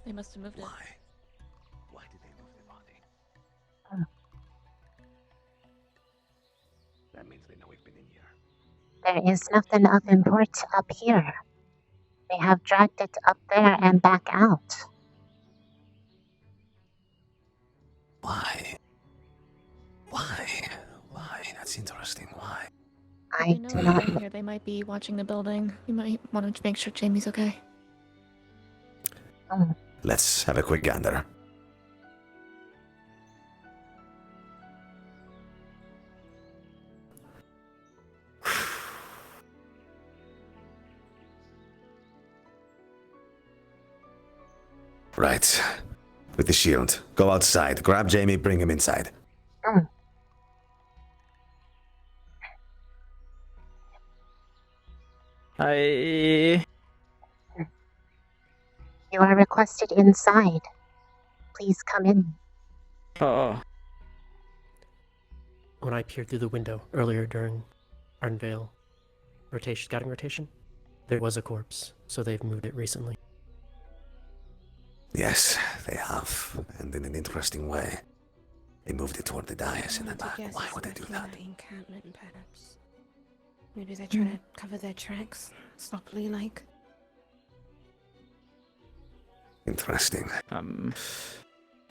They must have moved it. Why did they move the body? That means they know we've been in here. There is nothing of import up here. They have dragged it up there and back out. Why? That's interesting. Why? I They know do we're not in here. They might be watching the building. You might want to make sure Jamie's okay. Let's have a quick gander. Right. With the shield. Go outside. Grab Jamie, bring him inside. I... You are requested inside. Please come in. Oh. When I peered through the window earlier during Arnvale scouting rotation, there was a corpse, so they've moved it recently. Yes, they have. And in an interesting way. They moved it toward the dais in the back. Why would they do that? Encampment, perhaps. Maybe they're trying to cover their tracks. Softly, like. Interesting.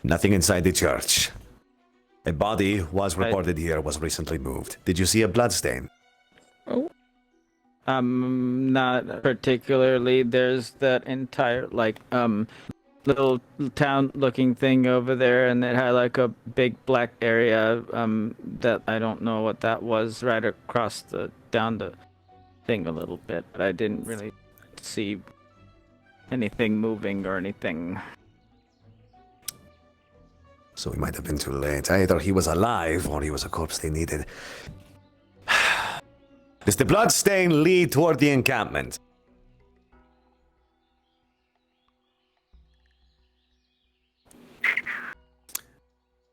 Nothing inside the church. A body was reported here, was recently moved. Did you see a bloodstain? Not particularly. There's that entire little town looking thing over there, and it had like a big black area that I don't know what that was, right across down the thing a little bit, but I didn't really see anything moving or anything. So we might have been too late. Either he was alive or he was a corpse they needed. Does the bloodstain lead toward the encampment?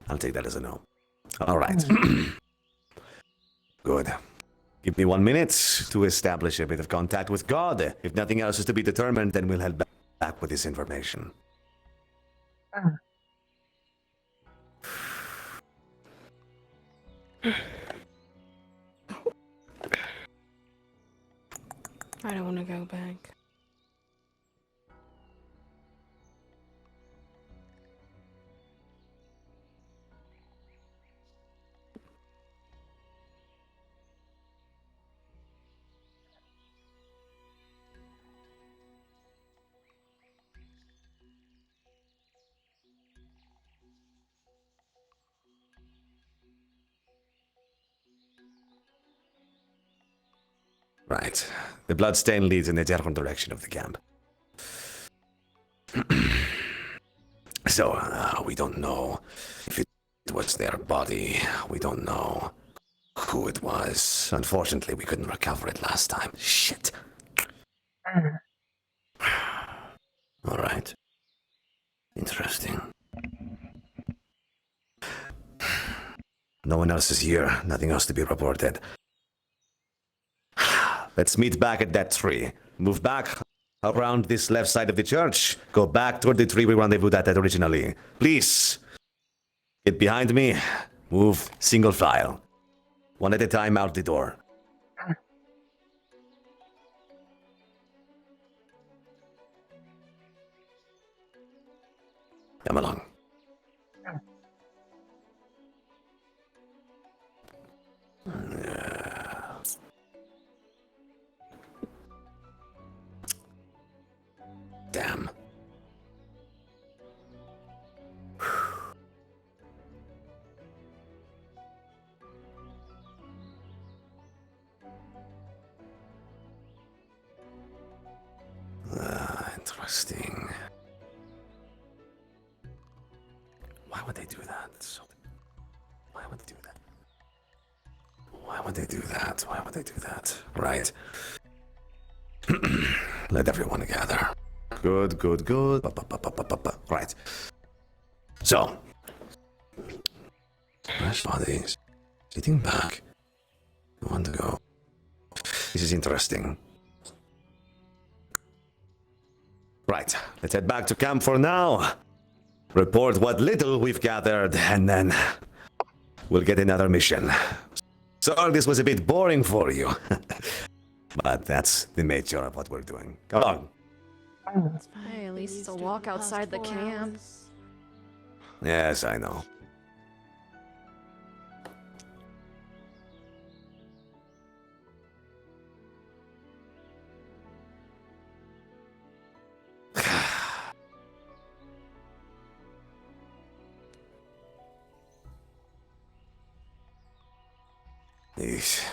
I'll take that as a no. All right. Good. Give me 1 minute to establish a bit of contact with God. If nothing else is to be determined, then we'll head back with this information. I don't want to go back. Right. The bloodstain leads in the general direction of the camp. So, we don't know if it was their body. We don't know who it was. Unfortunately, we couldn't recover it last time. Shit. All right. Interesting. No one else is here. Nothing else to be reported. Let's meet back at that tree. Move back around this left side of the church. Go back toward the tree we rendezvoused at originally. Please. Get behind me. Move single file. One at a time out the door. Come along. Damn. Interesting. Why would they do that? Why would they do that? Why would they do that? Why would they do that? Right. Let everyone gather. Good, good, good. Right. So. Fresh bodies. Sitting back. Want to go. This is interesting. Right. Let's head back to camp for now. Report what little we've gathered, and then we'll get another mission. Sorry this was a bit boring for you. But that's the nature of what we're doing. Come on. Hey, at least it's a walk outside the camp. Yes, I know. Eesh.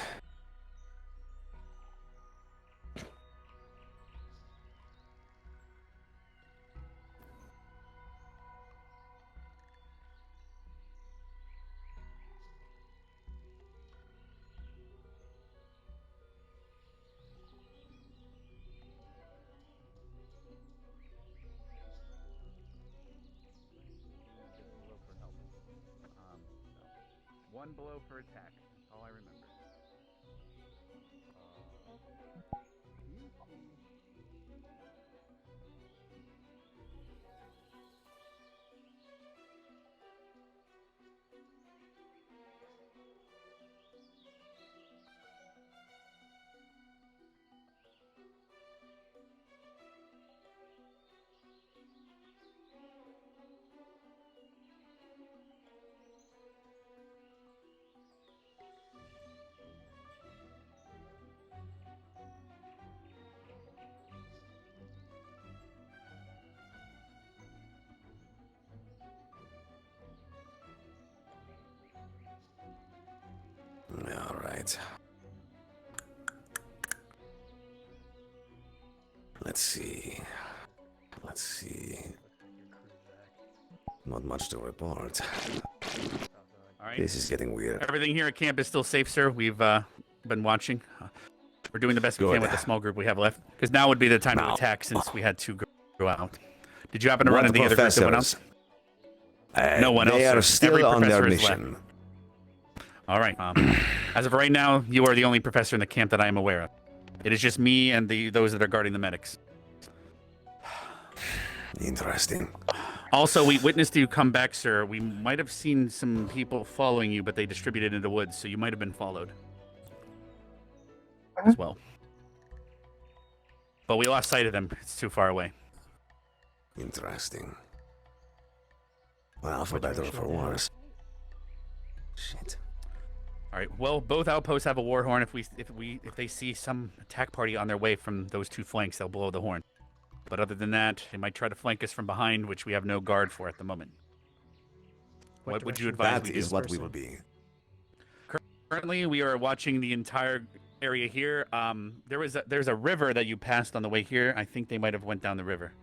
One blow for attack. That's all I remember. right. Let's see. Let's see. Not much to report. All right. This is getting weird. Everything here at camp is still safe, sir. We've been watching. We're doing the best we can with the small group we have left. Because now would be the time to attack since we had two go out. Did you happen to run into the other group that went out? No one else. They are sir. still Every on their professor is left. mission. All right. As of right now, you are the only professor in the camp that I am aware of. It is just me and those that are guarding the medics. Interesting. Also, we witnessed you come back, sir. We might have seen some people following you, but they distributed into the woods, so you might have been followed as well. But we lost sight of them. It's too far away. Interesting. Well, for better or for worse. Shit. All right. Well, both outposts have a war horn. If they see some attack party on their way from those two flanks, they'll blow the horn. But other than that, they might try to flank us from behind, which we have no guard for at the moment. What would you advise we do? That is what we will be. Currently, we are watching the entire area here. There's a river that you passed on the way here. I think they might have went down the river,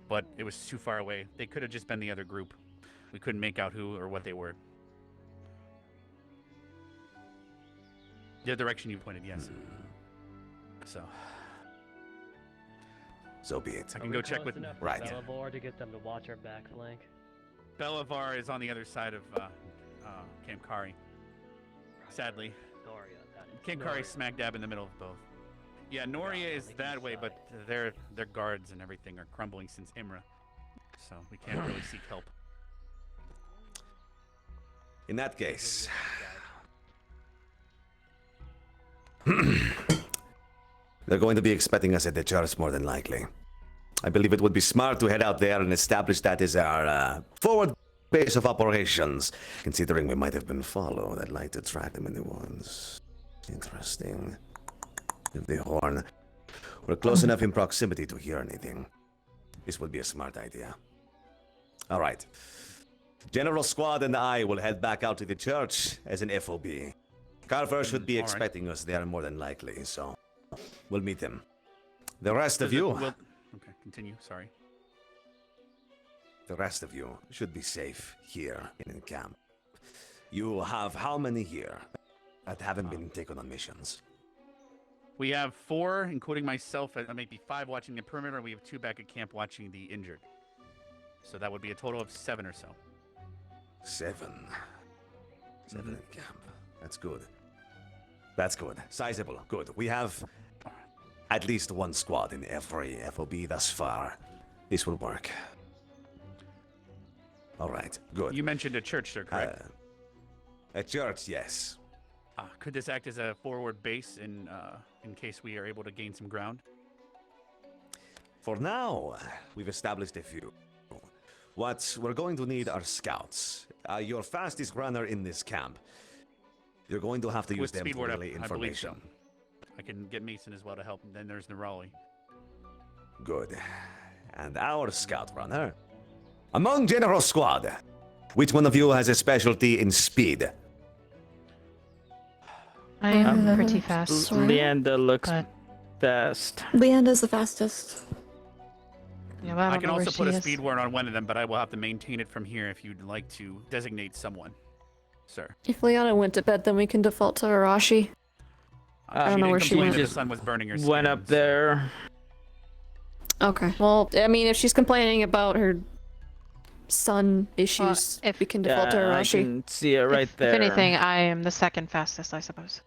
but it was too far away. They could have just been the other group. We couldn't make out who or what they were. The direction you pointed, yes. So be it. I can go check with right. Belivar to get them to watch our back flank. Belivar is on the other side of Camp Cari. Sadly. Camp Cari smack dab in the middle of both. Yeah, Noria is that way, but their guards and everything are crumbling since Imra. So we can't really seek help. In that case... They're going to be expecting us at the church more than likely. I believe it would be smart to head out there and establish that as our forward base of operations, considering we might have been followed. I'd like to track them in the woods. Interesting. If the horn were close enough in proximity to hear anything, this would be a smart idea. All right. General Squad and I will head back out to the church as an FOB. Carver should be expecting us there more than likely, so we'll meet him. The rest of you... Okay, continue, sorry. The rest of you should be safe here in camp. You have how many here that haven't been taken on missions? We have 4, including myself, maybe 5 watching the perimeter. We have 2 back at camp watching the injured. So that would be a total of 7 or so. 7 in camp. That's good. That's good. Sizable. Good. We have at least 1 squad in every FOB thus far. This will work. All right. Good. You mentioned a church, sir, correct? A church, yes. Could this act as a forward base in case we are able to gain some ground? For now, we've established a few. What we're going to need are scouts. Your fastest runner in this camp. You're going to have to use them for relay information. I believe so. I can get Mason as well to help, and then there's Nerali. Good. And our scout runner. Among General Squad, which one of you has a specialty in speed? I am pretty fast. Leander looks fast. Leanda's the fastest. Yeah, well, I can also put a speed word on one of them, but I will have to maintain it from here if you'd like to designate someone, sir. If Liana went to bed, then we can default to Arashi. I don't know where she went. The sun was burning her went up there. Okay. Well, I mean, if she's complaining about her sun issues, if we can default to Arashi. I can see it right there. If anything, I am the second fastest, I suppose.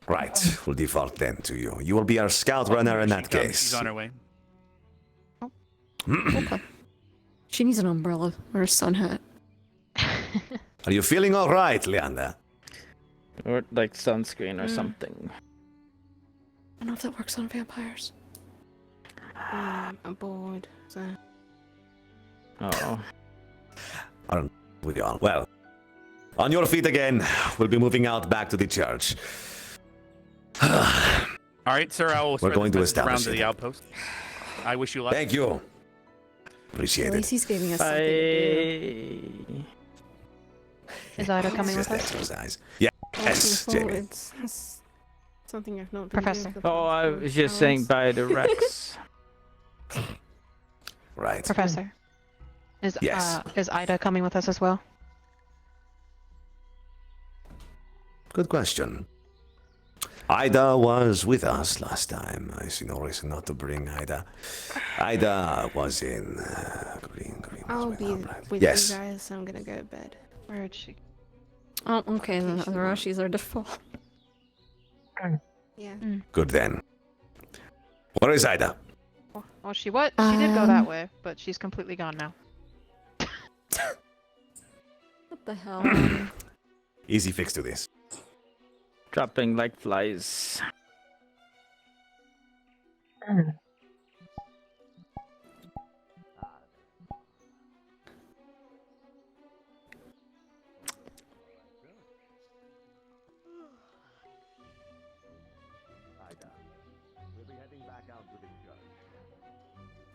Right. We'll default then to you. You will be our scout runner in that case. She's on her way. Okay. She needs an umbrella or a sun hat. Are you feeling all right, Leander? Or like sunscreen or something. I don't know if that works on vampires. I'm bored. So. Oh. Aren't we all? Well, on your feet again. We'll be moving out back to the church. All right, sir. I will We're going to around establish to the outpost. I wish you luck. Thank you. Appreciate At least it. he's giving us something to do. Is Ida coming with us? Exercise. Yeah. Yes, Jamie. It's something I've not been Professor. doing for the Oh, past I 4 was just saying hours. by the Rex. Right. Professor. Yes. Is Ida coming with us as well? Good question. Ida was with us last time. I see no reason not to bring Ida. Ida was in Green. I'll be with Yes. you guys. I'm gonna go to bed. Where is she? Oh, okay. The Arashis are default. Yeah. Good then. Where is Ida? Well, she did go that way, but she's completely gone now. What the hell? Easy fix to this. Dropping like flies.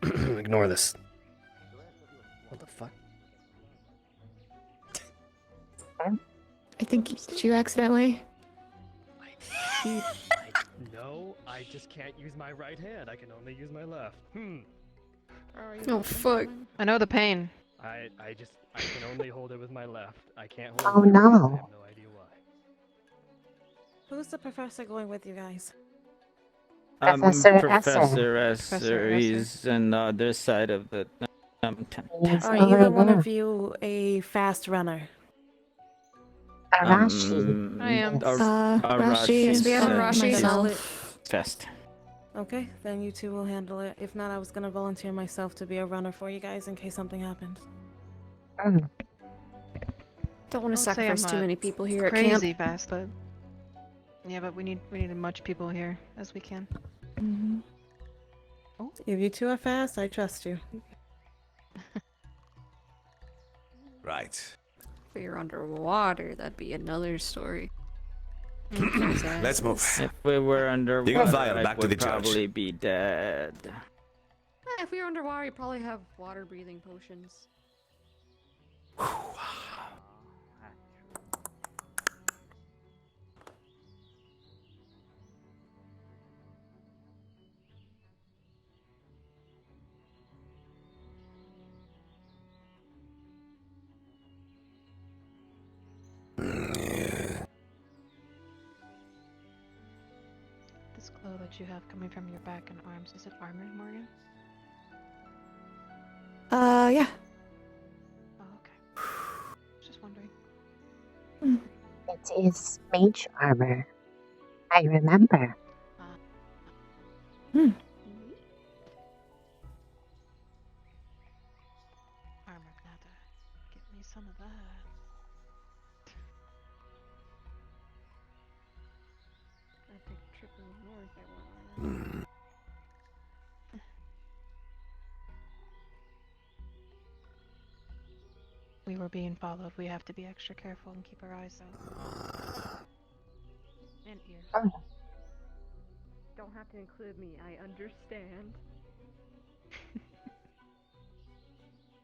Ignore this. What the fuck? I think did you accidentally? No, I just can't use my right hand. I can only use my left. Oh fuck. I know the pain. I can only hold it with my left. I can't hold Oh it with my right. I no. have no idea why. Who's the professor going with you guys? Professor Professor Esser. Esser. He's on the other side of the He's Are over either one there. of you a fast runner? Arashi. I am. Rashi is We have Arashi myself. Fast. Okay, then you two will handle it. If not, I was gonna volunteer myself to be a runner for you guys in case something happens. Don't want to Don't say I'm sacrifice too not many people here at crazy camp. fast, but yeah, but we need as much people here as we can. If you two are fast, I trust you. Right. If you're underwater, that'd be another story. Let's move. If we were underwater, You got Vile, I back to would the judge. probably be dead. If we were underwater, you'd probably have water breathing potions. This glow that you have coming from your back and arms, is it armor, Morgan? Yeah. Oh, okay. Just wondering. It is mage armor. I remember. Armor nada. Get me some of that. I take a trip in the north, I want armor. We were being followed. We have to be extra careful and keep our eyes out. And ears. Don't have to include me, I understand.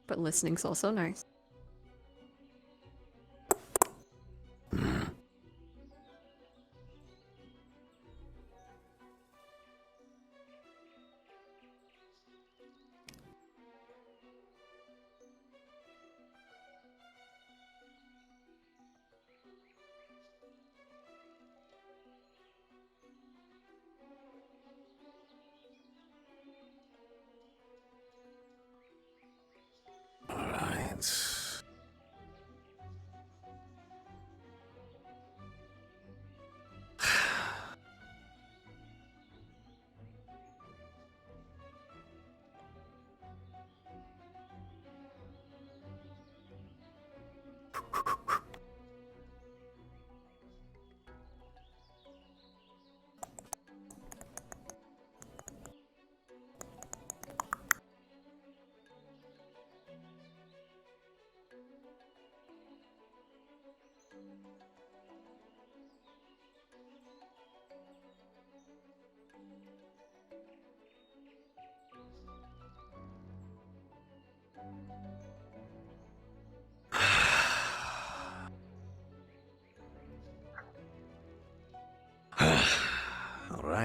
But listening's also nice. Alright.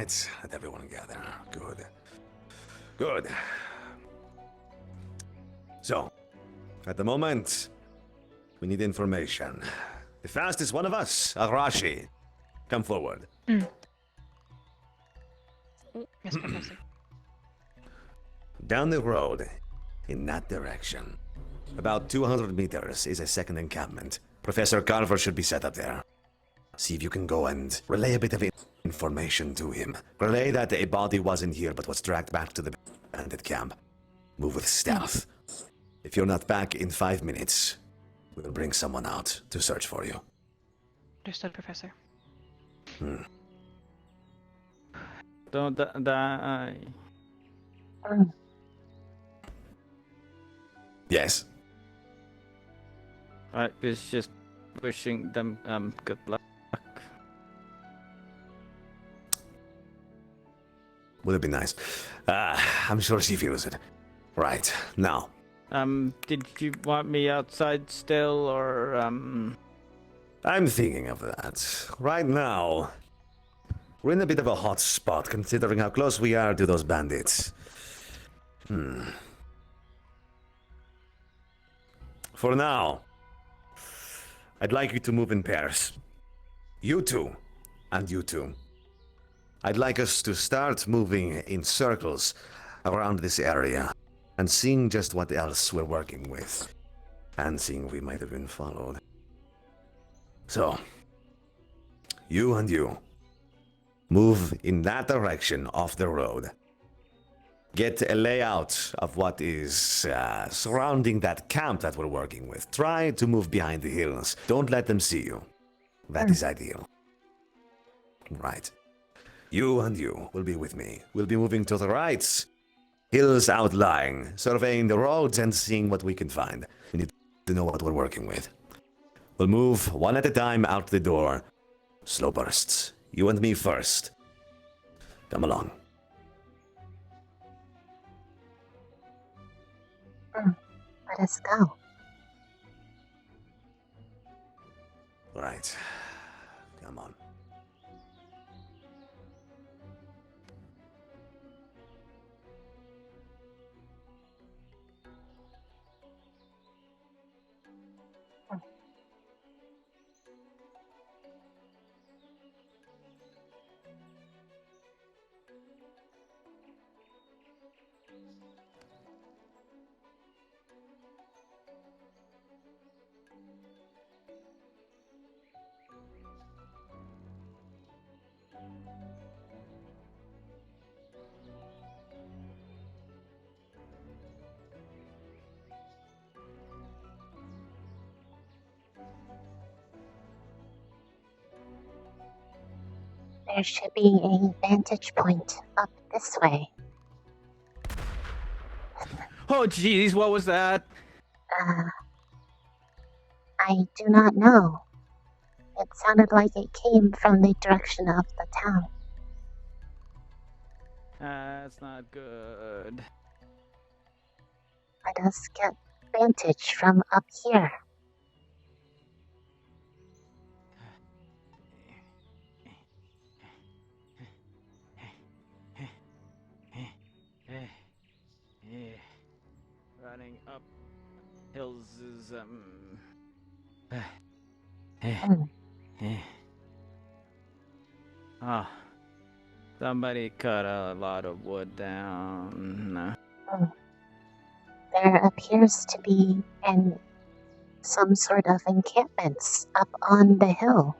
right, let everyone gather. Good. Good. So, at the moment, we need information. The fastest one of us, Arashi, come forward. Yes, Professor. Down the road, in that direction, about 200 meters is a second encampment. Professor Carver should be set up there. See if you can go and relay a bit of information to him. Relay that a body wasn't here but was dragged back to the bandit camp. Move with stealth. If you're not back in 5 minutes, we'll bring someone out to search for you. Understood, Professor. Don't die. Yes. I was just wishing them good luck. Would it be nice? I'm sure she feels it. Right, now. Did you want me outside still, or I'm thinking of that. Right now, we're in a bit of a hot spot, considering how close we are to those bandits. For now, I'd like you to move in pairs. You two, and you two. I'd like us to start moving in circles around this area and seeing just what else we're working with, and seeing if we might have been followed. So, you and you, move in that direction off the road. Get a layout of what is surrounding that camp that we're working with. Try to move behind the hills. Don't let them see you. That is ideal. Right. You and you will be with me. We'll be moving to the right. Hills outlying, surveying the roads and seeing what we can find. We need to know what we're working with. We'll move one at a time out the door. Slow bursts. You and me first. Come along. Let us go. Right. Come on. There should be a vantage point up this way. Oh, jeez, what was that? I do not know. It sounded like it came from the direction of the town. That's not good. Let us get vantage from up here. Running up hills is Ah, somebody cut a lot of wood down. There appears to be some sort of encampments up on the hill.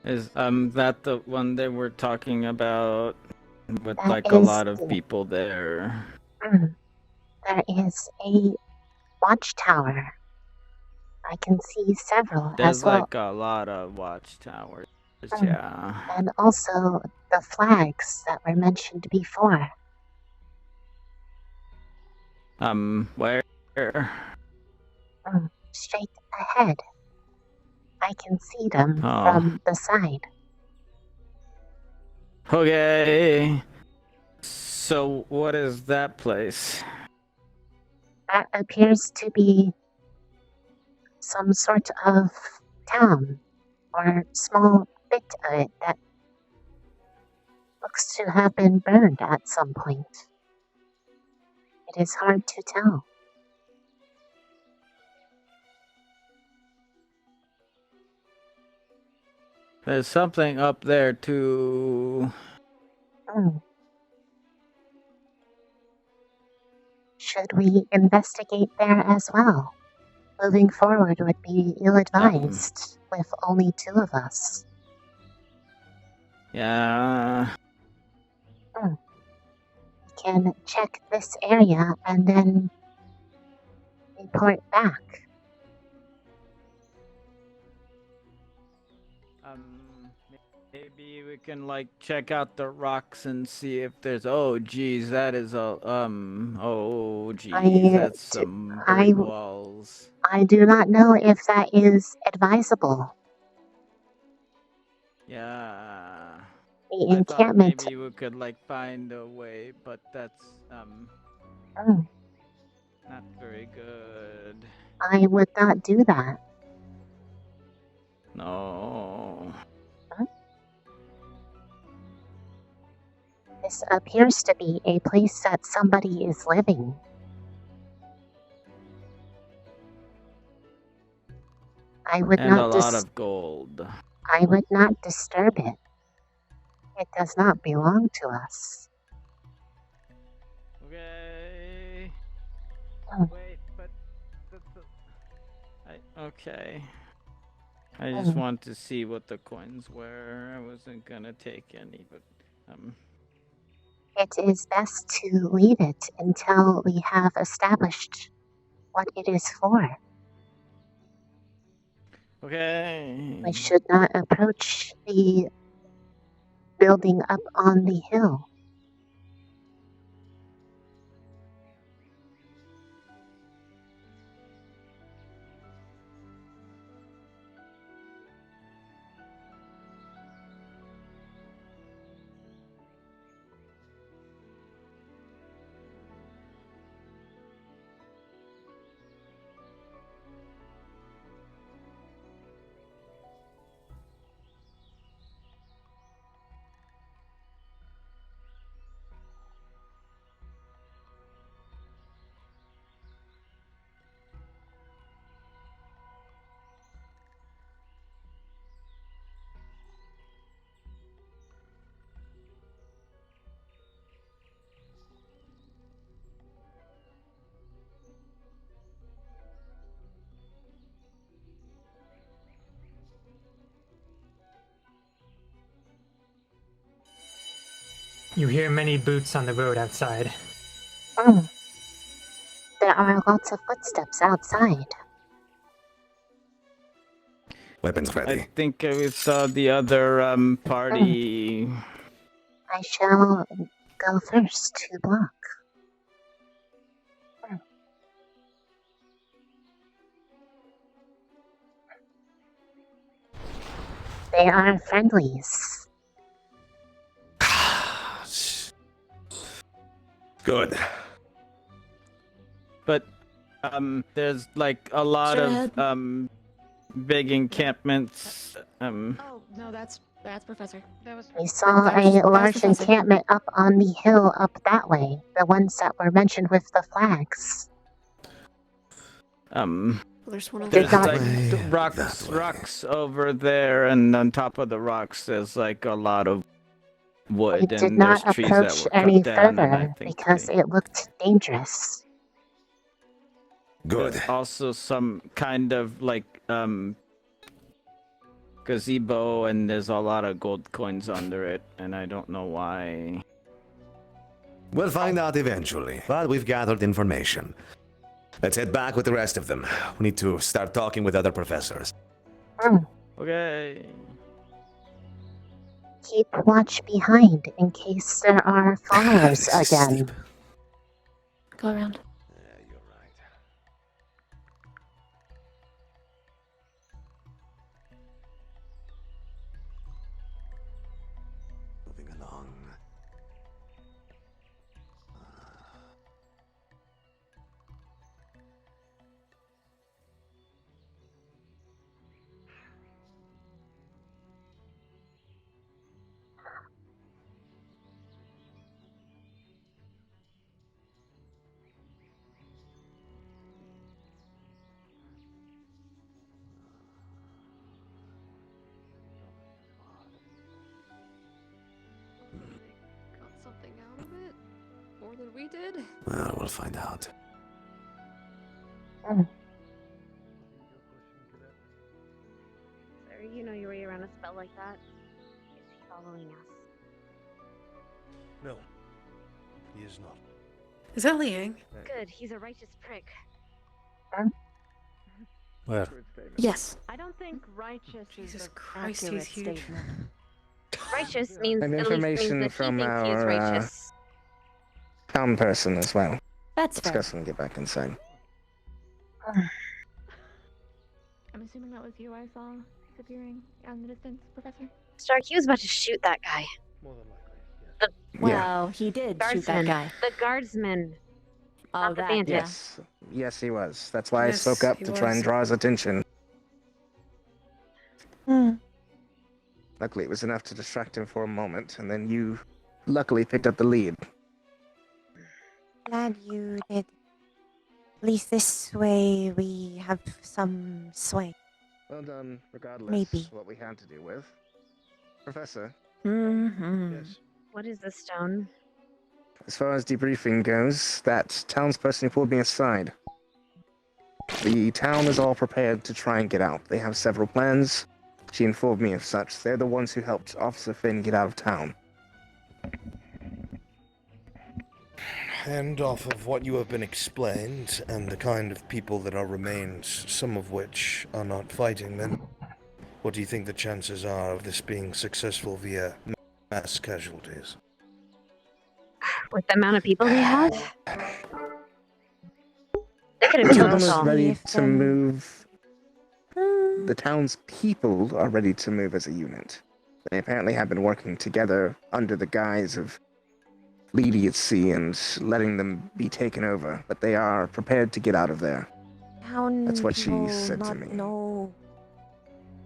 Is that the one they were talking about with That like a is lot of the- people there? There is a watchtower. I can see several There's as well. like a lot of watchtowers. Yeah. And also the flags that were mentioned before. Where? Straight ahead. I can see them Oh. from the side. Okay. So what is that place? That appears to be some sort of town or small bit of it that rocks to have been burned at some point. It is hard to tell. There's something up there too. Should we investigate there as well? Moving forward would be ill-advised with only 2 of us. Yeah. We can check this area and then report back. Maybe we can like check out the rocks and see if there's. Oh, geez, that is a Oh, geez, that's some brick walls. I do not know if that is advisable. Yeah. The I thought encampment. maybe we could like find a way, but that's not very good. I would not do that. No. This appears to be a place that somebody is living. I would And not a lot of gold. I would not disturb it. It does not belong to us. Okay. Wait, but okay. I just want to see what the coins were. I wasn't gonna take any, but It is best to leave it until we have established what it is for. Okay. We should not approach the building up on the hill. You hear many boots on the road outside. There are lots of footsteps outside. Weapons ready. I think we saw the other party. I shall go first to block. They are friendlies. Good. But there's like a lot of big encampments. Oh no, that's Professor. That was. We saw a large encampment up on the hill up that way. The ones that were mentioned with the flags. There's one over There's there. like rocks over there, and on top of the rocks, there's like a lot of wood, We did and not there's trees that approach were any cut down, and I further think because it looked dangerous. Good. There's also some kind of like gazebo, and there's a lot of gold coins under it, and I don't know why. We'll find out eventually, but we've gathered information. Let's head back with the rest of them. We need to start talking with other professors. Okay. Keep watch behind in case there are followers again. Go around. Moving along. what we did? Well, we'll find out. Sir, you know your way around a spell like that. Is he following us? No, he is not. Is that Liang? Good, he's a righteous prick. Where? Yes. I don't think righteous Jesus is Christ, accurate he's huge. statement. Righteous means And at least means information that from he thinks he is our righteous. town person as well. That's fair. Discuss when we get back inside. I'm assuming that was you I saw disappearing out in the distance, Professor? Stark, he was about to shoot that guy. More than likely. Well, he did shoot that Guardsman. guy. The guardsman. Oh, Not the that, bandit. Yes. Yes, he was. That's why Yes, I spoke up he to try was. and draw his attention. Hmm. Luckily, it was enough to distract him for a moment, and then you luckily picked up the lead. Glad you did. At least this way we have some sway. Well done, regardless Maybe. what we had to do with. Professor, Mm-hmm. Yes. What is the stone? as far as debriefing goes, that townsperson who pulled me aside. The town is all prepared to try and get out. They have several plans. She informed me of such. They're the ones who helped Officer Finn get out of town. And off of what you have been explained, and the kind of people that are remains, some of which are not fighting men, what do you think the chances are of this being successful via mass casualties? With the amount of people they have? They could The have killed town us is all. ready to move. The town's people are ready to move as a unit. They apparently have been working together under the guise of leniency and letting them be taken over, but they are prepared to get out of there. Town That's what she people said to not me. know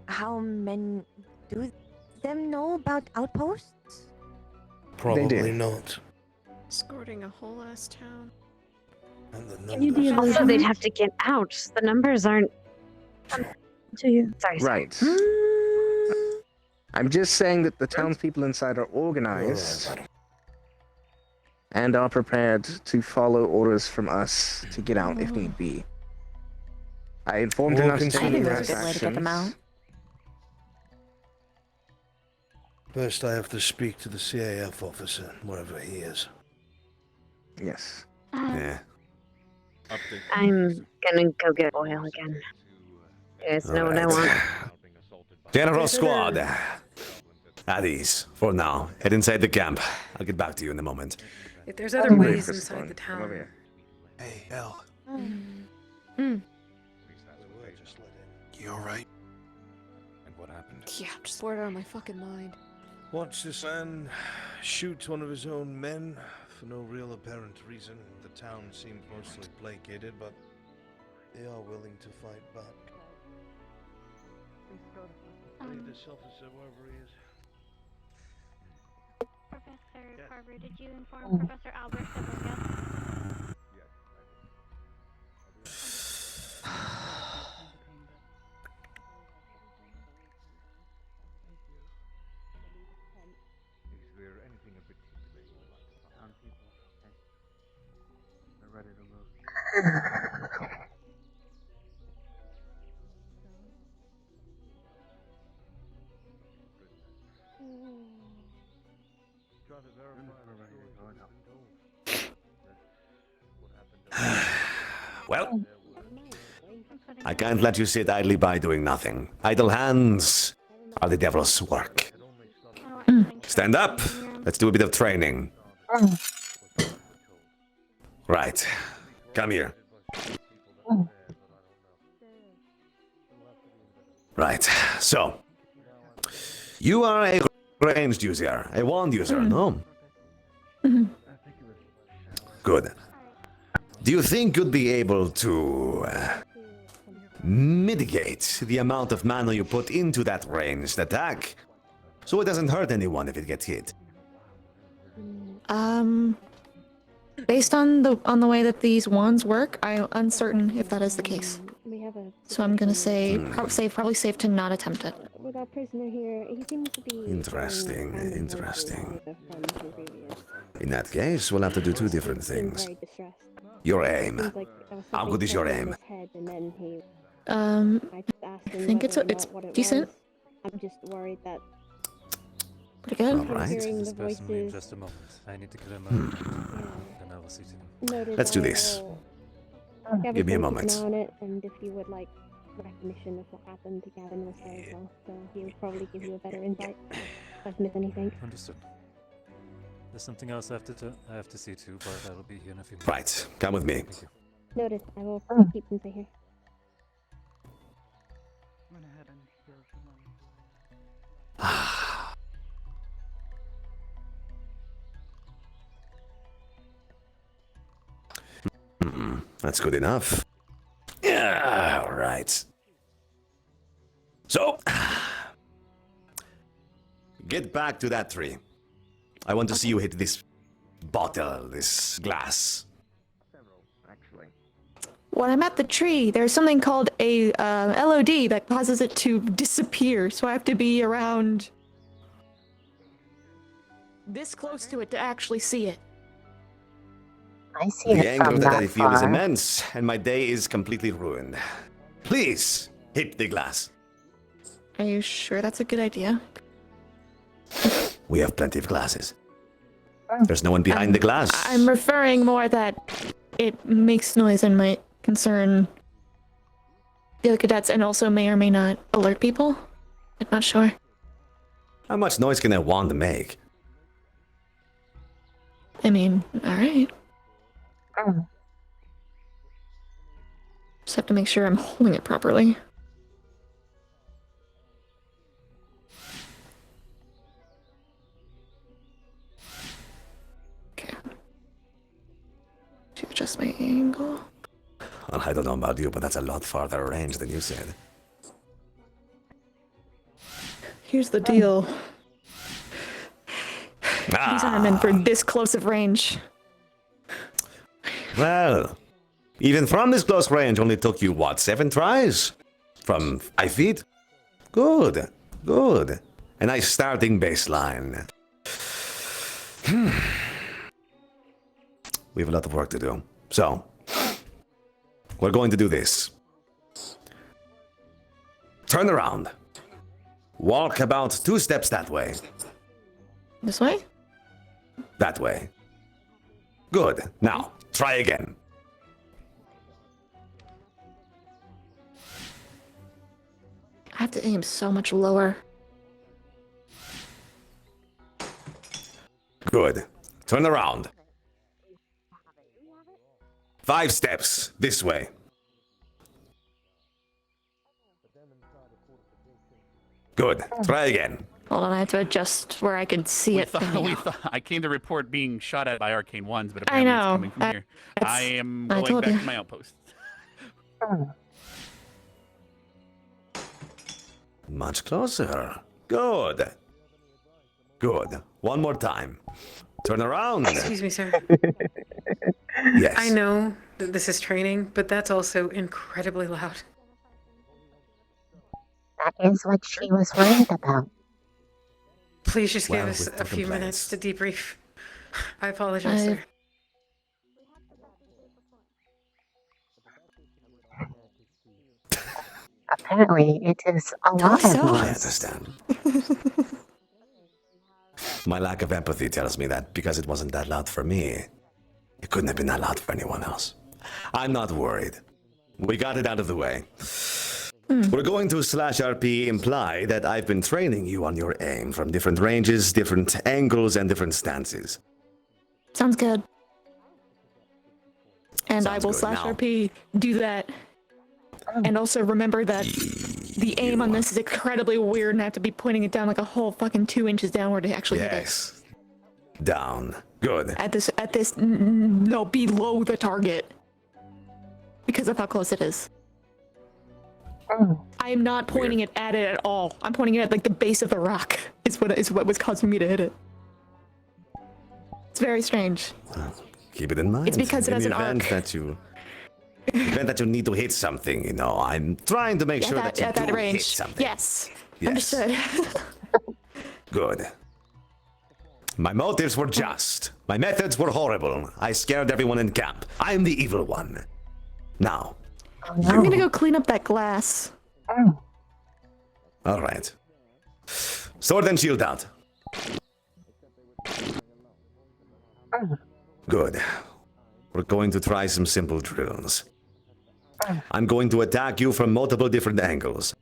how men do them know about outposts? Probably not. Escorting a whole ass town. And the Can you numbers. Also, they'd have to get out. The numbers aren't. To you. Sorry. Right. I'm just saying that the townspeople inside are organized and are prepared to follow orders from us to get out if need be. I informed her Well, not to take any considering rash that's- way to get them out. actions. First, I have to speak to the CAF officer, wherever he is. Yes. Yeah. I'm gonna go get oil again. You guys know what I want. General Squad. At ease, for now. Head inside the camp. I'll get back to you in a moment. If there's other ways inside the Come over town. here. Hey, Elle. You alright? And what happened? Yeah, I'm just bored out of my fucking mind. Watch this man shoot one of his own men for no real apparent reason. The town seemed mostly placated, but they are willing to fight back. Leave this officer wherever he is. Professor Carver, did you inform Professor Albert of our guest? Is there anything in particular you would like to talk about? People, okay. They're ready to move. Well, I can't let you sit idly by doing nothing. Idle hands are the devil's work. Stand up. Let's do a bit of training. Right. Come here. Right. So, you are a ranged user, a wand user, no? Good. Do you think you'd be able to mitigate the amount of mana you put into that ranged attack, so it doesn't hurt anyone if it gets hit? Based on the way that these wands work, I'm uncertain if that is the case. So I'm gonna say probably safe to not attempt it. With our prisoner here, he seems to be Interesting, interesting. In that case, we'll have to do two different things. Your aim. How good is your aim? I think it's decent. I'm just worried that pretty good. All right. hearing the voices. Just a moment. I need to get him and I will see to him. Let's do this. Give me a moment. On it, and if you would like recognition of what happened to Gavin was there as well, so he would probably give you a better insight if I've missed anything. Understood. There's something else I have to see to, but I will be here in a few minutes. Right, come with me. Noted. I will keep them here. That's good enough. Yeah, all right. So, get back to that tree. I want to see you hit this bottle, this glass. When I'm at the tree, there's something called a LOD that causes it to disappear, so I have to be around this close to it to actually see it. I see The it anger from that I that feel is far. immense, and my day is completely ruined. Please, hit the glass. Are you sure that's a good idea? We have plenty of glasses. There's no one behind the glass. I'm referring more that it makes noise and might concern the other cadets and also may or may not alert people. I'm not sure. How much noise can a wand make? I mean, alright. Just have to make sure I'm holding it properly. Okay. To adjust my angle. Well, I don't know about you, but that's a lot farther range than you said. Here's the deal. These aren't meant for this close of range. Well, even from this close range only took you, what, 7 tries? From 5 feet? Good, good. A nice starting baseline. We have a lot of work to do. So, we're going to do this. Turn around. Walk about 2 steps that way. This way? That way. Good. Now, try again. I have to aim so much lower. Good. Turn around. 5 steps this way. Good. Try again. Hold on, I have to adjust where I can see it. I came to report being shot at by arcane ones, but I apparently know. it's coming from here. I am going told back you. to my outpost. Much closer. Good. Good. One more time. Turn around. Excuse me, sir. Yes. I know that this is training, but that's also incredibly loud. That is what she was worried about. Please just give Well, us with a few complaints. minutes to debrief. I apologize, sir. Apparently, it is a lot of I noise. understand. My lack of empathy tells me that because it wasn't that loud for me, it couldn't have been that loud for anyone else. I'm not worried. We got it out of the way. We're going to /RP imply that I've been training you on your aim from different ranges, different angles, and different stances. Sounds good. And I Sounds will good. slash Now- RP do that. And also remember that the aim on this is incredibly weird and I have to be pointing it down like a whole fucking 2 inches downward to actually hit it. Yes. Down. Good. No, below the target. Because of how close it is. I am not pointing it at it at all. I'm pointing it at like the base of the rock is what was causing me to hit it. It's very strange. Keep it in mind. It's because it in has the an event arc. that you, in the event that you need to hit something, you know, I'm trying to make sure that you at do that range. hit something. Yes. Yes. Understood. Good. My motives were just. My methods were horrible. I scared everyone in camp. I'm the evil one. Now. I'm gonna go clean up that glass. All right. Sword and shield out. Good. We're going to try some simple drills. I'm going to attack you from multiple different angles.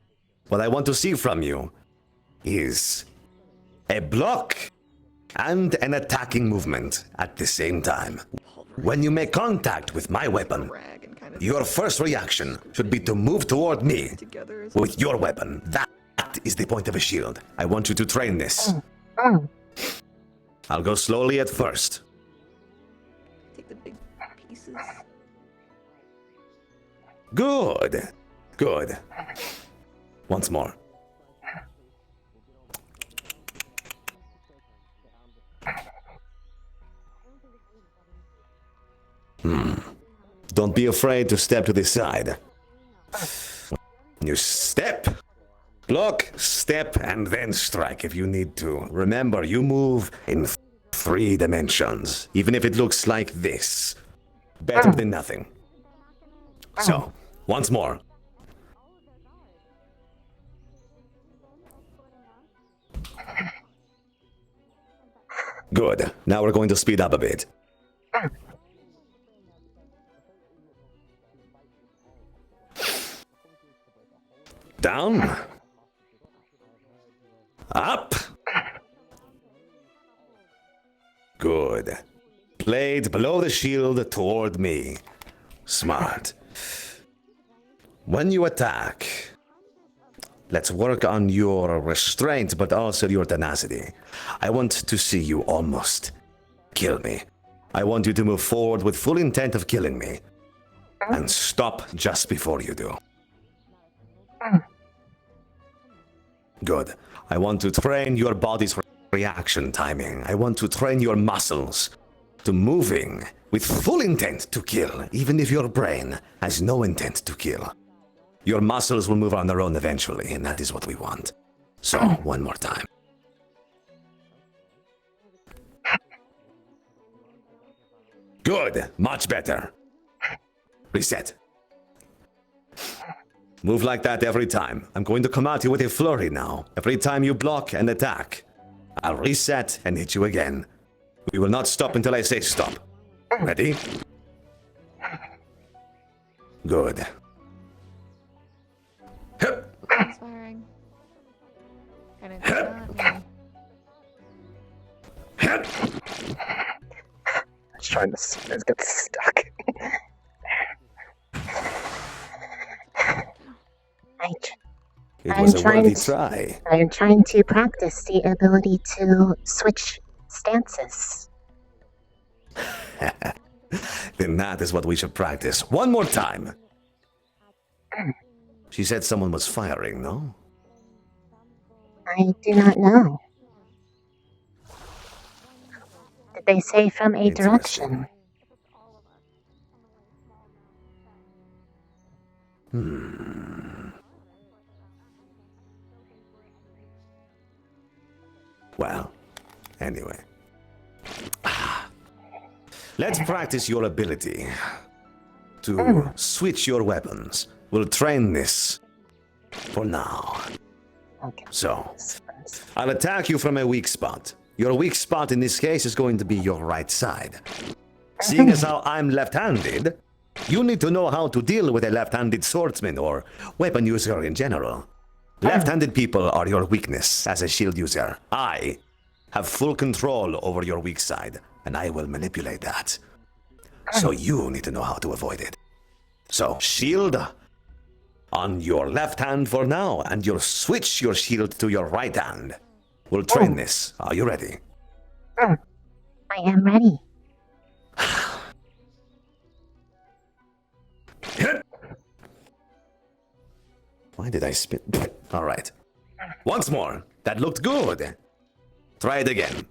What I want to see from you is a block and an attacking movement at the same time. When you make contact with my weapon, your first reaction should be to move toward me with your weapon. That is the point of a shield. I want you to train this. I'll go slowly at first. Take the big pieces. Good. Good. Once more. Don't be afraid to step to the side. You step, block, step, and then strike if you need to. Remember, you move in 3 dimensions, even if it looks like this. Better than nothing. So, once more. Good. Now we're going to speed up a bit. Down. Up. Good. Blade below the shield toward me. Smart. When you attack, let's work on your restraint, but also your tenacity. I want to see you almost kill me. I want you to move forward with full intent of killing me. And stop just before you do. Good. I want to train your body's reaction timing. I want to train your muscles to moving with full intent to kill, even if your brain has no intent to kill. Your muscles will move on their own eventually, and that is what we want. So, one more time. Good. Much better. Reset. Move like that every time. I'm going to come at you with a flurry now. Every time you block and attack, I'll reset and hit you again. We will not stop until I say stop. Ready? Good. Inspiring. Kind of I was trying to get stuck. It was a worthy try. I'm trying to practice the ability to switch stances. Then that is what we should practice. One more time. She said someone was firing, no? I do not know. Did they say from a direction? Well, anyway. Let's practice your ability to switch your weapons. We'll train this for now. Okay. So, I'll attack you from a weak spot. Your weak spot in this case is going to be your right side. Seeing as how I'm left-handed, you need to know how to deal with a left-handed swordsman or weapon user in general. Left-handed people are your weakness as a shield user. I have full control over your weak side, and I will manipulate that. So you need to know how to avoid it. So, shield on your left hand for now, and you'll switch your shield to your right hand. We'll train this. Are you ready? I am ready. Why did I spit? All right. Once more. That looked good. Try it again.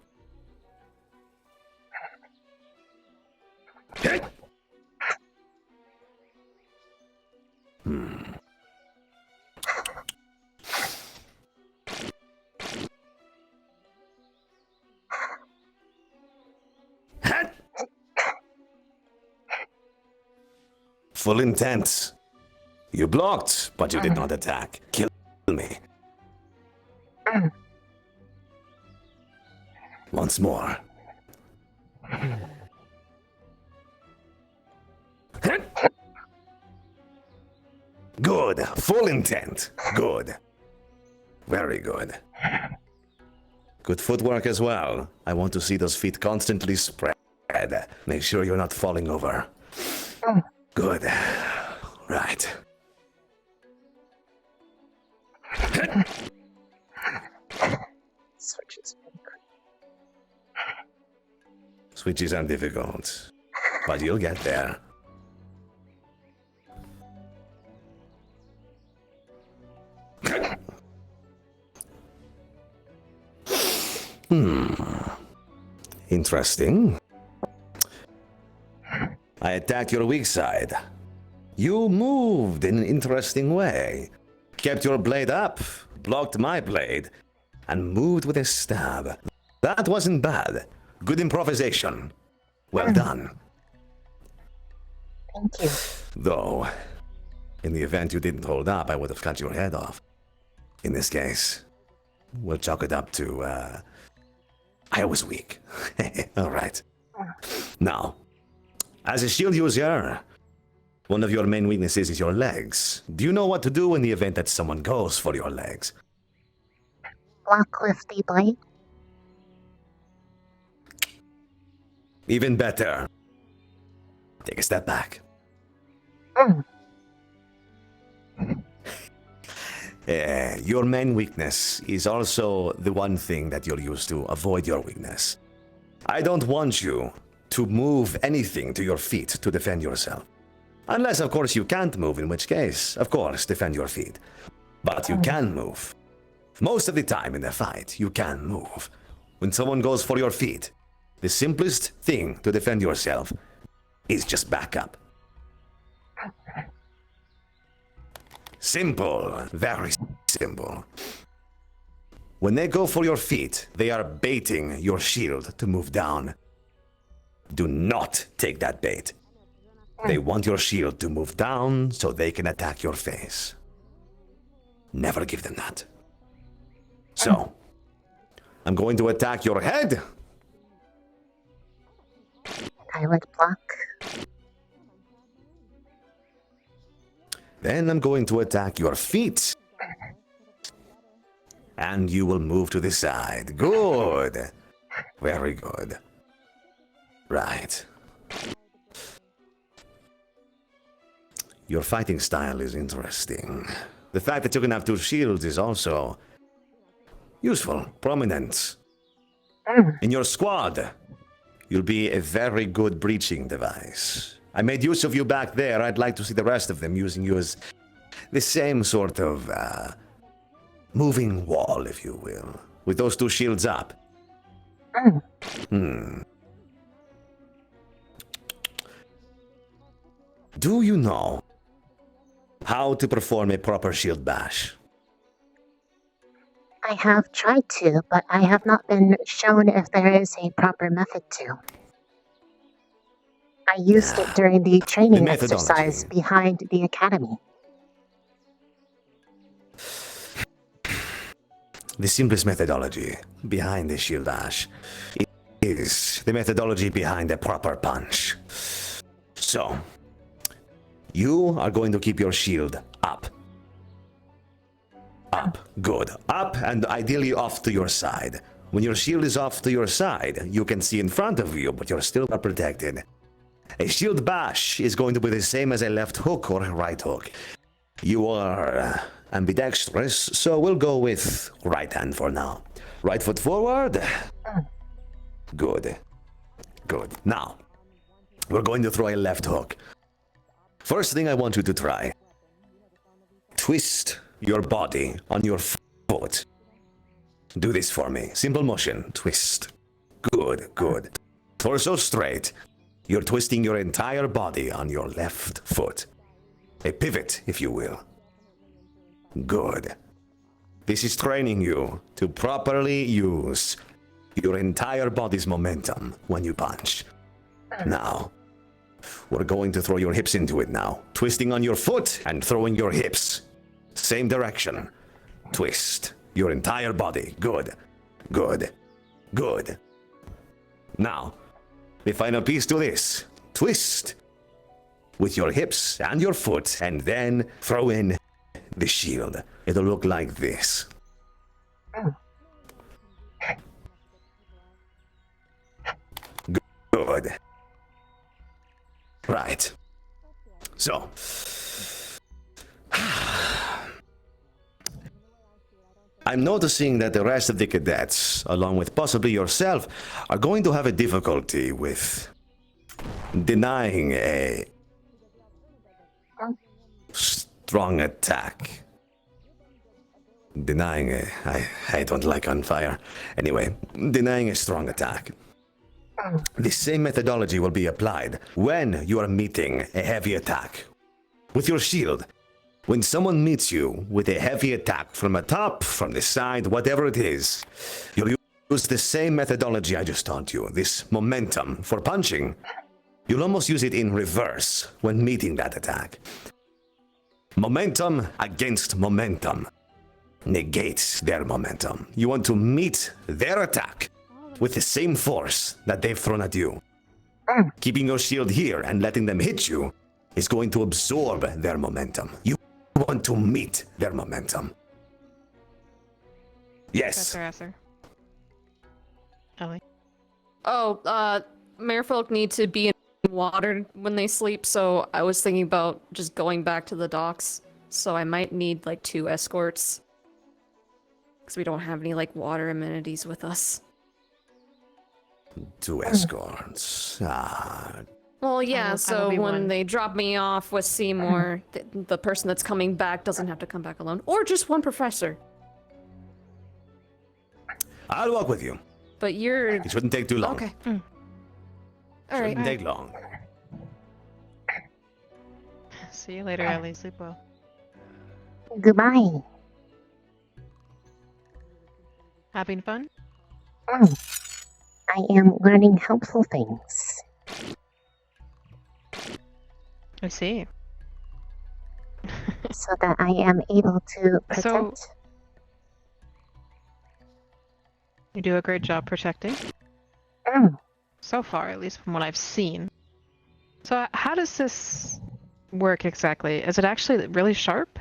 Full intent. You blocked, but you did not attack. Kill me. Once more. Good. Full intent. Good. Very good. Good footwork as well. I want to see those feet constantly spread. Make sure you're not falling over. Good. Right. Switches are difficult, but you'll get there. Interesting. I attacked your weak side. You moved in an interesting way. Kept your blade up, blocked my blade, and moved with a stab. That wasn't bad. Good improvisation. Well done. Thank you. Though, in the event you didn't hold up, I would have cut your head off. In this case, we'll chalk it up to, I was weak. All right. Now, as a shield user, one of your main weaknesses is your legs. Do you know what to do in the event that someone goes for your legs? Block with the blade. Even better. Take a step back. Your main weakness is also the one thing that you'll use to avoid your weakness. I don't want you to move anything to your feet to defend yourself. Unless, of course, you can't move, in which case, of course, defend your feet. But you can move. Most of the time in a fight, you can move. When someone goes for your feet, the simplest thing to defend yourself is just back up. Simple, very simple. When they go for your feet, they are baiting your shield to move down. Do not take that bait. They want your shield to move down so they can attack your face. Never give them that. So, I'm going to attack your head. I would block. Then I'm going to attack your feet. And you will move to the side. Good. Very good. Right. Your fighting style is interesting. The fact that you can have two shields is also useful, prominent. In your squad, you'll be a very good breaching device. I made use of you back there. I'd like to see the rest of them using you as the same sort of moving wall, if you will, with those two shields up. Do you know how to perform a proper shield bash? I have tried to, but I have not been shown if there is a proper method to. I used it during the training exercise behind the academy. The simplest methodology behind the shield bash is the methodology behind a proper punch. So, you are going to keep your shield up. Up. Good. Up and ideally off to your side. When your shield is off to your side, you can see in front of you, but you're still not protected. A shield bash is going to be the same as a left hook or a right hook. You are ambidextrous, so we'll go with right hand for now. Right foot forward. Good. Good. Now, we're going to throw a left hook. First thing I want you to try. Twist your body on your foot. Do this for me. Simple motion. Twist. Good, good. Torso straight. You're twisting your entire body on your left foot. A pivot, if you will. Good. This is training you to properly use your entire body's momentum when you punch. Now, We're going to throw your hips into it now. Twisting on your foot and throwing your hips. Same direction. Twist. Your entire body. Good. Good. Good. Now, the final piece to this. Twist with your hips and your foot, and then throw in the shield. It'll look like this. Good. Right. So. I'm noticing that the rest of the cadets, along with possibly yourself, are going to have a difficulty with denying a strong attack. Denying a... I don't like gunfire. Anyway, denying a strong attack. The same methodology will be applied when you are meeting a heavy attack. With your shield, when someone meets you with a heavy attack from the top, from the side, whatever it is, you'll use the same methodology I just taught you, this momentum for punching. You'll almost use it in reverse when meeting that attack. Momentum against momentum negates their momentum. You want to meet their attack with the same force that they've thrown at you. Keeping your shield here and letting them hit you is going to absorb their momentum. You want to meet their momentum. Yes. Professor Esser. Ellie. Oh, merfolk need to be in water when they sleep, so I was thinking about just going back to the docks. So I might need like 2 escorts. Because we don't have any like water amenities with us. 2 escorts. Well, yeah, I will so be when one. they drop me off with Seymour, the person that's coming back doesn't have to come back alone. Or just one professor. I'll walk with you. But you're... It shouldn't take too long. Okay. Alright. Shouldn't take long. See you later, Ellie. Sleep well. Goodbye. Having fun? I am learning helpful things. I see. So that I am able to protect. So, you do a great job protecting. So far, at least from what I've seen. So how does this work exactly? Is it actually really sharp?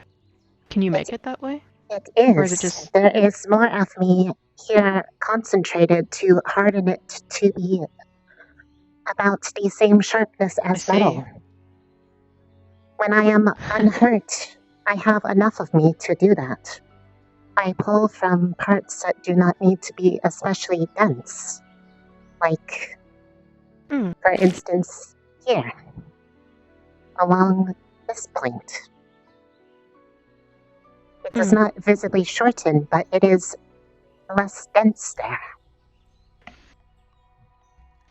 Can you make it that way? It is. Or is it just... There is more of me here concentrated to harden it to be about the same sharpness as metal. When I am unhurt, I have enough of me to do that. I pull from parts that do not need to be especially dense. Like, for instance, here. Along this point. It does not visibly shorten, but it is less dense there.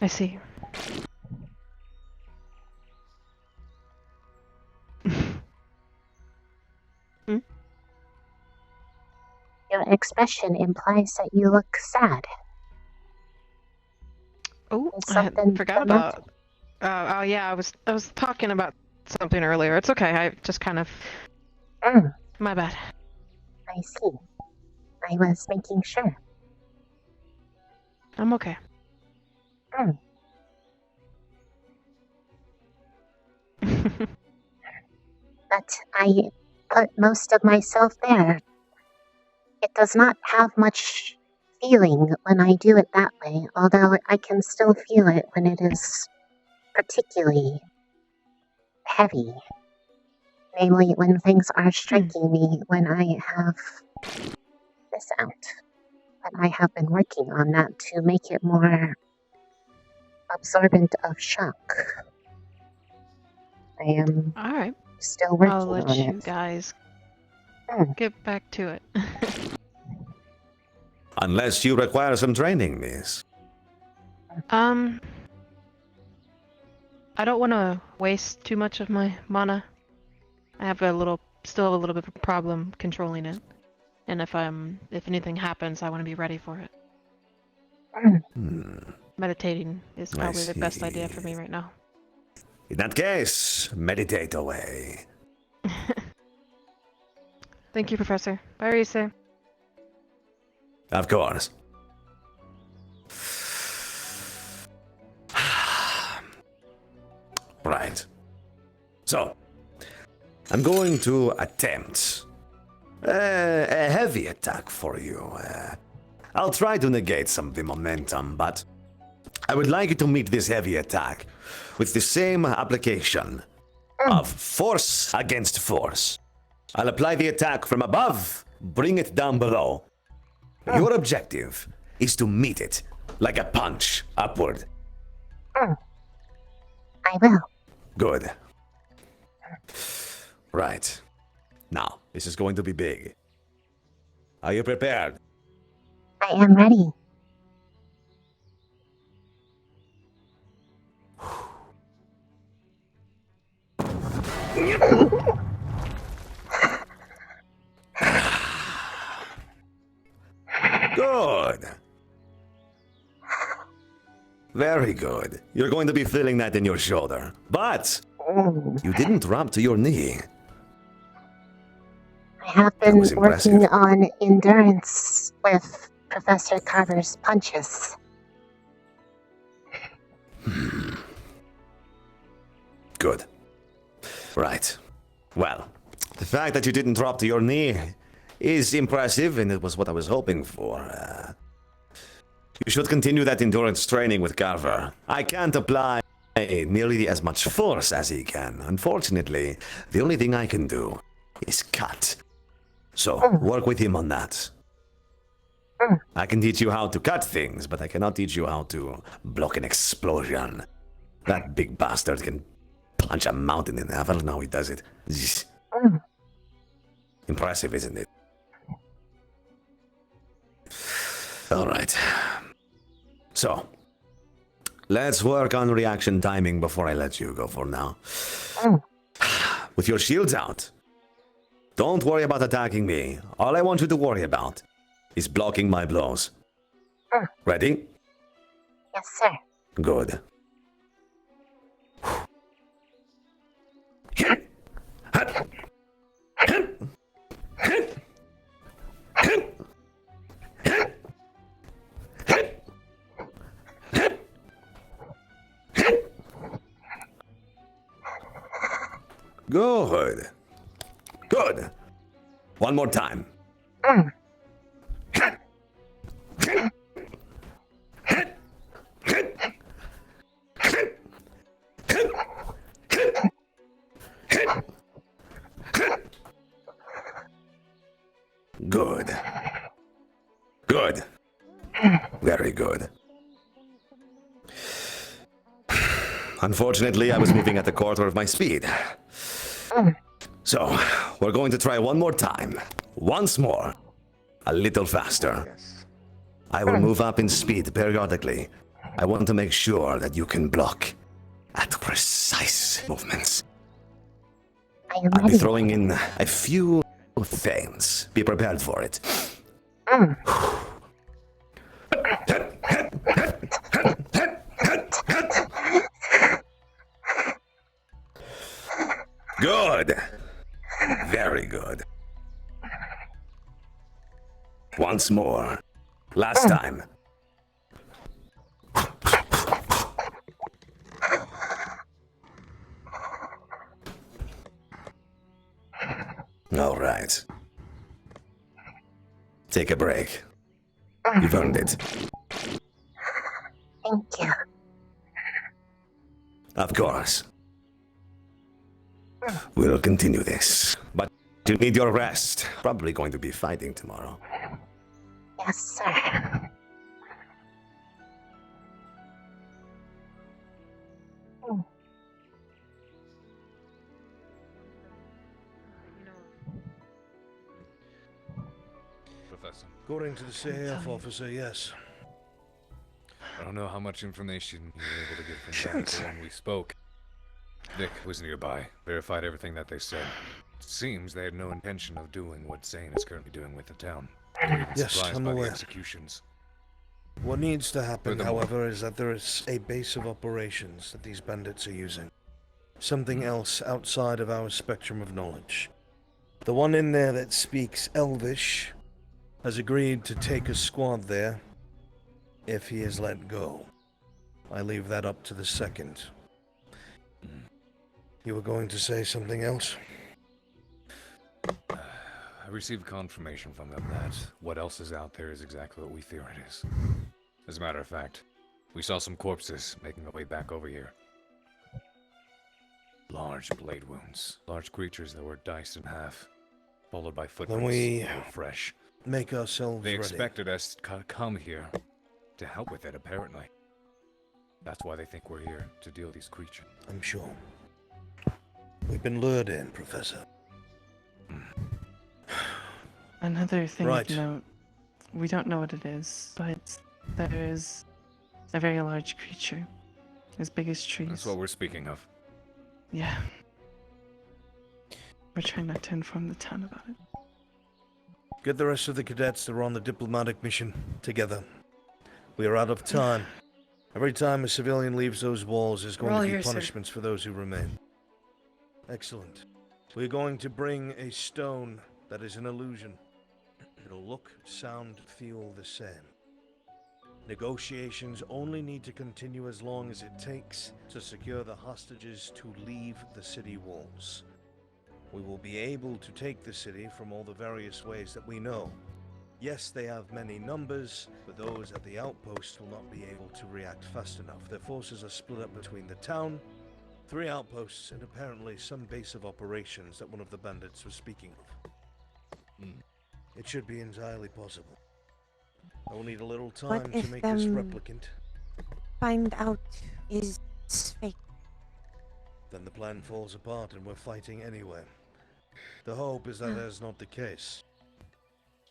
I see. Your expression implies that you look sad. Oh, Is I something forgot about... oh yeah, I was talking about something earlier. It's okay, I just kind of... My bad. I see. I was making sure. I'm okay. But I put most of myself there. It does not have much feeling when I do it that way, although I can still feel it when it is particularly heavy. Namely, when things are striking me when I have this out. But I have been working on that to make it more absorbent of shock. I am Alright. still working I'll let on you it. guys get back to it. Unless you require some training, miss. I don't want to waste too much of my mana. I have still have a little bit of a problem controlling it. And if anything happens, I want to be ready for it. Meditating is probably the best idea for me right now. In that case, meditate away. Thank you, Professor. Bye, Rise. Of course. Right. So, I'm going to attempt a heavy attack for you. I'll try to negate some of the momentum, but I would like you to meet this heavy attack with the same application of force against force. I'll apply the attack from above, bring it down below. Your objective is to meet it like a punch upward. I will. Good. Right. Now, this is going to be big. Are you prepared? I am ready. Good. Very good. You're going to be feeling that in your shoulder. But you didn't drop to your knee. I have been working on endurance with Professor Carver's punches. Good. Right. Well, the fact that you didn't drop to your knee is impressive, and it was what I was hoping for. You should continue that endurance training with Carver. I can't apply nearly as much force as he can. Unfortunately, the only thing I can do is cut. So, work with him on that. I can teach you how to cut things, but I cannot teach you how to block an explosion. That big bastard can punch a mountain in half. I don't know how he does it. Impressive, isn't it? All right. So, let's work on reaction timing before I let you go for now. With your shields out, don't worry about attacking me. All I want you to worry about is blocking my blows. Ready? Yes, sir. Good. Good. Good. One more time. Good. Good. Very good. Unfortunately, I was moving at a quarter of my speed. So, we're going to try one more time. Once more. A little faster. I will move up in speed periodically. I want to make sure that you can block at precise movements. I'll be throwing in a few things. Be prepared for it. Good. Very good. Once more. Last time. All right. Take a break. You've earned it. Thank you. Of course. We'll continue this, but you need your rest. Probably going to be fighting tomorrow. Yes, sir. Professor. According to the CAF officer, yes. I don't know how much information you were able to get from Danica when we spoke. Nick was nearby, verified everything that they said. It seems they had no intention of doing what Zane is currently doing with the town. They were even Yes, surprised I'm by aware. the executions. What needs to happen, Furthermore- however, is that there is a base of operations that these bandits are using. something else outside of our spectrum of knowledge. The one in there that speaks Elvish has agreed to take a squad there if he is let go. I leave that up to the second. You were going to say something else? I received confirmation from them that what else is out there is exactly what we fear it is. As a matter of fact, we saw some corpses making their way back over here. Large blade wounds. Large creatures that were diced in half, followed by footprints Then we that were fresh. Make ourselves They ready. expected us to come here to help with it, apparently. That's why they think we're here, to deal with these creatures. I'm sure. We've been lured in, Professor. Another thing Right. of note, we don't know what it is, but there is a very large creature, as big as trees. That's what we're speaking of. Yeah. We're trying not to inform the town about it. Get the rest of the cadets that are on the diplomatic mission together. We are out of time. Every time a civilian leaves those walls, there's We're going all to be here, sir. punishments for those who remain. Excellent. We're going to bring a stone that is an illusion. It'll look, sound, feel the same. Negotiations only need to continue as long as it takes to secure the hostages to leave the city walls. We will be able to take the city from all the various ways that we know. Yes, they have many numbers, but those at the outposts will not be able to react fast enough. Their forces are split up between the town, 3 outposts, and apparently some base of operations that one of the bandits was speaking of. It should be entirely possible. I will need a little time What to if make this them replicant. find out is fake? Then the plan falls apart and we're fighting anyway. The hope is that is not the case.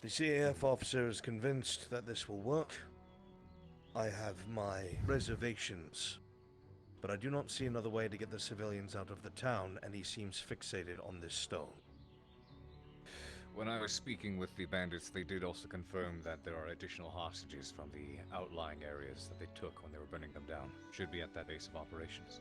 The CAF officer is convinced that this will work. I have my reservations, but I do not see another way to get the civilians out of the town, and he seems fixated on this stone. When I was speaking with the bandits, they did also confirm that there are additional hostages from the outlying areas that they took when they were burning them down. Should be at that base of operations.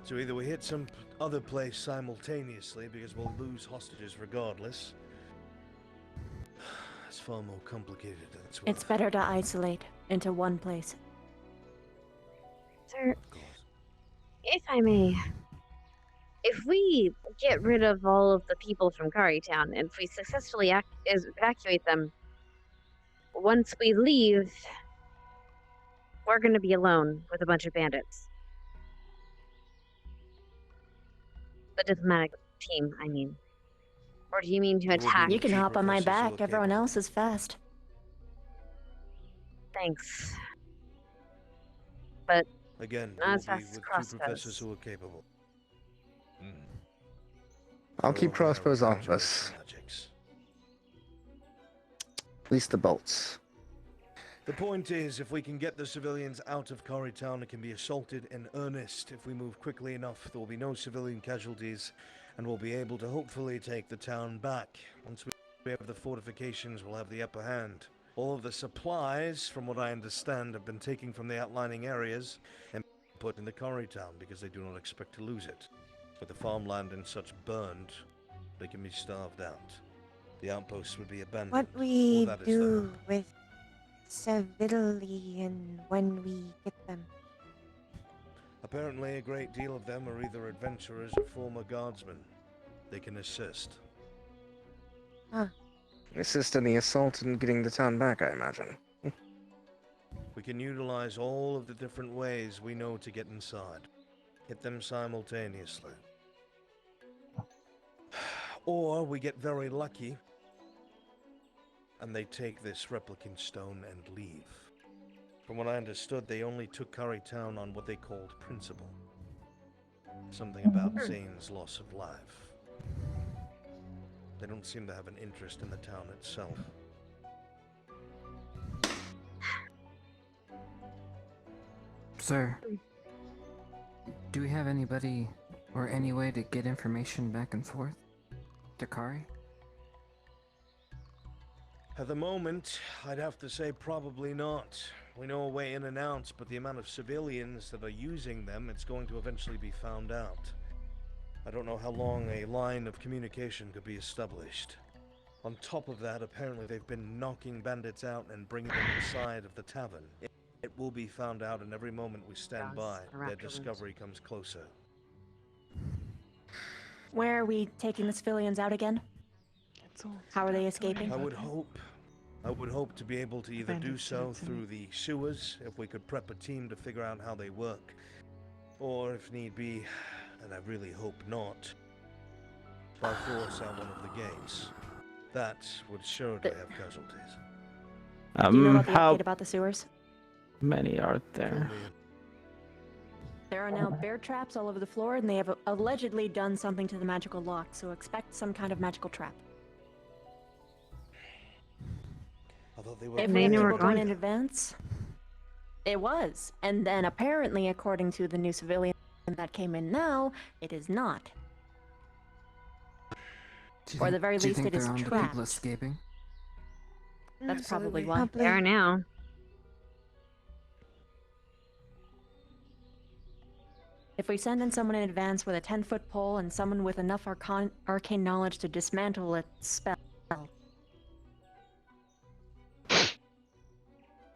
So either we hit some other place simultaneously, because we'll lose hostages regardless. It's far more complicated than it's worth. It's better to isolate into one place. Sir, if I may, if we get rid of all of the people from Cari Town, and if we successfully evacuate them, once we leave, we're going to be alone with a bunch of bandits. The diplomatic team, I mean. Or do you mean to attack? You can hop on my back. Everyone else is fast. Thanks. But Again, not we'll as be fast as with 2 crossbows. professors who are capable. I'll keep crossbows off us. At least the bolts. The point is, if we can get the civilians out of Cari Town, it can be assaulted in earnest. If we move quickly enough, there will be no civilian casualties, and we'll be able to hopefully take the town back. Once we have the fortifications, we'll have the upper hand. All of the supplies, from what I understand, have been taken from the outlying areas and put in the Cari Town because they do not expect to lose it. With the farmland and such burned, they can be starved out. The outposts would be abandoned. What we All that is do with civilian when we get them? Apparently, a great deal of them are either adventurers or former guardsmen. They can assist. Huh. Assist in the assault and getting the town back, I imagine. We can utilize all of the different ways we know to get inside. Hit them simultaneously. Or we get very lucky and they take this replicant stone and leave. From what I understood, they only took Cari Town on what they called principle. Something about Zane's loss of life. They don't seem to have an interest in the town itself. Sir, do we have anybody or any way to get information back and forth to Cari? At the moment, I'd have to say probably not. We know a way in and out, but the amount of civilians that are using them, it's going to eventually be found out. I don't know how long a line of communication could be established. On top of that, apparently they've been knocking bandits out and bringing them inside of the tavern. It will be found out, and every moment we stand by, their discovery comes closer. Where are we taking the civilians out again? How are they escaping? I would hope to be able to either do so through the sewers, if we could prep a team to figure out how they work, or if need be, and I really hope not, by force out one of the gates. That would surely have casualties. Do you know about the How update about the sewers? many are there? There are now bear traps all over the floor, and they have allegedly done something to the magical lock, so expect some kind of magical trap. I thought they were. If we have people going in advance, it was. And then apparently, according to the new civilian that came in now, it is not. Or at the very Do you least, think it is they're on the trapped. people escaping? That's probably why. They are now. If we send in someone in advance with a 10-foot pole and someone with enough arcane knowledge to dismantle a spell,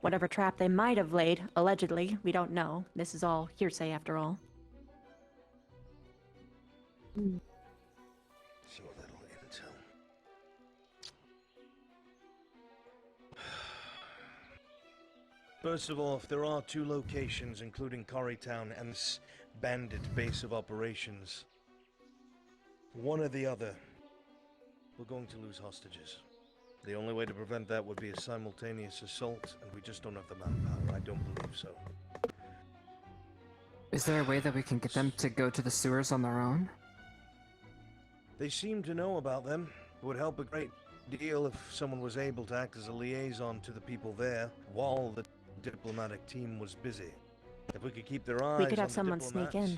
whatever trap they might have laid, allegedly, we don't know. This is all hearsay after all. So little intel. First of all, if there are two locations, including Cari Town and this bandit base of operations, one or the other, we're going to lose hostages. The only way to prevent that would be a simultaneous assault, and we just don't have the manpower. I don't believe so. Is there a way that we can get them to go to the sewers on their own? They seem to know about them. It would help a great deal if someone was able to act as a liaison to the people there while the diplomatic team was busy. If we could keep their eyes We could have on the someone sneak diplomats.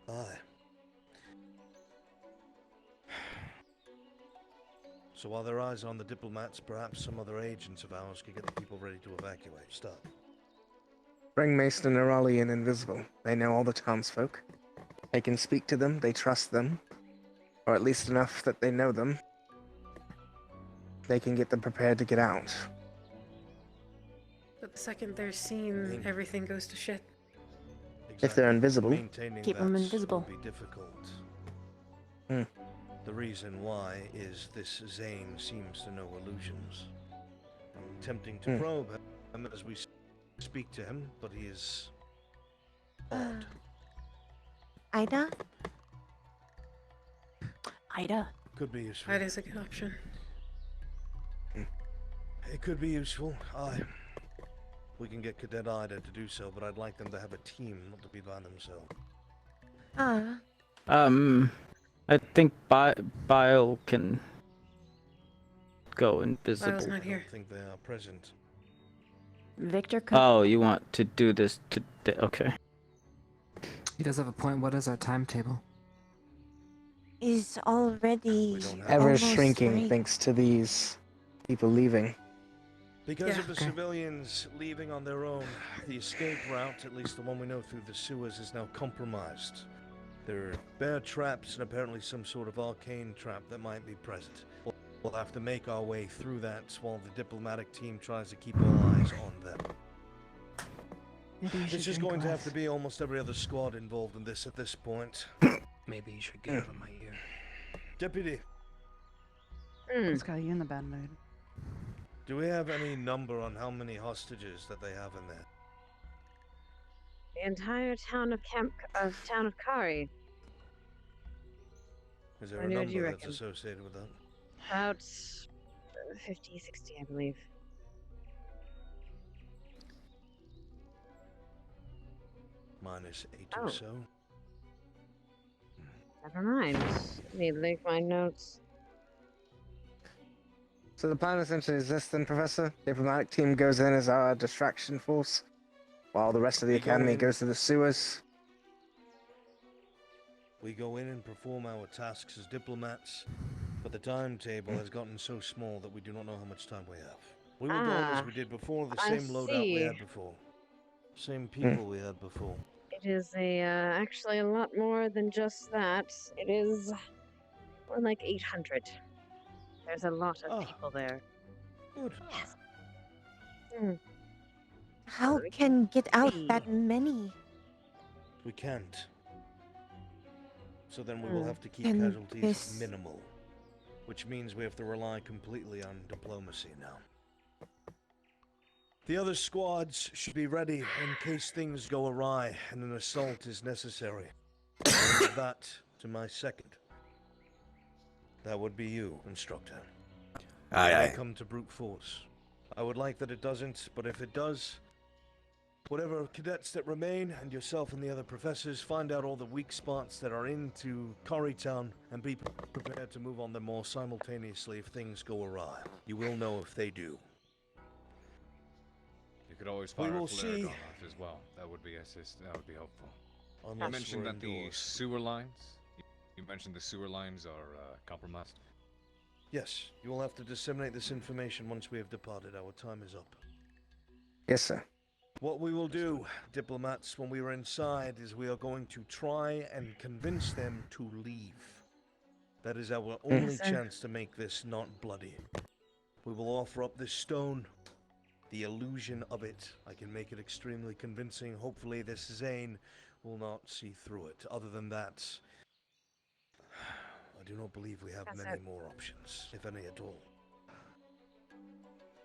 in. Aye. So while their eyes are on the diplomats, perhaps some other agents of ours could get the people ready to evacuate. Stop. Bring Mason and Nerali in invisible. They know all the townsfolk. They can speak to them, they trust them. Or at least enough that they know them. They can get them prepared to get out. But the second they're seen, everything goes to shit. If they're invisible, Maintaining keep them that invisible. will be difficult. Hmm. The reason why is this Zane seems to know illusions. I'm attempting to probe him as we speak to him, but he is odd. Ida? Ida? Could be useful. That is a good option. It could be useful. Aye. We can get Cadet Ida to do so, but I'd like them to have a team, not to be by themselves. I think Bile can go invisible. Bile's not here. I don't think they are present. Victor could... Oh, you want to do this today? Okay. He does have a point. What is our timetable? Is already ever almost shrinking late. thanks to these people leaving. Because of the civilians leaving on their own, the escape route, at least the one we know through the sewers, is now compromised. There are bear traps and apparently some sort of arcane trap that might be present. We'll have to make our way through that while the diplomatic team tries to keep all eyes on them. Maybe you should This is drink going to have less. to be almost every other squad involved in this at this point. Maybe you should get out of my ear. Deputy, It's got you in the bad mood. do we have any number on how many hostages that they have in there? The entire town of Cari. Is there How a many would you number that's reckon? associated with that? About 50, 60, I believe. Minus 8 Oh. or so. Never mind. Need to leave my notes. So the plan essentially is this then, Professor? The diplomatic team goes in as our distraction force, while the rest of the We go academy in- goes to the sewers. We go in and perform our tasks as diplomats, but the timetable has gotten so small that we do not know how much time we have. We will go as we did before, the I same loadout we see. had before. Same people we had before. It is actually a lot more than just that. It is more like 800. There's a lot of people there. Good. Yes. Hmm. How we can get out see. that many? We can't. So then we will have to keep And casualties this- minimal. Which means we have to rely completely on diplomacy now. The other squads should be ready in case things go awry and an assault is necessary. I'll leave that to my second. That would be you, Instructor. Aye, It may aye. come to brute force. I would like that it doesn't, but if it does, whatever cadets that remain, and yourself and the other professors, find out all the weak spots that are into Cari Town and be prepared to move on them all simultaneously if things go awry. You will know if they do. You could always We fire a will flare see. gun off as well. That would be that would be helpful. Unless You mentioned we're that the indoors. sewer lines. You mentioned the sewer lines are compromised. Yes, you will have to disseminate this information once we have departed. Our time is up. Yes, sir. What we will do, diplomats, when we are inside, is we are going to try and convince them to leave. That is our only sir. chance to make this not bloody. We will offer up this stone, the illusion of it. I can make it extremely convincing. Hopefully this Zane will not see through it. Other than that, I do not believe we have many more options, if any at all.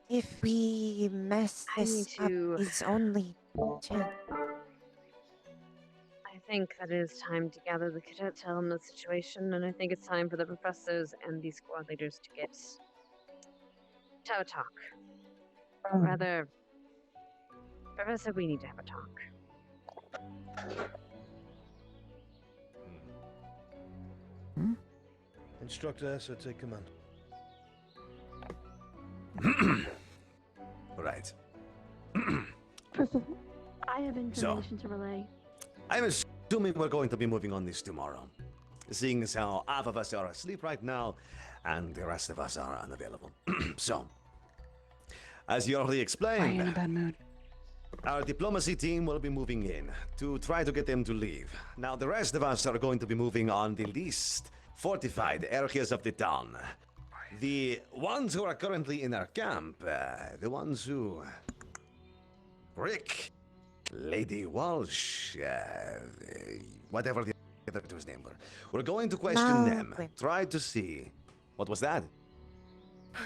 If we mess I this need up, to- his only chance. I think that it is time to gather the cadets, tell them the situation, and I think it's time for the professors and the squad leaders to have a talk. Rather, Professor, we need to have a talk. Instructor Essa, take command. Right. I have information to relay. I'm assuming we're going to be moving on this tomorrow. Seeing as how half of us are asleep right now, and the rest of us are unavailable. So, as you already Why are explained, you in a bad mood? our diplomacy team will be moving in to try to get them to leave. Now, the rest of us are going to be moving on the least fortified areas of the town. The ones who are currently in our camp, the ones who... Rick, Lady Walsh, whatever the other two's name were. We're going to question them, Malwin. try to see... What was that?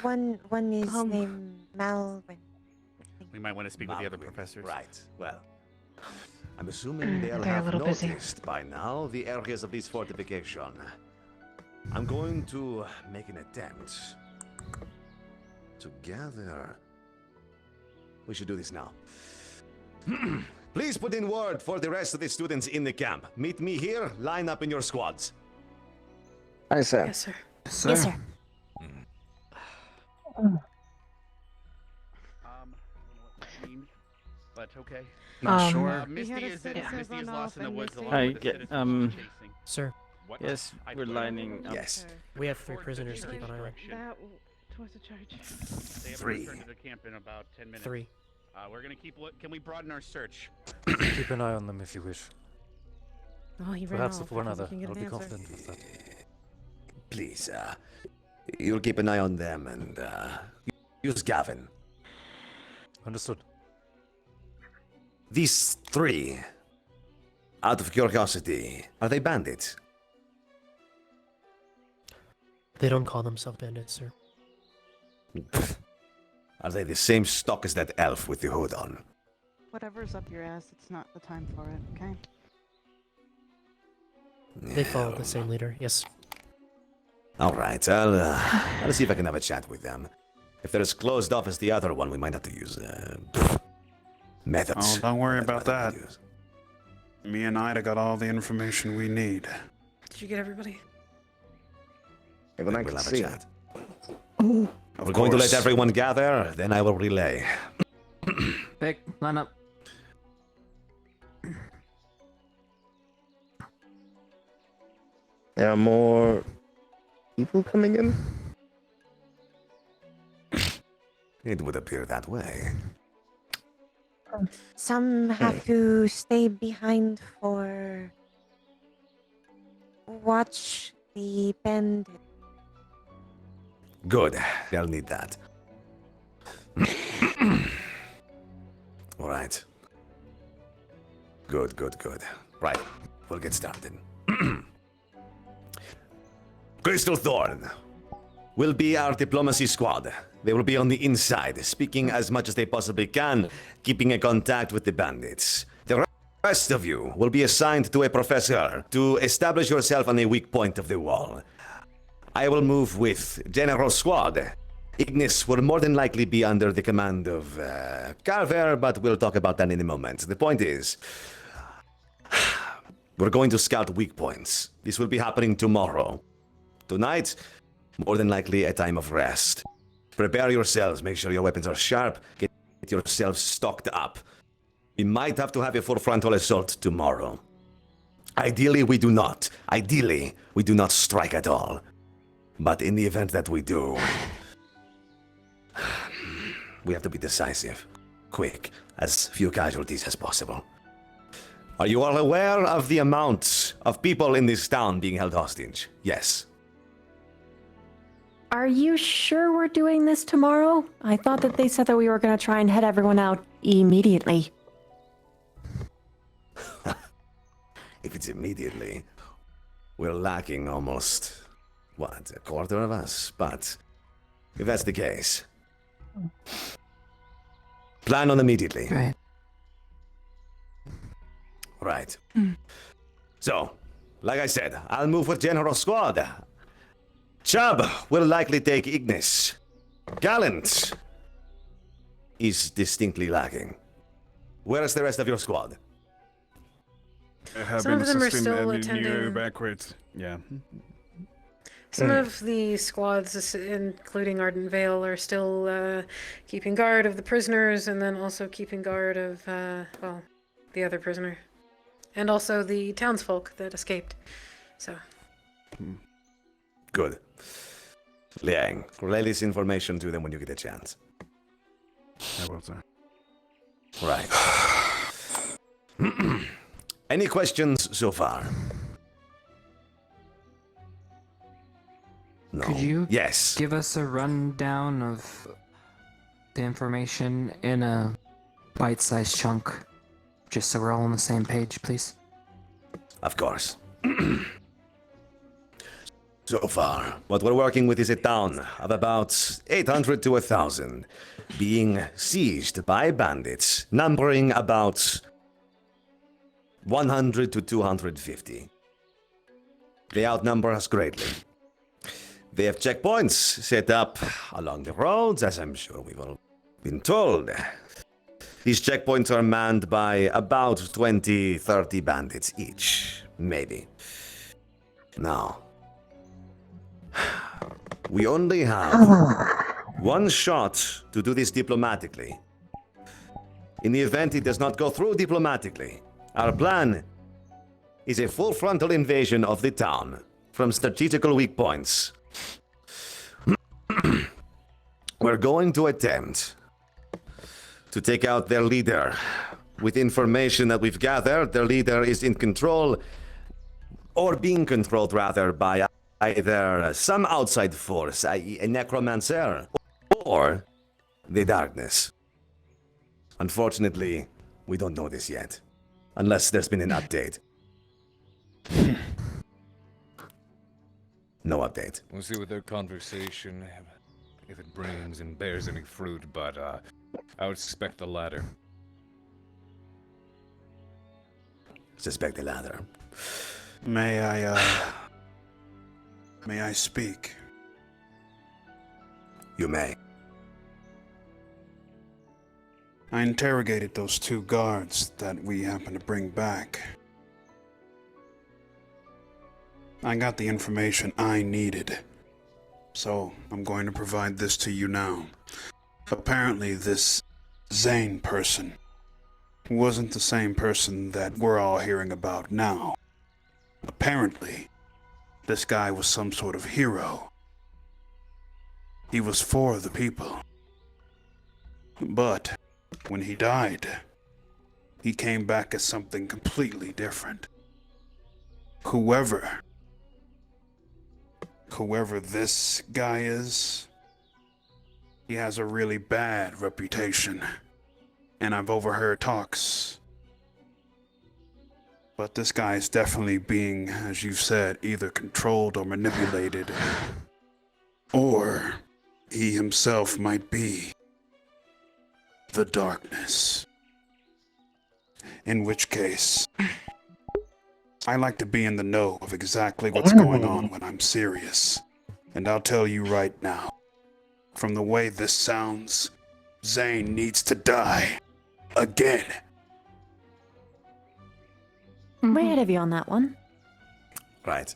One is named Malwin. We might want to speak with the other professors. Right, well... I'm assuming they'll They're a have little busy. noticed by now the areas of this fortification. I'm going to make an attempt to gather... We should do this now. Please put in word for the rest of the students in the camp. Meet me here, line up in your squads. Aye, sir. Yes, sir. Yes, sir. But okay. Not sure. Misty had a is citizen Misty is run lost off in the and woods missing. along I with the get citizens chasing. Sir, What? Yes, I we're put- lining up. Yes. we have 3 prisoners to keep an eye on. That was a charge. They have 3. returned to the camp in about 10 minutes. 3. We're gonna keep. Can we broaden our search? Keep an eye on them if you wish. Oh, he ran Perhaps off if one before other, we can get I'll an be answer. confident with that. Please, you'll keep an eye on them and, use Gavin. Understood. These 3, out of curiosity, are they bandits? They don't call themselves bandits, sir. Are they the same stock as that elf with the hood on? Whatever's up your ass, it's not the time for it, okay? They follow the same leader, yes. Alright, I'll see if I can have a chat with them. If they're as closed off as the other one, we might have to use, methods. Oh, don't worry about that. Me and Ida got all the information we need. Did you get everybody? Even I We'll can have a see. chat. Of We're going to let course. everyone gather, then I will relay. Vic, line up. There are more people coming in? It would appear that way. Some have to stay behind for watch the bandit. Good. They'll need that. All right. Good, good, good. Right. We'll get started. Crystal Thorn will be our diplomacy squad. They will be on the inside, speaking as much as they possibly can, keeping in contact with the bandits. The rest of you will be assigned to a professor to establish yourself on a weak point of the wall. I will move with General Squad. Ignis will more than likely be under the command of Carver, but we'll talk about that in a moment. The point is, we're going to scout weak points. This will be happening tomorrow. Tonight, more than likely a time of rest. Prepare yourselves, make sure your weapons are sharp, get yourselves stocked up. We might have to have a full frontal assault tomorrow. Ideally, we do not. Ideally, we do not strike at all. But in the event that we do, we have to be decisive, quick, as few casualties as possible. Are you all aware of the amount of people in this town being held hostage? Yes. Are you sure we're doing this tomorrow? I thought that they said that we were going to try and head everyone out immediately. If it's immediately, we're lacking almost, what, a quarter of us? But if that's the case, plan on immediately. Right. Right. So, like I said, I'll move with General Squad. Chubb will likely take Ignis. Gallant is distinctly lacking. Where is the rest of your squad? Some of them are still attending. Backwards. Yeah. Some of the squads, including Ardent Vale, are still keeping guard of the prisoners, and then also keeping guard of, well, the other prisoner. And also the townsfolk that escaped. So. Good. Liang, relay this information to them when you get a chance. I will, sir. Right. Any questions so far? No. Could you yes. give us a rundown of the information in a bite-sized chunk, just so we're all on the same page, please? Of course. So far, what we're working with is a town of about 800 to 1,000, being seized by bandits, numbering about 100 to 250. They outnumber us greatly. They have checkpoints set up along the roads, as I'm sure we've all been told. These checkpoints are manned by about 20, 30 bandits each, maybe. Now, we only have one shot to do this diplomatically. In the event it does not go through diplomatically, our plan is a full frontal invasion of the town from strategical weak points. We're going to attempt to take out their leader. With information that we've gathered, their leader is in control, or being controlled rather, by either some outside force, i.e. a necromancer, or the darkness. Unfortunately, we don't know this yet, unless there's been an update. No update. We'll see what their conversation, if it brings and bears any fruit, but I would suspect the latter. Suspect the latter. May I speak? You may. I interrogated those two guards that we happened to bring back. I got the information I needed. So, I'm going to provide this to you now. Apparently, this Zane person wasn't the same person that we're all hearing about now. Apparently, this guy was some sort of hero. He was for the people. But when he died, he came back as something completely different. Whoever this guy is, he has a really bad reputation. And I've overheard talks. But this guy is definitely being, as you've said, either controlled or manipulated. Or he himself might be the darkness. In which case, I like to be in the know of exactly what's going on when I'm serious. And I'll tell you right now, from the way this sounds, Zane needs to die. Again. Way ahead of you on that one. Right.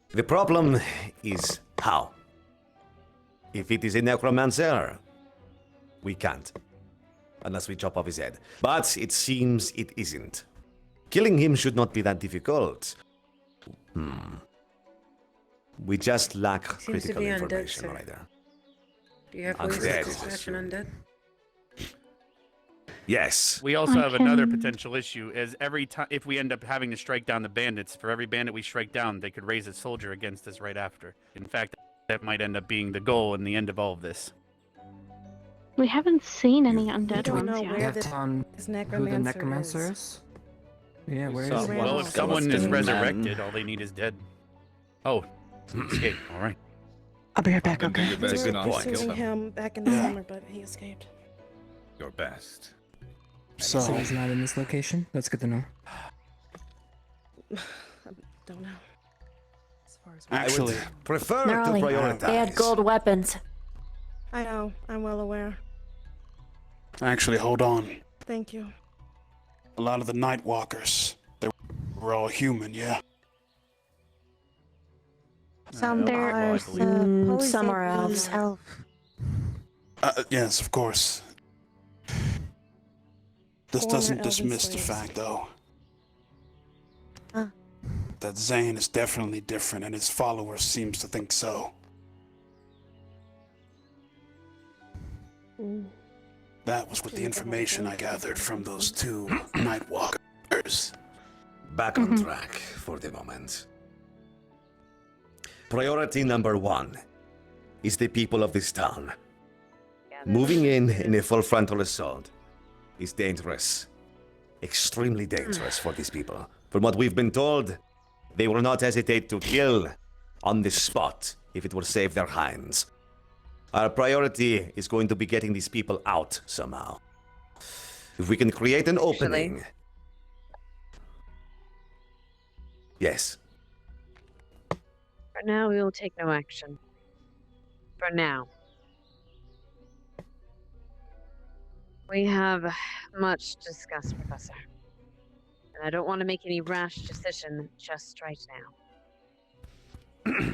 The problem is how. If it is a necromancer, we can't. Unless we chop off his head. But it seems it isn't. Killing him should not be that difficult. We just lack Seems to critical be undead, information sir. right there. Do you have ways Undead to is dispatch an undead? Yes. We also have another potential issue, is every time, if we end up having to strike down the bandits, for every bandit we strike down, they could raise a soldier against us right after. In fact, that might end up being the goal and the end of all of this. We haven't seen any undead don't ones know yet. where You have the- to on this who the necromancer necromancer is? Yeah, where is he? Well, if someone is resurrected, all they need is dead. Oh, he escaped. All right. I'll be right back, Then do okay? your best We not were to kill pursuing them. him back in the summer, but he escaped. Your best. So he's not in this location? That's good to know. I don't know. Actually, I would prefer to Gnarly. prioritize. They had gold weapons. I know. I'm well aware. Actually, hold on. Thank you. A lot of the Night Walkers, they were all human, yeah? Some They're- are some are elves. elf. Yes, of course. This Former doesn't elven dismiss the slaves. fact, though, Huh. that Zane is definitely different, and his followers seems to think so. That was with the information I gathered from those two Night Walkers. Back on track for the moment. Priority number 1 is the people of this town. Moving in a full frontal assault is dangerous. Extremely dangerous for these people. From what we've been told, they will not hesitate to kill on the spot if it will save their hinds. Our priority is going to be getting these people out somehow. If we can create an opening... Yes. For now, we will take no action. For now. We have much to discuss, Professor. And I don't want to make any rash decision just right now.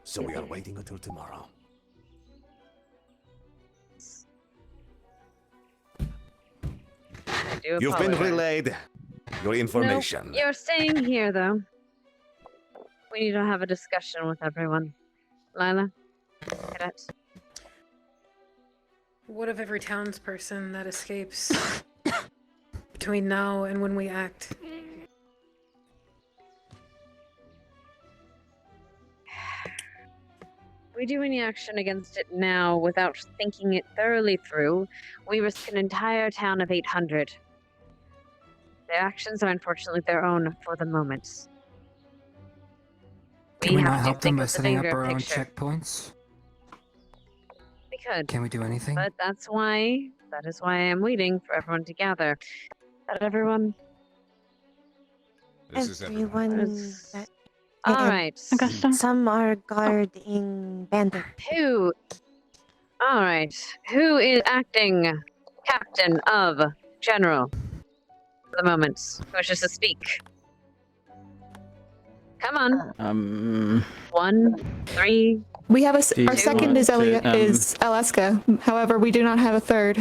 So we are waiting until tomorrow. I do You've been apologize. relayed your information. No, you're staying here, though. We need to have a discussion with everyone. Lila? Cadet? What of every townsperson that escapes between now and when we act? If we do any action against it now without thinking it thoroughly through, we risk an entire town of 800. Their actions are unfortunately their own for the moment. Can we not have to help them think by of the setting up bigger our own picture. checkpoints? We could. Can we do anything? But that is why I'm waiting for everyone to gather. That everyone? This is Everyone that Alright. some are guarding bandit. Who? Alright. Who is acting captain of general for the moment? Who wishes to speak? Come on. 1, 3. We have Do you our second want is to, is Alaska. However, we do not have a third.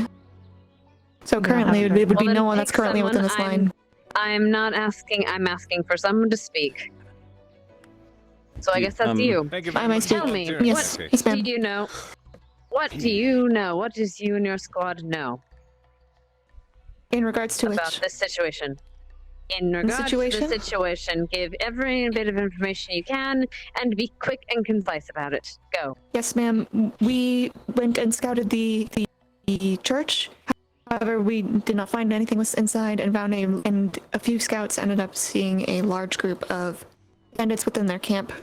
So currently, it would be Well, no then one that's pick currently within this someone. line. I'm not asking. I'm asking for someone to speak. So I guess that's you. I may speak. Tell me. Yes, what yes, ma'am. do you know? What do you know? What does you and your squad know In regards to about which? this situation? In regards to the situation, give every bit of information you can and be quick and concise about it. Go. Yes, ma'am. We went and scouted the church. However, we did not find anything was inside and and a few scouts ended up seeing a large group of bandits within their camp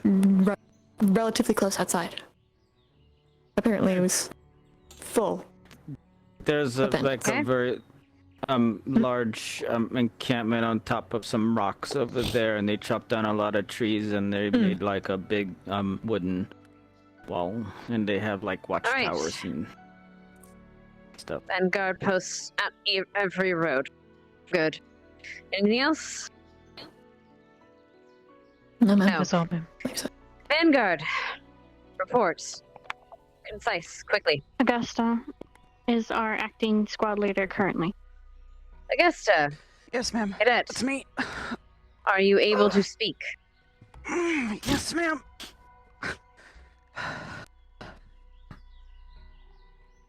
relatively close outside. Apparently it was full. There's a very large encampment on top of some rocks over there, and they chopped down a lot of trees, and they made like a big wooden wall, and they have like watchtowers and stuff. Vanguard posts at every road. Good. Anything else? No, ma'am. No. That's all, ma'am. Vanguard. Reports. Concise, quickly. Augusta is our acting squad leader currently. Augusta. Yes, ma'am. Cadet. It's me. Are you able to speak? Yes, ma'am.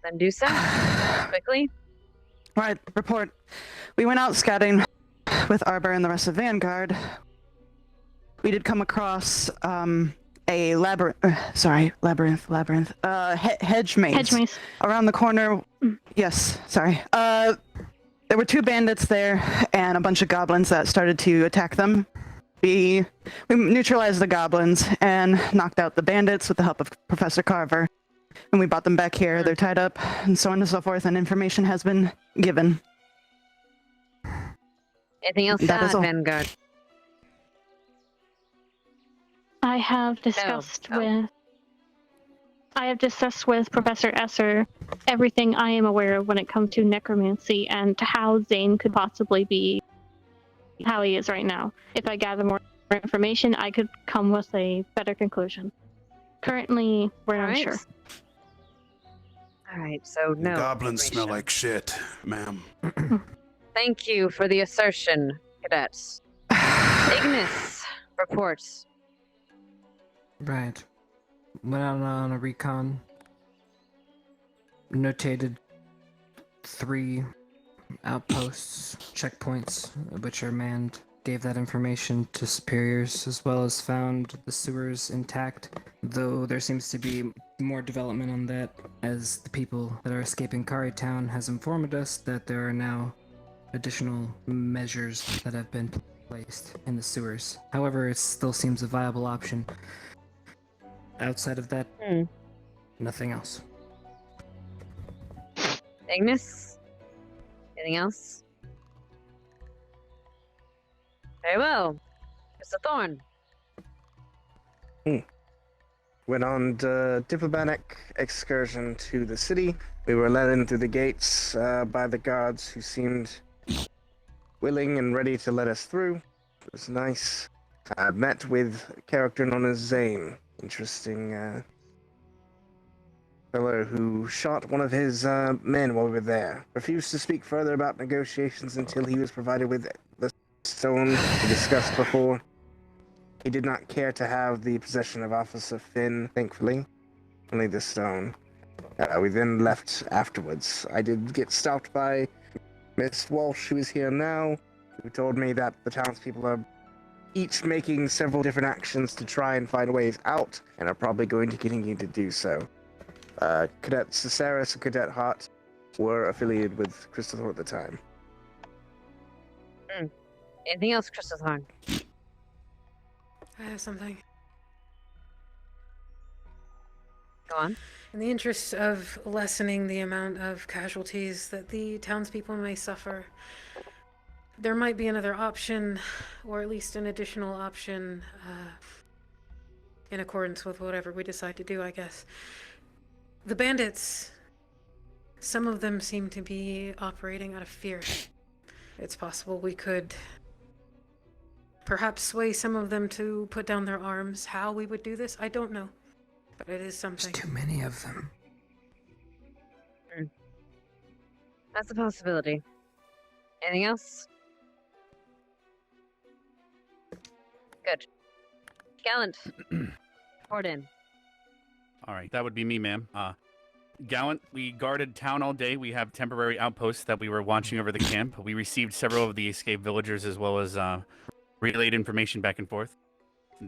Then do so. Quickly. Right, report. We went out scouting with Arbor and the rest of Vanguard. We did come across a hedge maze. Around the corner. Yes, sorry. There were 2 bandits there and a bunch of goblins that started to attack them. We neutralized the goblins and knocked out the bandits with the help of Professor Carver. And we brought them back here. They're tied up and so on and so forth, and information has been given. Anything else That is to all. add, Vanguard? I have discussed with Professor Esser everything I am aware of when it comes to necromancy and how Zane could possibly be how he is right now. If I gather more information, I could come with a better conclusion. Currently, we're unsure. Alright, so no. Goblins smell like shit, ma'am. Thank you for the assertion, cadets. Ignis, reports. Right. Went out on a recon. Notated 3 outposts, checkpoints, which are manned. Gave that information to superiors, as well as found the sewers intact, though there seems to be more development on that, as the people that are escaping Cari Town has informed us that there are now additional measures that have been placed in the sewers. However, it still seems a viable option. Outside of that, nothing else. Ignis? Anything else? Very well. Mr. Thorne. Went on a diplomatic excursion to the city. We were let in through the gates by the guards who seemed willing and ready to let us through. It was nice. I met with a character known as Zane. Interesting fellow who shot one of his men while we were there. Refused to speak further about negotiations until he was provided with the stone we discussed before. He did not care to have the possession of Officer Finn, thankfully. Only the stone. We then left afterwards. I did get stopped by Miss Walsh, who is here now, who told me that the townspeople are each making several different actions to try and find ways out, and are probably going to continue to do so. Cadet Cesaris and Cadet Hart were affiliated with Crystal Thorn at the time. Anything else, Crystal Thorn? I have something. Go on. In the interest of lessening the amount of casualties that the townspeople may suffer, there might be another option, or at least an additional option, in accordance with whatever we decide to do, I guess. The bandits, some of them seem to be operating out of fear. It's possible we could perhaps sway some of them to put down their arms. How we would do this, I don't know. But it is something. There's too many of them. That's a possibility. Anything else? Good. Gallant. Report in. All right, that would be me, ma'am. Gallant, we guarded town all day. We have temporary outposts that we were watching over the camp. We received several of the escaped villagers as well as relayed information back and forth.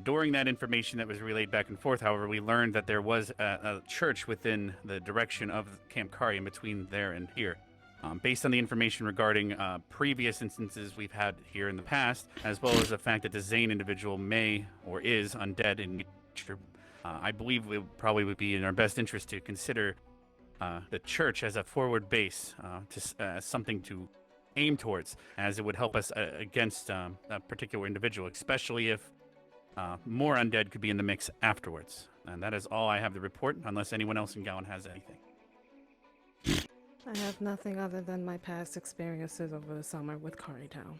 During that information that was relayed back and forth, however, we learned that there was a church within the direction of Camp Cari in between there and here. Based on the information regarding previous instances we've had here in the past, as well as the fact that the Zane individual may or is undead in nature, I believe it probably would be in our best interest to consider the church as a forward base, as something to aim towards, as it would help us against a particular individual, especially if more undead could be in the mix afterwards. And that is all I have to report, unless anyone else in Gowan has anything. I have nothing other than my past experiences over the summer with Cari Town.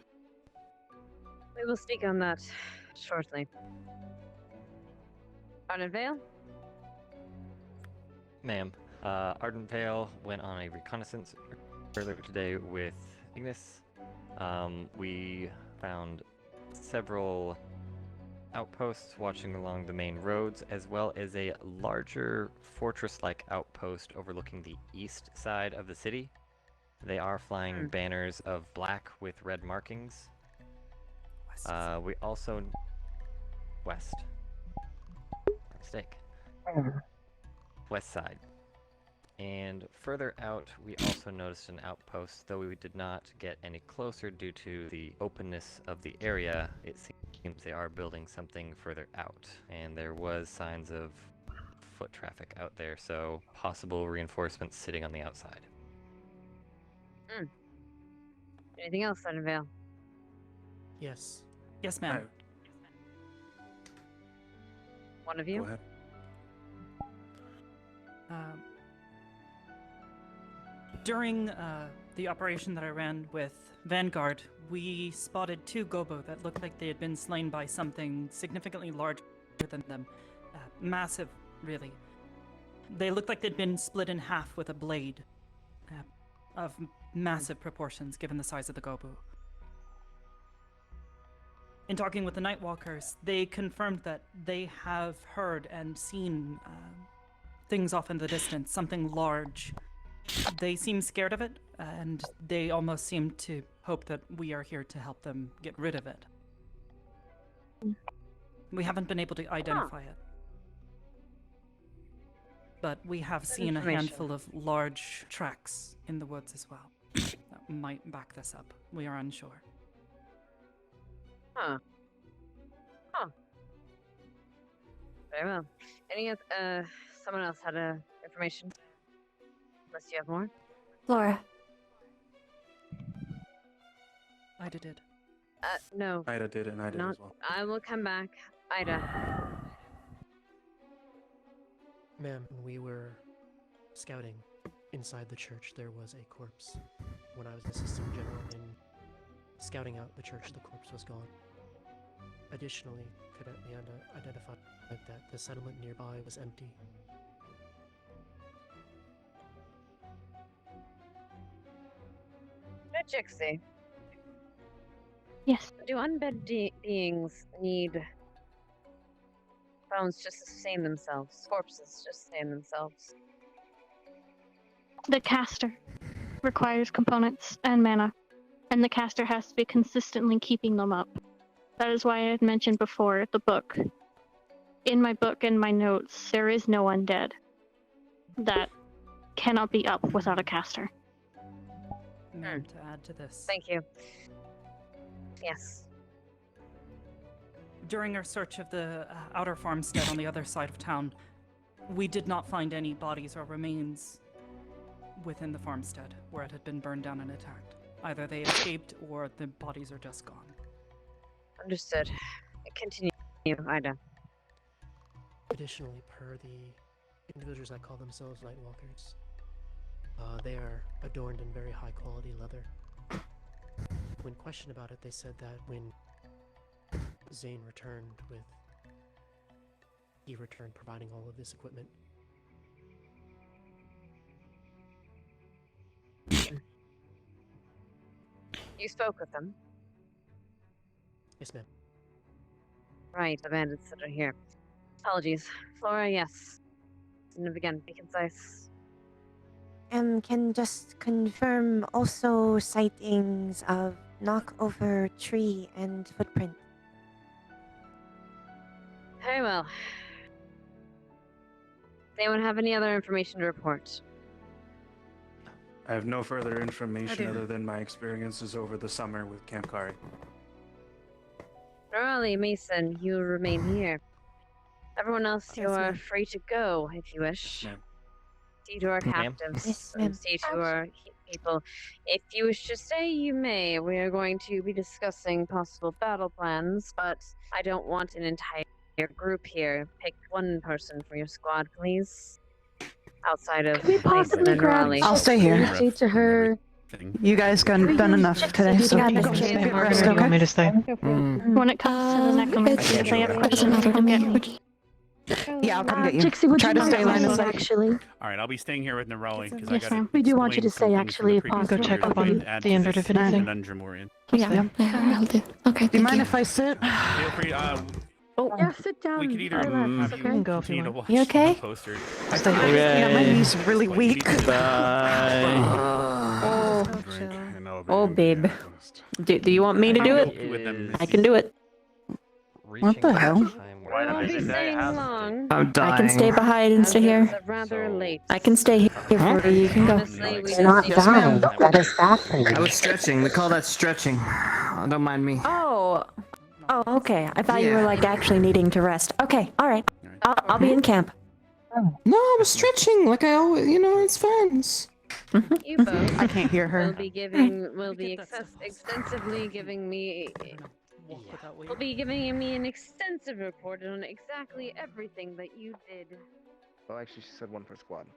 We will speak on that shortly. Arden Vale? Ma'am, Arden Vale went on a reconnaissance earlier today with Ignis. We found several outposts watching along the main roads, as well as a larger fortress-like outpost overlooking the east side of the city. They are flying banners of black with red markings. We also... West. Mistake. West side. And further out, we also noticed an outpost, though we did not get any closer due to the openness of the area. It seems they are building something further out, and there was signs of foot traffic out there, so possible reinforcements sitting on the outside. Anything else, Arden Vale? Yes. Yes, ma'am. One of you? Go ahead. During the operation that I ran with Vanguard, we spotted two gobo that looked like they had been slain by something significantly larger than them. Massive, really. They looked like they'd been split in half with a blade of massive proportions given the size of the gobo. In talking with the Nightwalkers, they confirmed that they have heard and seen things off in the distance, something large. They seem scared of it, and they almost seem to hope that we are here to help them get rid of it. We haven't been able to identify it. But we have seen a handful of large tracks in the woods as well. That might back this up. We are unsure. Huh. Very well. Someone else had information? Unless you have more? Laura. Ida did. No. Ida did, and I did as well. I will come back. Ida. Ma'am, when we were scouting inside the church, there was a corpse. When I was assistant general in scouting out the church, the corpse was gone. Additionally, Cadet Leanda identified that the settlement nearby was empty. Jixie. Yes. Do undead beings need bones just to sustain themselves? Corpses just sustain themselves? The caster requires components and mana, and the caster has to be consistently keeping them up. That is why I had mentioned before the book. In my book and my notes, there is no undead that cannot be up without a caster. Ma'am, to add to this. Thank you. Yes. During our search of the outer farmstead on the other side of town, we did not find any bodies or remains within the farmstead where it had been burned down and attacked. Either they escaped or the bodies are just gone. Understood. Continue, Ida. Additionally, per the individuals that call themselves Nightwalkers, they are adorned in very high quality leather. When questioned about it, they said that when Zane returned he returned providing all of this equipment. You spoke with them? Yes, ma'am. Right, the bandits that are here. Apologies. Flora, yes. And again, be concise. can just confirm also sightings of knockover tree and footprint. Very well. Does anyone have any other information to report? I have no further information do. other than my experiences over the summer with Camp Cari. Raleigh, Mason, you remain here. Everyone else, you Yes, are ma'am. free to go if you wish. Ma'am. See to our Ma'am. captives. Yes, and ma'am. see to our people. If you wish to stay, you may. We are going to be discussing possible battle plans, but I don't want an entire group here. Pick one person for your squad, please. Outside of Could we Mason possibly and grab Raleigh. I'll stay here. and say to her, You guys done enough today, so got go this get kid. rest, Do you want me okay? to stay? When it comes to the necromancy, It they have doesn't matter to me. Yeah, I'll come get you. Jixie, would Try you to mind stay line of staying, sight. actually? All right, I'll be staying here with Nerali because I Yes, got to. ma'am. We do want you to stay, actually, if possible. Go check up on the inverted if anything. Conundrum we're in. Yeah, I'll do. Okay. Do you mind if I sit? Feel free. Yeah, sit down. We could either Relax, have okay? you Go if you continue to want. watch You okay? the poster. Stay here. Yeah, my knee's really weak. Bye. Oh, babe. Do you want me to do it? I can do it. What the hell? I won't be staying long. I'm dying. I can stay behind and stay here. It's rather late. I can stay here for you. You can go. Honestly, we You're not just dying. That is bad for you. I was stretching. They call that stretching. Don't mind me. Oh, okay. I thought you were Yeah. like actually needing to rest. Okay, all right. I'll be in camp. No, I was stretching like I always, it's fun. You both I can't hear her. will be extensively giving me will be giving me an extensive report on exactly everything that you did. Well, actually, she said one per squad.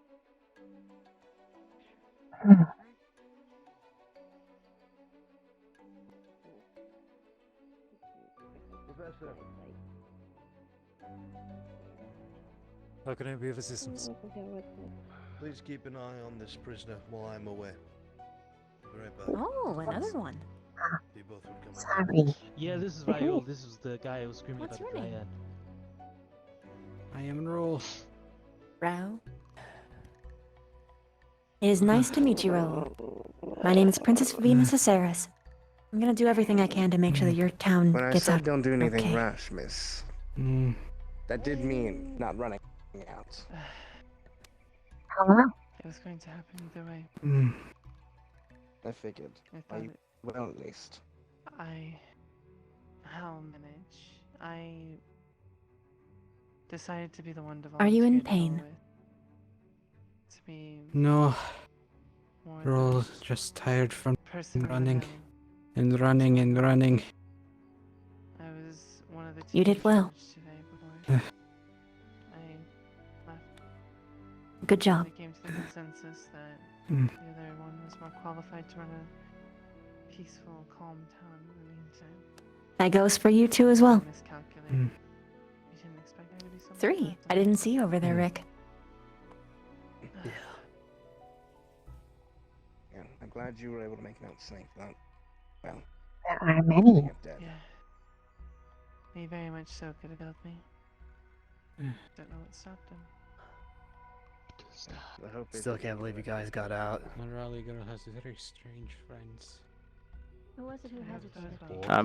How can I be of assistance? Please keep an eye on this prisoner while I'm away. Be right back. Oh, another one. You both would come Sorry. Yeah, this is Raul. This is the guy who was screaming What's about your the name? dryad. I am Raul. Rao. It is nice to meet you, Raoul. My name is Princess Venus Aceras. I'm gonna do everything I can to make sure that your town When I gets said out. don't do anything okay. rash, miss, that did mean not running out. Hello? It was going to happen either way. I figured. I Are thought you well, at least? I'll manage. I decided to be the one to Are you in volunteer to go pain? with. To be No, more we're all than just tired from person running around. and running and running. I was one of the You did well. teachers today before I left. Good job. We came to the consensus that Mm. the other one was more qualified to run a peaceful, calm town in the meantime. That goes for you too as well. Miscalculated. Mm. You didn't expect I would do something 3. like I didn't see you over there, Rick. Yeah, I'm glad you were able to make it out safe. That, well, There are many. I'm dead. Yeah. He very much so could have killed me. Yeah. Don't know what stopped him. I hope Still can't believe you guys got out. Monrali girl has very strange friends. Who was it who had it? What?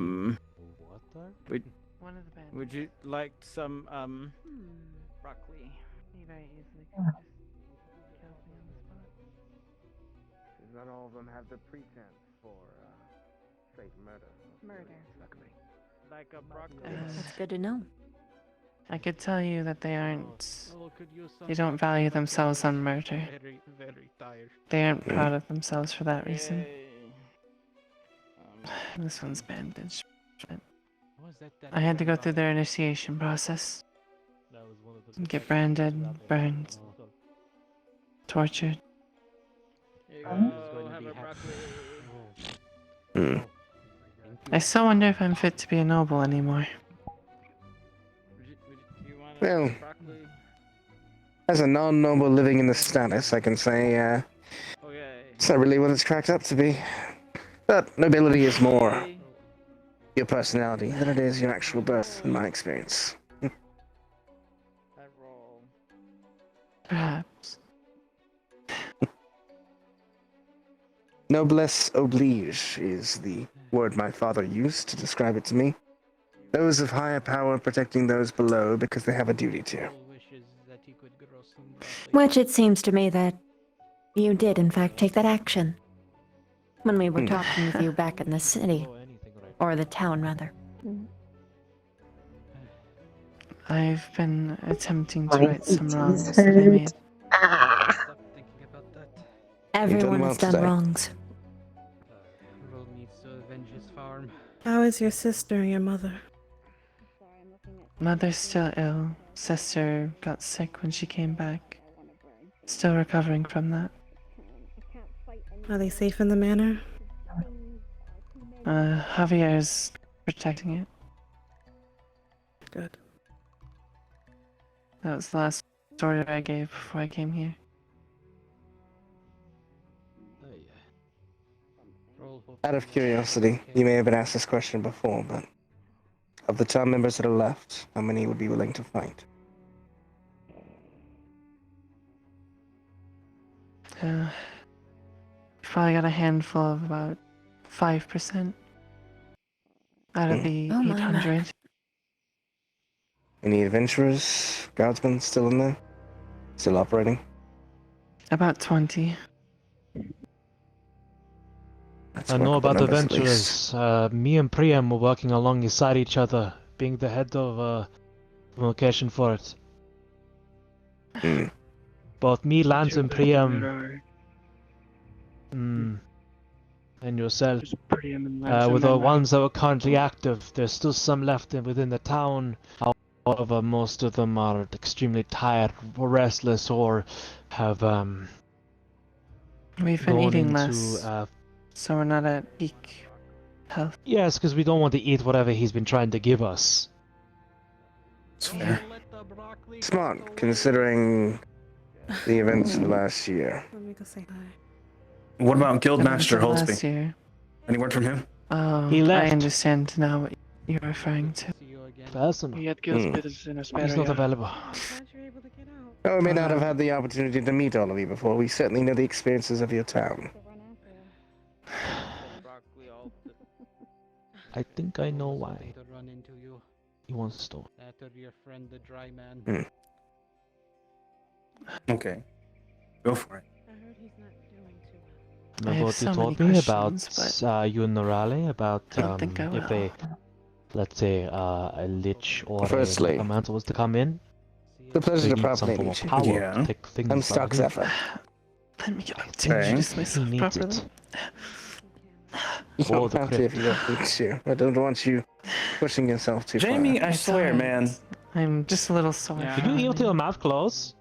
One of the bands. Would you like some broccoli? He very easily could have just killed me on the spot. Not all of them have the pretense for straight murder. Luckily. Like a broccoli? That's good to know. I could tell you that they aren't. Oh, could use some They don't value themselves on murder. Very, very tired. They aren't proud of themselves for that reason. Yay. This one's bandaged. But Was that I had to go through their initiation process. That was one of the Get branded, burned, tortured. Here you go, have a broccoli. I still wonder if I'm fit to be a noble anymore. Well, as a non-noble living in the status, I can say it's not really what it's cracked up to be. But nobility is more your personality than it is your actual birth, in my experience. Perhaps. Noblesse oblige is the word my father used to describe it to me. Those of higher power protecting those below because they have a duty to. Which it seems to me that you did, in fact, take that action. When we were talking with you back in the city. Or the town, rather. I've been attempting to right some wrongs that I made. Everyone has done wrongs. How is your sister and your mother? Mother's still ill. Sister got sick when she came back. Still recovering from that. Are they safe in the manor? Javier's protecting it. Good. That was the last order I gave before I came here. Out of curiosity, you may have been asked this question before, but of the town members that are left, how many would be willing to fight? Probably got a handful of about 5% out of the 800. Any adventurers, guardsmen still in there? Still operating? About 20. I know about the adventurers. Me and Priam were working alongside each other, being the head of communication for it. Both me, Lance, and Priam, and yourself, were the ones that were currently active. There's still some left within the town. However, most of them are extremely tired, or restless, or have We've been eating less, so we're not at peak health. Yes, because we don't want to eat whatever he's been trying to give us. It's fair. Smart, considering the events of last year. Let me go say hi. What about Guildmaster Last Holsby? year. Any word from him? Oh, He left. I understand now what you're referring to. Personal. He had Guildmaster in a spare He's not area. available. Oh, we may not have had the opportunity to meet all of you before. We certainly know the experiences of your town. I think I know why. He wants to store. Okay. Go for it. Remember what you told me about you and Norale about if a, let's say, a lich or Firstly, a mantle was to come in? The pleasure they to need properly some form meet of you. power Yeah. to take things I'm from Stark him. Zephyr. Let me get Okay. introduce myself He needs properly. it. You Oh, don't the have to if you don't need to. I don't want you pushing yourself too Jamie, far. I swear, man. I'm just a little sore. Did you eat with your mouth closed?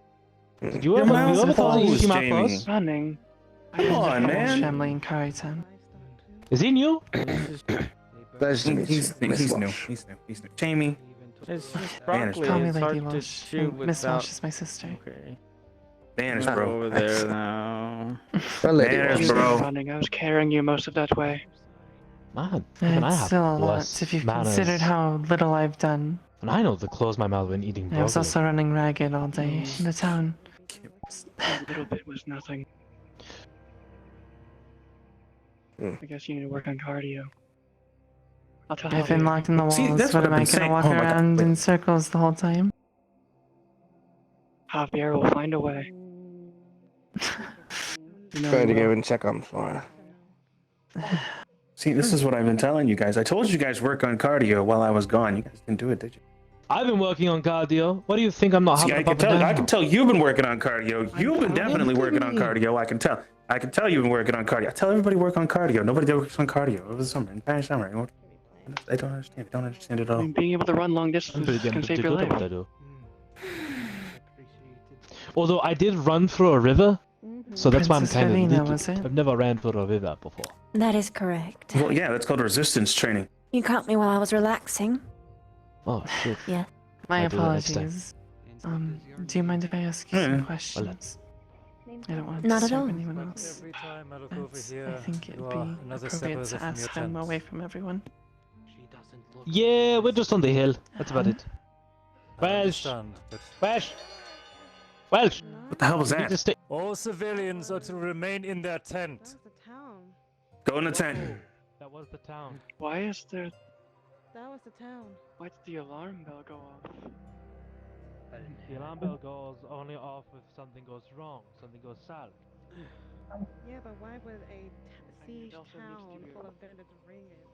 Did you Your ever, have you mouth ever thought to closed, eat your mouth Jamie. closed? Running. Come on, man. Family in Cari Town. Is he new? Pleasure to meet you, He's Miss new. Walsh. He's new. He's new. Jamie. It's Banish, broccoli. Call me It's Lady hard to Walsh. chew Miss without... Walsh is my sister. Okay. Banish, Not bro. over there now. Banish, You were bro. running. I was carrying you most of that way. Man, even I It's have still a lot worse if you've manners. considered how little I've done. And I know to close my mouth when eating broccoli. I was also running ragged all day in the town. A little bit was nothing. I guess you need to work on cardio. I'll tell I've been Javier. locked in the See, walls, that's but what am I've I been gonna saying. walk Oh my God, around wait. in circles the whole time? Javier will find a way. Try to go and check on Flora. See, this is what I've been telling you guys. I told you guys work on cardio while I was gone. You guys didn't do it, did you? I've been working on cardio. What do you think? I'm not See, having I a can tell you've been working on cardio. You've been definitely working on cardio. I can tell. I can tell you've been working on cardio. I tell everybody work on cardio. Nobody works on cardio over the summer, entire summer. I don't understand. I don't understand it at I all. mean, being able to run long distances can save your life. What I do. Although I did run through a river, so that's why I'm Princess kind of Verena, leaky. was it? I've never ran through a river before. That is correct. Well, yeah, that's called resistance training. You caught me while I was relaxing. Oh shit. Yeah. My I'll do it next time. apologies. Do you mind if I ask you some questions? I don't want to Not at disturb all. anyone else. Every time I look but over here, I think it'd you be are another step appropriate away to from your ask them tent. away from everyone. Yeah, we're just on the hill. That's about it. Welsh. Welsh. Welsh. What the hell was You need that? to stay. All civilians are to remain in their tent. Go in the tent. That was the town. Why is there? That was the town. Why did the alarm bell go off? The alarm bell goes only off if something goes wrong, something goes south. Yeah, but why would a siege town full of bandits ring it?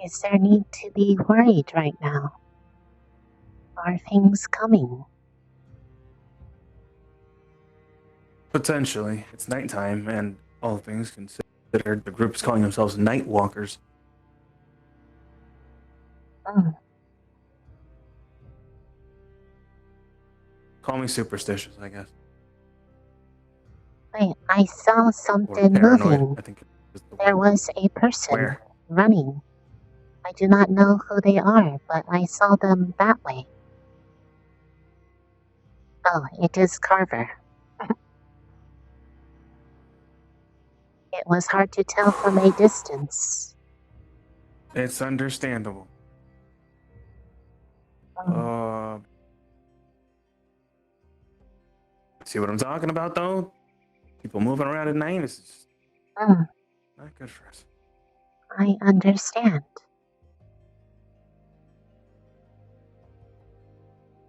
Is there need to be worried right now? Are things coming? Potentially. It's nighttime, and all things considered, the group's calling themselves Night Walkers. Call me superstitious, I guess. Wait, I saw something paranoid, moving. I think There was a person Where? running. I do not know who they are, but I saw them that way. Oh, it is Carver. It was hard to tell from a distance. It's understandable. See what I'm talking about, though? People moving around at night is just not good for us. I understand.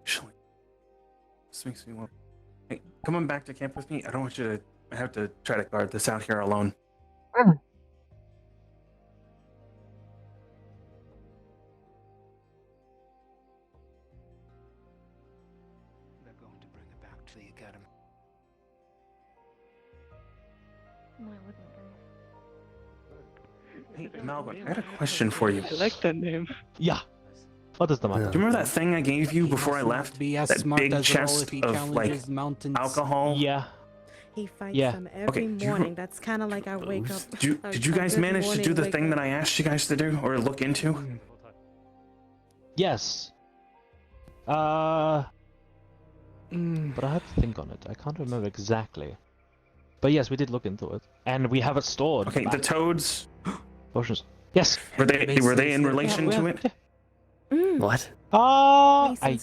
Actually, this makes me want. Hey, come on back to camp with me. I don't want you to. I have to try to guard this out here alone. They're going to bring it back to the academy. Hey, Malvin, I had a question for you. I like that name. Yeah. What is the matter? Do you remember that thing I gave you before I left? That big chest of like alcohol. Yeah. He fights Yeah. them every Okay, do you- morning. That's kind of like I wake up. Did you guys manage to do the thing that I asked you guys to do or look into? Yes. But I have to think on it. I can't remember exactly. But yes, we did look into it, and we have it stored. Okay, the toads. Potions. Yes. Were they in relation to it? What?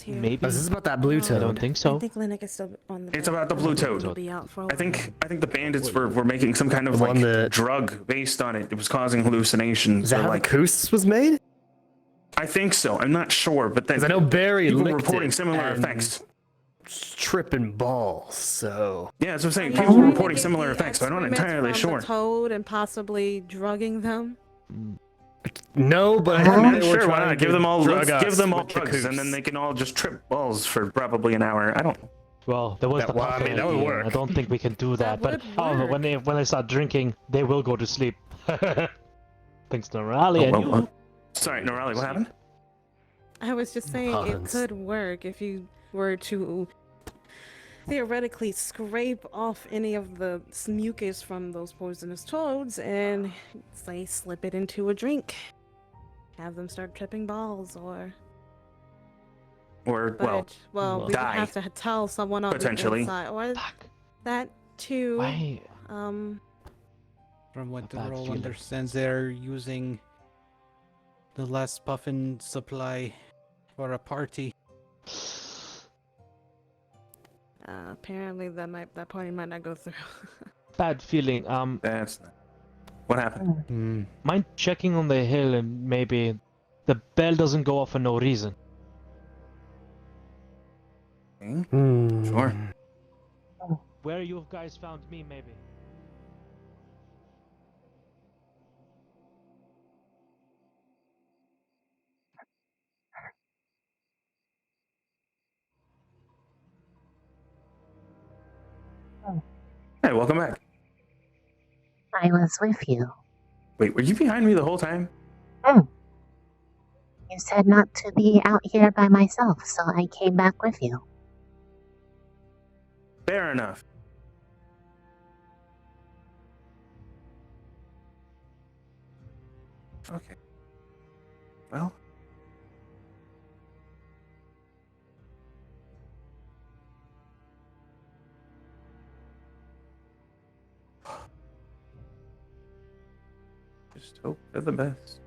Maybe. Is this about that blue toad? I don't think I so. think Linux is still on the. It's about the blue toad. It'll be out for a I think the bandits were making some kind of like drug based on it. It was causing hallucinations. Is that or, how like, the Koos was made? I think so. I'm not sure, but then 'Cause I know Barry people licked reporting it similar and effects. Tripping balls. So yeah, that's what I'm saying. Are you People were trying to reporting get similar the effects, so I'm not excrement entirely from sure. the toad and possibly drugging them. no, but I I'm think not they were sure. Why trying not to give them all? drug Let's give us them all with the drugs, and then Koos. they can all just trip balls for probably an hour. I don't know. Well, there was That- the well, I mean, buffet that would idea. work. I don't think we can do that. But would however, when they start drinking, they will go to sleep. Thanks to Raleigh and you. Sorry, Norali, what happened? I was just saying it Puns. could work if you were to theoretically scrape off any of the mucus from those poisonous toads and say slip it into a drink. Have them start tripping balls or Or well, we would die. have to tell someone on Potentially. the inside or that too. Why? From what the bad role feeling. understands, they're using the last puffin supply for a party. Apparently that party might not go through. Bad feeling. That's what happened. Mind checking on the hill and maybe the bell doesn't go off for no reason. Sure. Where you guys found me, maybe. Hey, welcome back. I was with you. Wait, were you behind me the whole time? You said not to be out here by myself, so I came back with you. Fair enough. Okay. Well. Just hope for the best.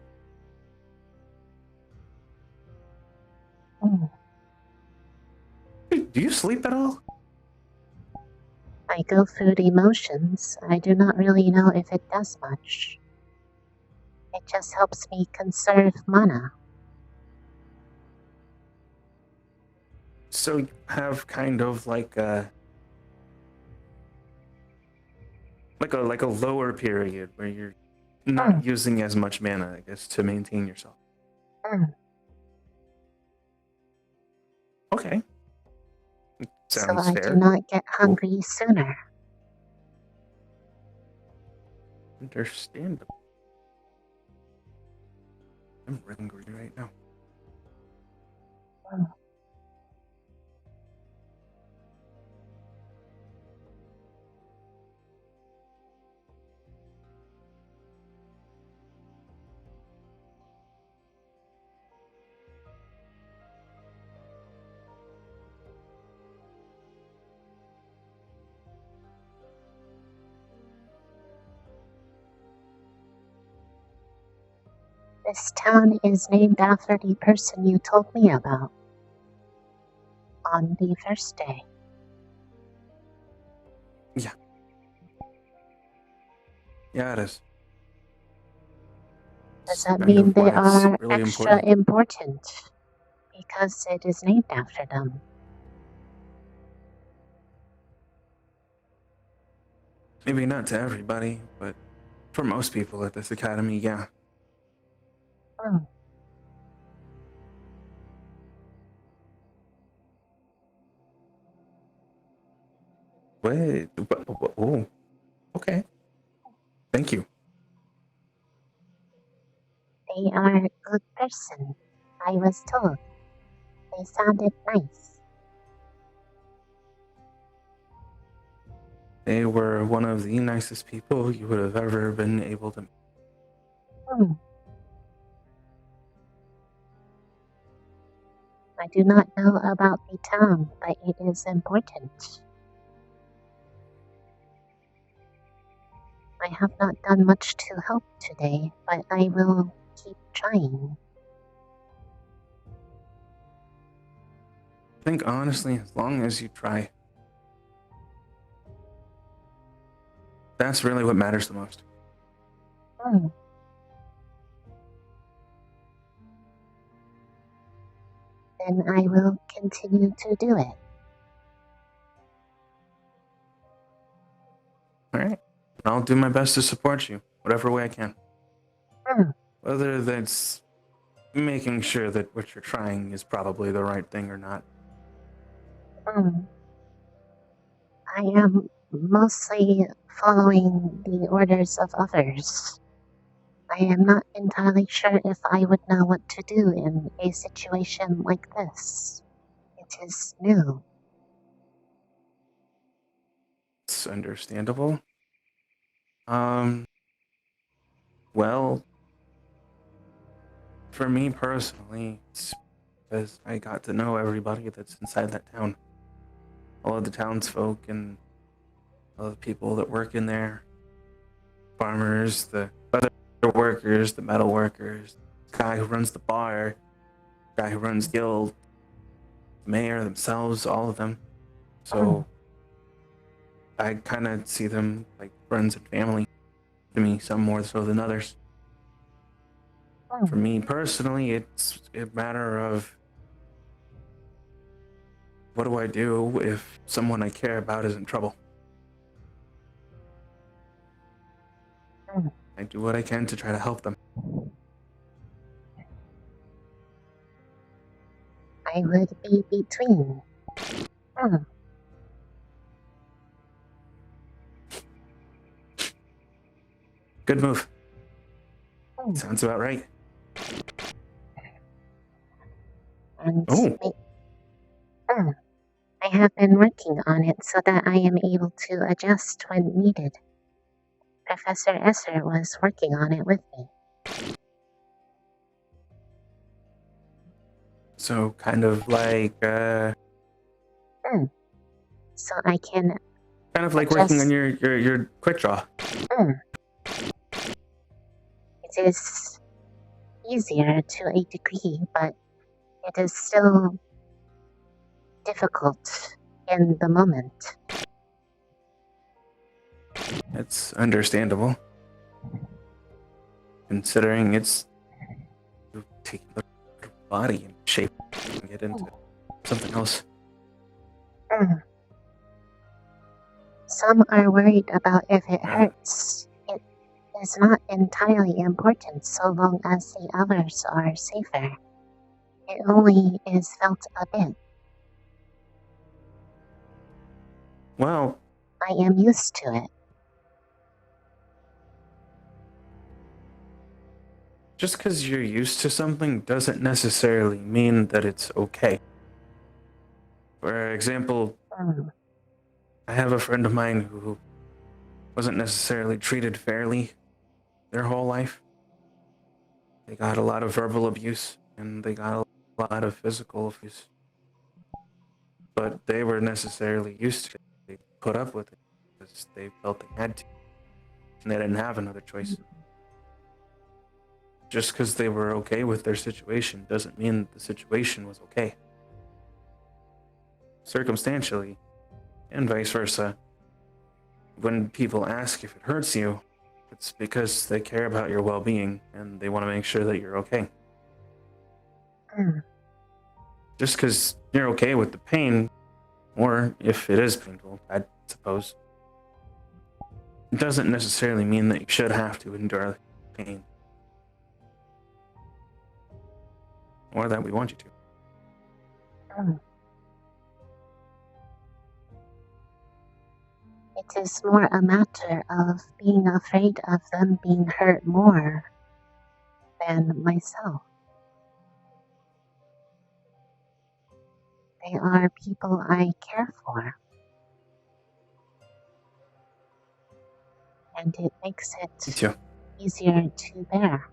Hey, do you sleep at all? I go through the emotions. I do not really know if it does much. It just helps me conserve mana. So you have kind of like a lower period where you're not using as much mana, I guess, to maintain yourself. Okay. Sounds so I fair. do not get hungry sooner. Understandable. I'm really hungry right now. This town is named after the person you told me about on the first day. Yeah. Yeah, it is. Does that Kind mean of they why it's are really extra important. important because it is named after them? Maybe not to everybody, but for most people at this academy, yeah. Wait, oh, okay. Thank you. They are a good person, I was told. They sounded nice. They were one of the nicest people you would have ever been able to meet. I do not know about the town, but it is important. I have not done much to help today, but I will keep trying. I think honestly, as long as you try, that's really what matters the most. Then I will continue to do it. All right. I'll do my best to support you, whatever way I can. Whether that's making sure that what you're trying is probably the right thing or not. I am mostly following the orders of others. I am not entirely sure if I would know what to do in a situation like this. It is new. It's understandable. Well, for me personally, it's because I got to know everybody that's inside that town. All of the townsfolk and all the people that work in there. Farmers, the other workers, the metal workers, the guy who runs the bar, the guy who runs guild, the mayor themselves, all of them. So I kind of see them like friends and family to me, some more so than others. For me personally, it's a matter of what do I do if someone I care about is in trouble? I do what I can to try to help them. I would be between. Good move. Sounds about right. And I have been working on it so that I am able to adjust when needed. Professor Esser was working on it with me. So kind of like So I can kind of like working on your quick draw. It is easier to a degree, but it is still difficult in the moment. It's understandable. Considering it's taking the body and shape and get into something else. Some are worried about if it hurts. It is not entirely important so long as the others are safer. It only is felt a bit. Well, I am used to it. just because you're used to something doesn't necessarily mean that it's okay. For example, I have a friend of mine who wasn't necessarily treated fairly their whole life. They got a lot of verbal abuse and they got a lot of physical abuse. But they were necessarily used to it. They put up with it because they felt they had to. And they didn't have another choice. Just because they were okay with their situation doesn't mean the situation was okay. Circumstantially, and vice versa, when people ask if it hurts you, it's because they care about your well-being and they want to make sure that you're okay. Just because you're okay with the pain, or if it is painful, I suppose, it doesn't necessarily mean that you should have to endure pain. Or that we want you to. It is more a matter of being afraid of them being hurt more than myself. They are people I care for. And it makes it easier to bear.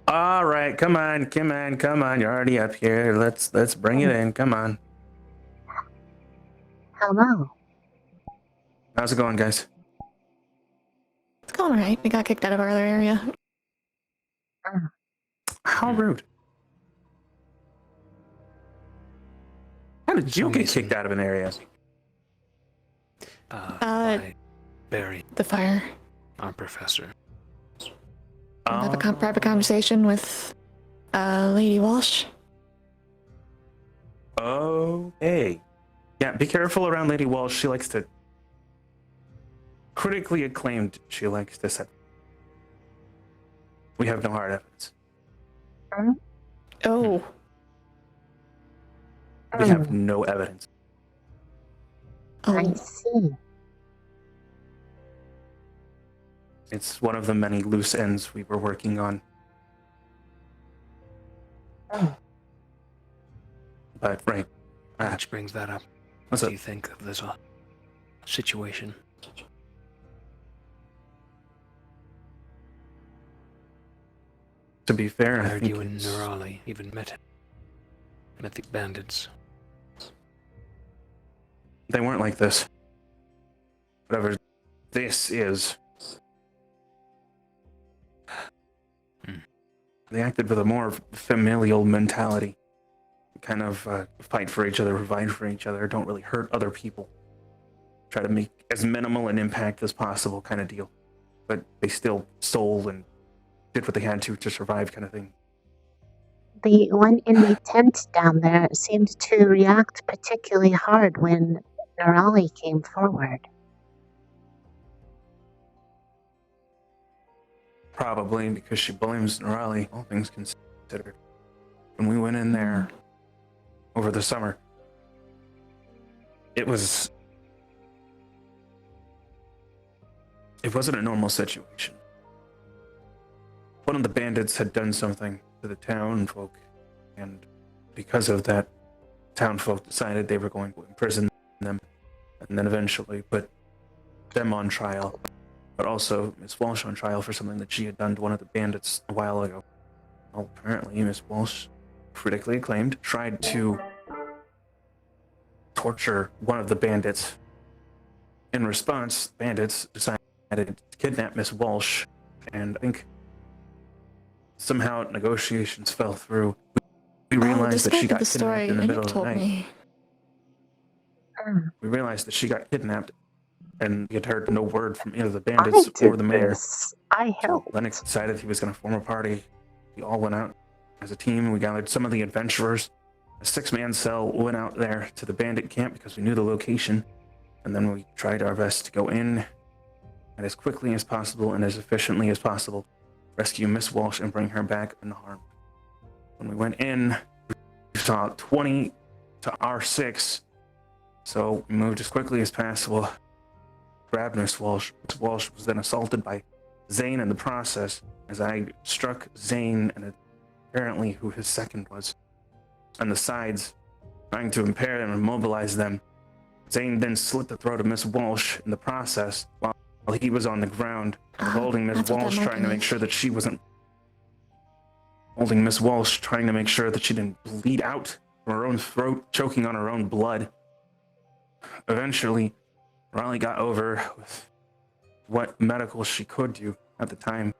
All right, come on. You're already up here. Let's bring it in. Come on. Hello. How's it going, guys? It's going alright. We got kicked out of our other area. How rude. How did you get kicked out of an area? By Barry, The fire. our professor. Have a private conversation with Lady Walsh. Okay. Yeah, be careful around Lady Walsh. She likes to... Critically acclaimed, she likes to set... We have no hard evidence. Oh. We have no evidence. I see. It's one of the many loose ends we were working on. But, right. Which brings that up. What do you think of this situation? To be fair, I heard you and Nerali even met the bandits. They weren't like this. Whatever this is. They acted with a more familial mentality. Kind of fight for each other, provide for each other, don't really hurt other people. Try to make as minimal an impact as possible kind of deal. But they still stole and did what they had to survive kind of thing. The one in the tent down there seemed to react particularly hard when Nerali came forward. Probably because she blames Nerali, all things considered. When we went in there over the summer, it wasn't a normal situation. One of the bandits had done something to the town folk, and because of that, town folk decided they were going to imprison them, and then eventually put them on trial but also Miss Walsh on trial for something that she had done to one of the bandits a while ago. Well, apparently Miss Walsh, critically acclaimed, tried to torture one of the bandits. In response, bandits decided to kidnap Miss Walsh, and I think somehow negotiations fell through. We realized that she got kidnapped in the middle of the night. We realized that she got kidnapped, and we had heard no word from either the bandits or the mayor. I helped. Lennox decided he was going to form a party. We all went out as a team. We gathered some of the adventurers. A 6-man cell went out there to the bandit camp because we knew the location. And then we tried our best to go in and as quickly as possible and as efficiently as possible, rescue Miss Walsh and bring her back unharmed. When we went in, we saw 20 to R6. So we moved as quickly as possible, grabbed Miss Walsh. Miss Walsh was then assaulted by Zane in the process as I struck Zane and apparently who his second was on the sides, trying to impair them and immobilize them. Zane then slit the throat of Miss Walsh in the process while he was on the ground, holding Miss Walsh, trying to make sure that she wasn't holding Miss Walsh, trying to make sure that she didn't bleed out from her own throat, choking on her own blood. Eventually, Raleigh got over with what medical she could do at the time,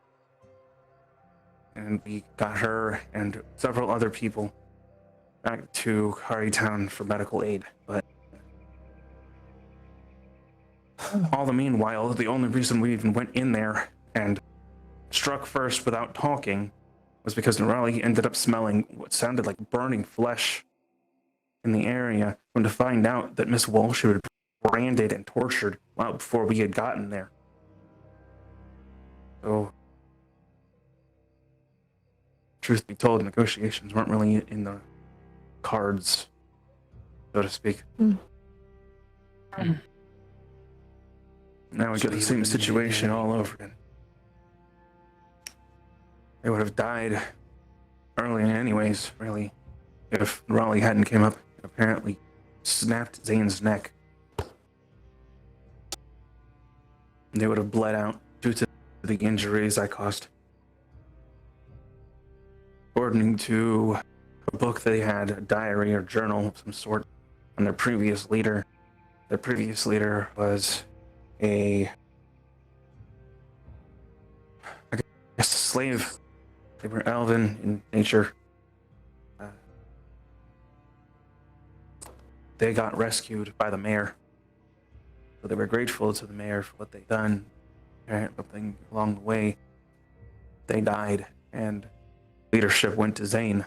and we got her and several other people back to Cari Town for medical aid. But all the meanwhile, the only reason we even went in there and struck first without talking was because Raleigh ended up smelling what sounded like burning flesh in the area, when to find out that Miss Walsh had been branded and tortured well before we had gotten there. So, truth be told, negotiations weren't really in the cards, so to speak. Now we got the same situation all over again. They would have died early anyways, really, if Raleigh hadn't came up and apparently snapped Zane's neck. They would have bled out due to the injuries I caused. According to a book they had, a diary or journal of some sort, on their previous leader. Their previous leader was a slave. They were elven in nature. They got rescued by the mayor. So they were grateful to the mayor for what they'd done. Something along the way, they died, and leadership went to Zane.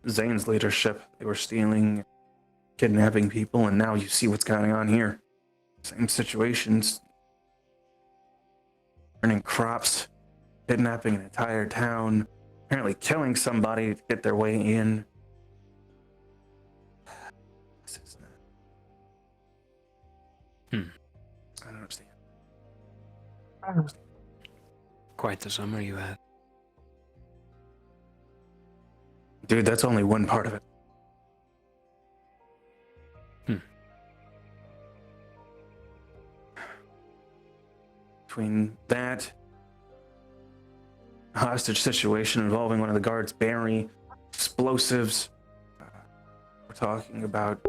Zane's leadership. They were stealing, kidnapping people, and now you see what's going on here. Same situations. Burning crops, kidnapping an entire town, apparently killing somebody to get their way in. This is not... I don't understand. Quite the summer you had. Dude, that's only one part of it. Between that hostage situation involving one of the guards, Barry, explosives, we're talking about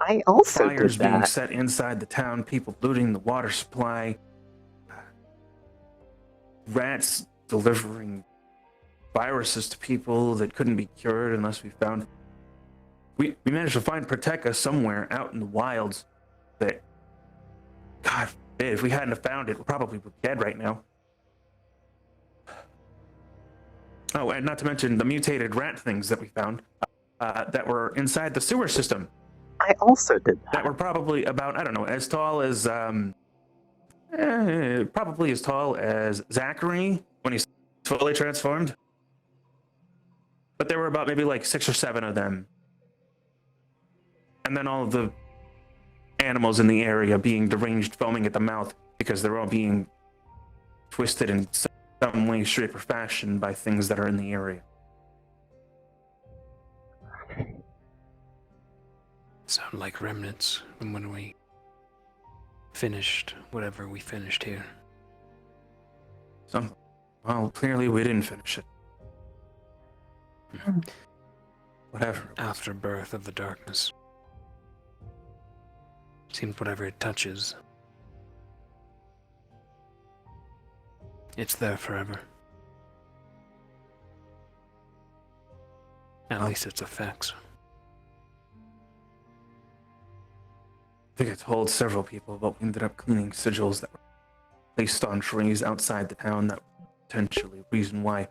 I also fires did that. being set inside the town, people looting the water supply, rats delivering viruses to people that couldn't be cured unless we found... We managed to find Proteka somewhere out in the wilds that, God forbid, if we hadn't have found it, we probably would be dead right now. Oh, and not to mention the mutated rat things that we found that were inside the sewer system. I also did that. That were probably about, I don't know, as tall as, probably as tall as Zachary when he's fully transformed. But there were about maybe like 6 or 7 of them. And then all of the animals in the area being deranged, foaming at the mouth, because they're all being twisted in some way, shape, or fashion by things that are in the area. Sound like remnants from when we finished whatever we finished here. Something. Well, clearly we didn't finish it. Whatever. Afterbirth of the darkness. Seems whatever it touches, it's there forever. At least its effects. I think I told several people, but we ended up cleaning sigils that were placed on trees outside the town that were potentially the reason why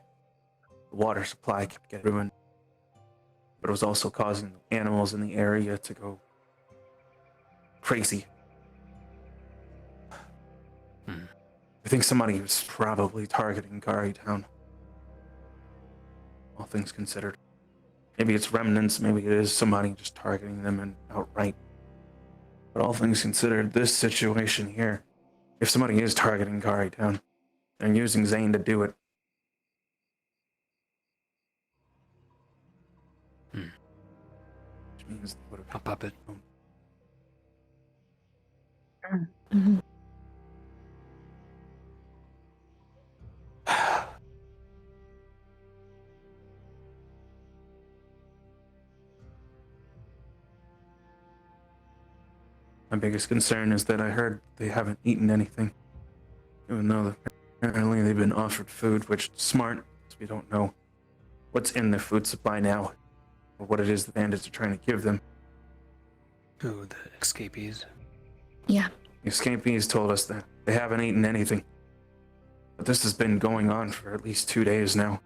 the water supply kept getting ruined. But it was also causing the animals in the area to go crazy. I think somebody was probably targeting Cari town. All things considered. Maybe it's remnants, maybe it is somebody just targeting them and outright. But all things considered, this situation here, if somebody is targeting Cari town, they're using Zane to do it. Which means they would have a puppet. My biggest concern is that I heard they haven't eaten anything. Even though apparently they've been offered food, which is smart, because we don't know what's in their food supply now, or what it is the bandits are trying to give them. Who, the escapees? Yeah. The escapees told us that they haven't eaten anything. But this has been going on for at least 2 days now.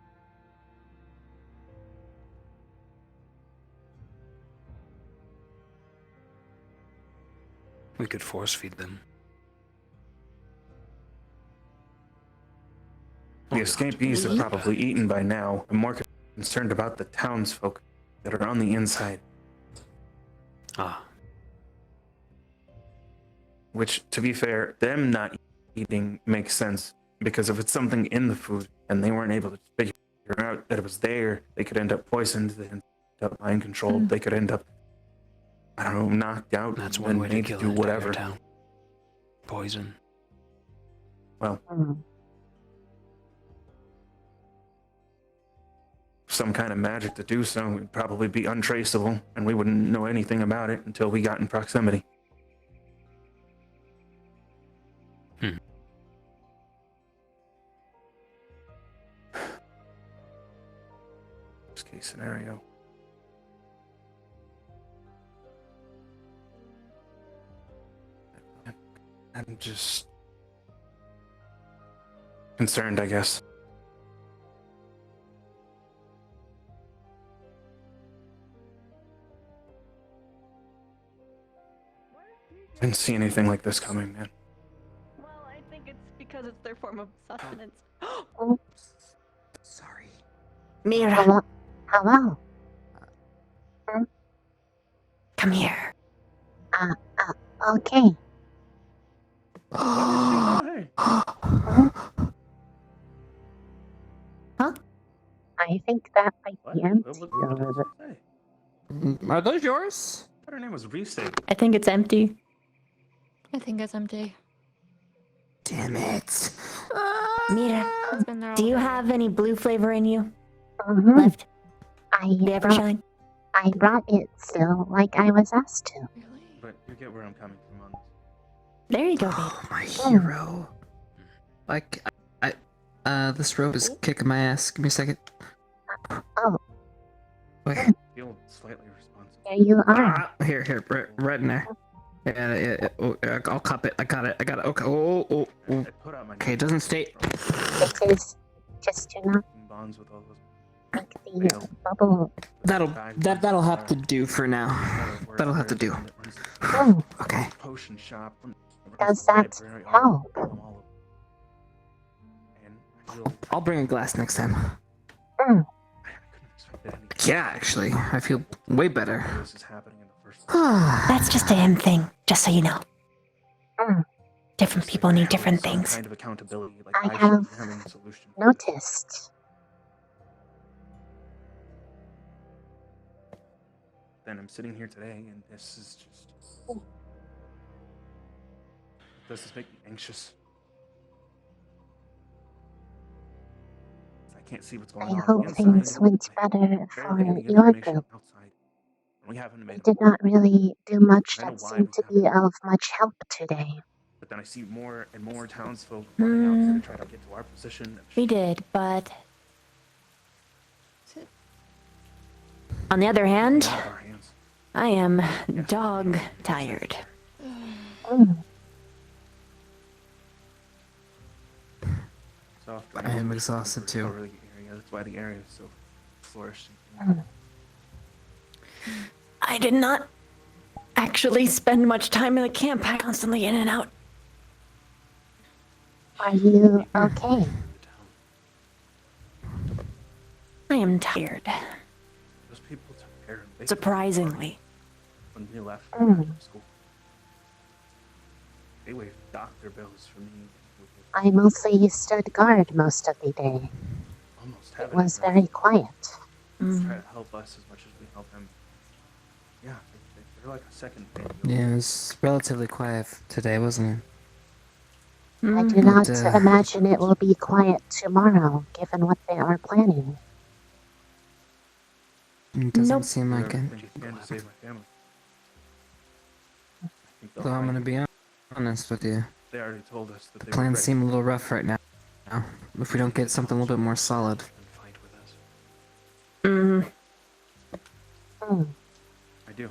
We could force feed them. The escapees are probably eaten by now. I'm more concerned about the townsfolk that are on the inside. Which, to be fair, them not eating makes sense, because if it's something in the food and they weren't able to figure out that it was there, they could end up poisoned, they could end up mind controlled, they could end up, I don't know, knocked out. That's one way to kill do an whatever. entire town. Poison. Well, some kind of magic to do so would probably be untraceable, and we wouldn't know anything about it until we got in proximity. Worst case scenario. I'm just concerned, I guess. Didn't see anything like this coming, man. Well, I think it's because it's their form of sustenance. Oops. Sorry. Mira. Hello. Come here. Okay. Huh? I think that might be empty. Are those yours? I thought her name was Reese. I think it's empty. I think it's empty. Damn it. Mira, It's been there all do you day. have any blue flavor in you Mhm. left? I Do you ever shine? I brought it still, like I was asked to. But you get where I'm coming from on this. There you go, babe. Oh, my hero. Like, this rope is kicking my ass. Give me a second. Oh. Wait. I feel slightly responsible. There you are. Here, right in there. Yeah, oh, I'll cop it. I got it. Okay. Oh. Okay, it doesn't stay. It is just to not Bonds with all those. make the bubble. That'll have to do for now. That'll have to do. Okay. Potion shop. Does that help? I'll bring a glass next time. Yeah, actually, I feel way better. That's just a him thing, just so you know. Different people need different things. Kind of accountability, like I should have be having a solution. noticed. Then I'm sitting here today, and this is just. Does this make me anxious? I can't see what's going I on hope inside. things went better Barely for any your information group. outside. We haven't They made did not really do much I know that why seemed we to be of much help today. But then I see more and more townsfolk running out here to try to get to our position. We did, but on the other hand, I am dog tired. So I am exhausted too. Really area. That's why the area is so flourishing. I did not actually spend much time in the camp. I constantly in and out. Are you okay? I am tired. Those people took care of me. Surprisingly. When we left school, they waived doctor bills for me. I mostly stood guard most of the day. Almost It was very quiet. Try to help us as much as we help them. Yeah, they're like a second family. Yeah, it was relatively quiet today, wasn't it? I do not But, imagine it will be quiet tomorrow, given what they are planning. It doesn't seem like it. You can to save my family. Though I'm gonna be honest with you. They already told us that The they were plans ready. seem a little rough right now. If we don't get something a little bit more solid. I do.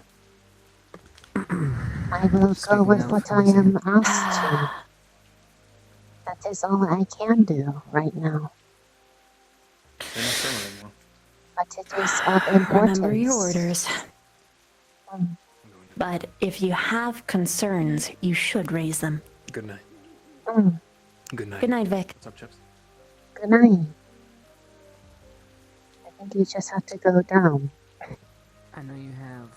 I will go with what I am asked to. That is all I can do right now. But it is of importance. Remember your orders. But if you have concerns, you should raise them. Good night. Good night. Good night, Vic. What's up, Chips? Good night. I think you just have to go down. I know you have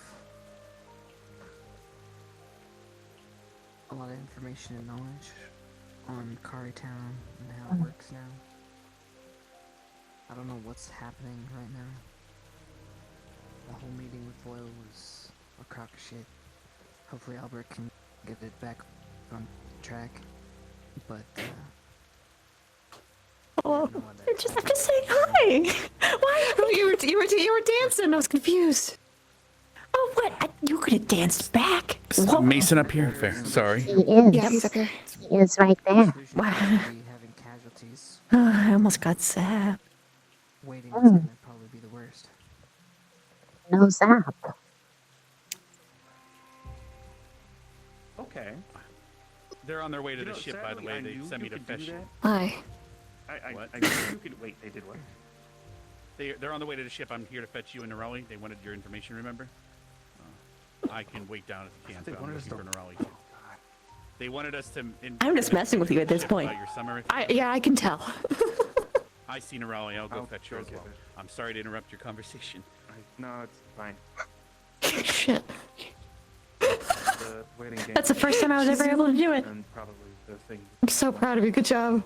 a lot of information and knowledge on Cari Town and how it works now. I don't know what's happening right now. The whole meeting with Boyle was a crock of shit. Hopefully Albert can get it back on track. But, Oh, I just have to say hi. Why? You were dancing. I was confused. Oh, what? You could have danced back. Mason up here? Fair. Sorry. He is. Yeah, he's up here. He is right there. Wow. having casualties. I almost got sad. Waiting is gonna probably be the worst. No zap. Okay. They're on their way to the ship, by the way. They sent me to fetch. Hi. I knew you could wait. They did what? They're on the way to the ship. I'm here to fetch you and Nerali. They wanted your information, remember? I can wait down if you can. They wanted us to. Nerali too. They wanted us to. I'm just messing with you at this point. Your summer. Yeah, I can tell. I see Nerali. I'll go fetch her as well. I'm sorry to interrupt your conversation. No, it's fine. Shit. The waiting game. That's the first time I was ever able to do it. And probably the thing. I'm so proud of you. Good job.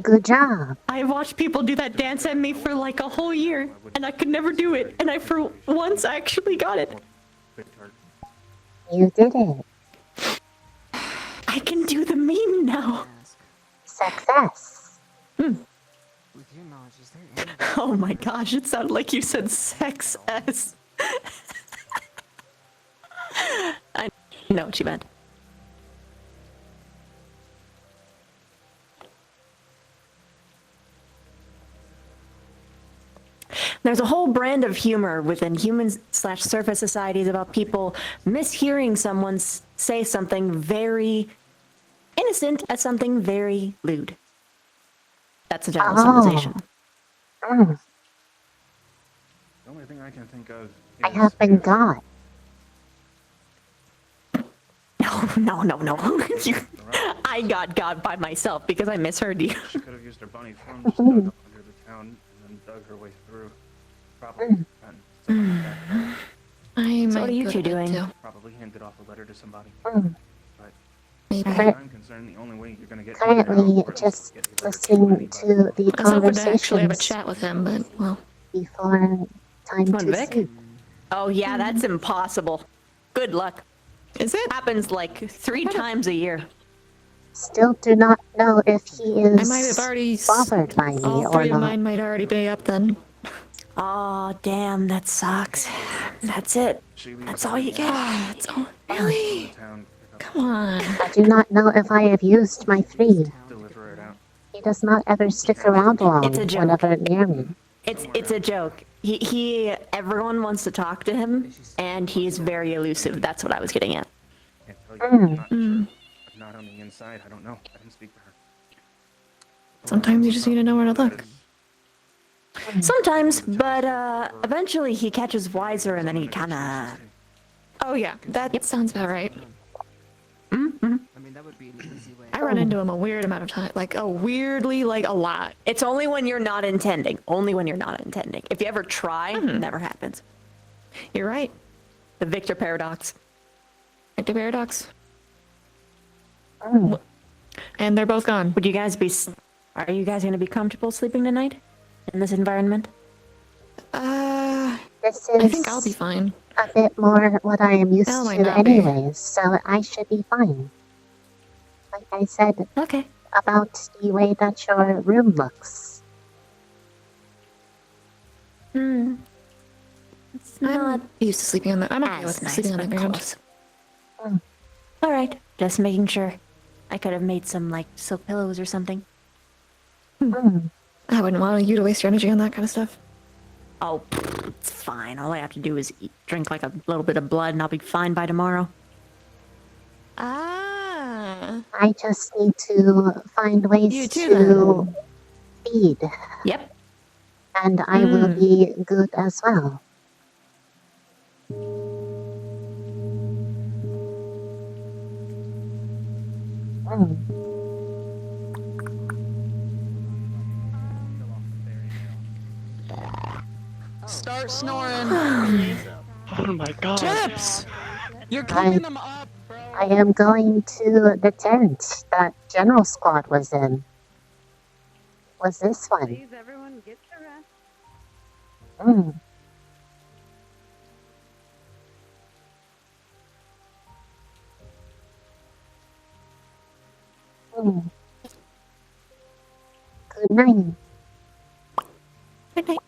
Good job. I watched people do that dance at me for like a whole year, and I could never do it. And I, for once, actually got it. You did it. I can do the meme now. Success. With your knowledge, is there any Oh my gosh, it sounded like you said sex S. I know what you meant. There's a whole brand of humor within human/surface societies about people mishearing someone say something very innocent as something very lewd. That's a generalization. Mm. The only thing I can think of. I have been got. No. I got by myself because I misheard you. She could have used her bunny form, just dug up under the town, and then dug her way through. Probably gotten something like that. So what are you two doing? Probably handed off a letter to somebody. Mm. But Maybe. as far as I'm concerned, the only way you're gonna get Currently, just listening to the I was hoping to actually have a conversations chat with him, but well. before time Come on, to Vic. sleep. Oh yeah, that's impossible. Good luck. Is it? Happens like 3 times a year. still do not know if he is I might have already. bothered by me All or three of not. mine might already be up then. Oh, damn, that sucks. That's it. That's all you get. That's all. Really? Come on. I do not know if I have used my 3. He does not ever stick around long It's a joke. whenever near me. It's a joke. Everyone wants to talk to him, and he's very elusive. That's what I was getting at. I'm not on the inside. I don't know. I didn't speak to her. Sometimes you just need to know where to look. Sometimes, but eventually he catches wiser, and then he kind of. Oh yeah, that sounds about right. Mm-hmm. I run into him a weird amount of time, like a lot. It's only when you're not intending. Only when you're not intending. If you ever try, it never happens. You're right. The Victor paradox. Victor paradox. Oh. And they're both gone. Would you guys be? Are you guys going to be comfortable sleeping tonight in this environment? This I is think I'll be fine. a bit more what I am used might to not be. anyways, so I should be fine. Like I said about the way that your room looks. Hmm. It's not. I'm used to sleeping on the. I'm okay with sleeping on the ground. Close. All right, just making sure. I could have made some like silk pillows or something. I wouldn't want you to waste your energy on that kind of stuff. Oh, it's fine. All I have to do is drink like a little bit of blood, and I'll be fine by tomorrow. I just need to find ways too, to feed. Yep. And I will be good as well. Start snoring. Oh my god. Chips! You're keeping them up. I am going to the tent that General Squad was in. Was this one? Please, everyone, get to rest. Good night. Good night.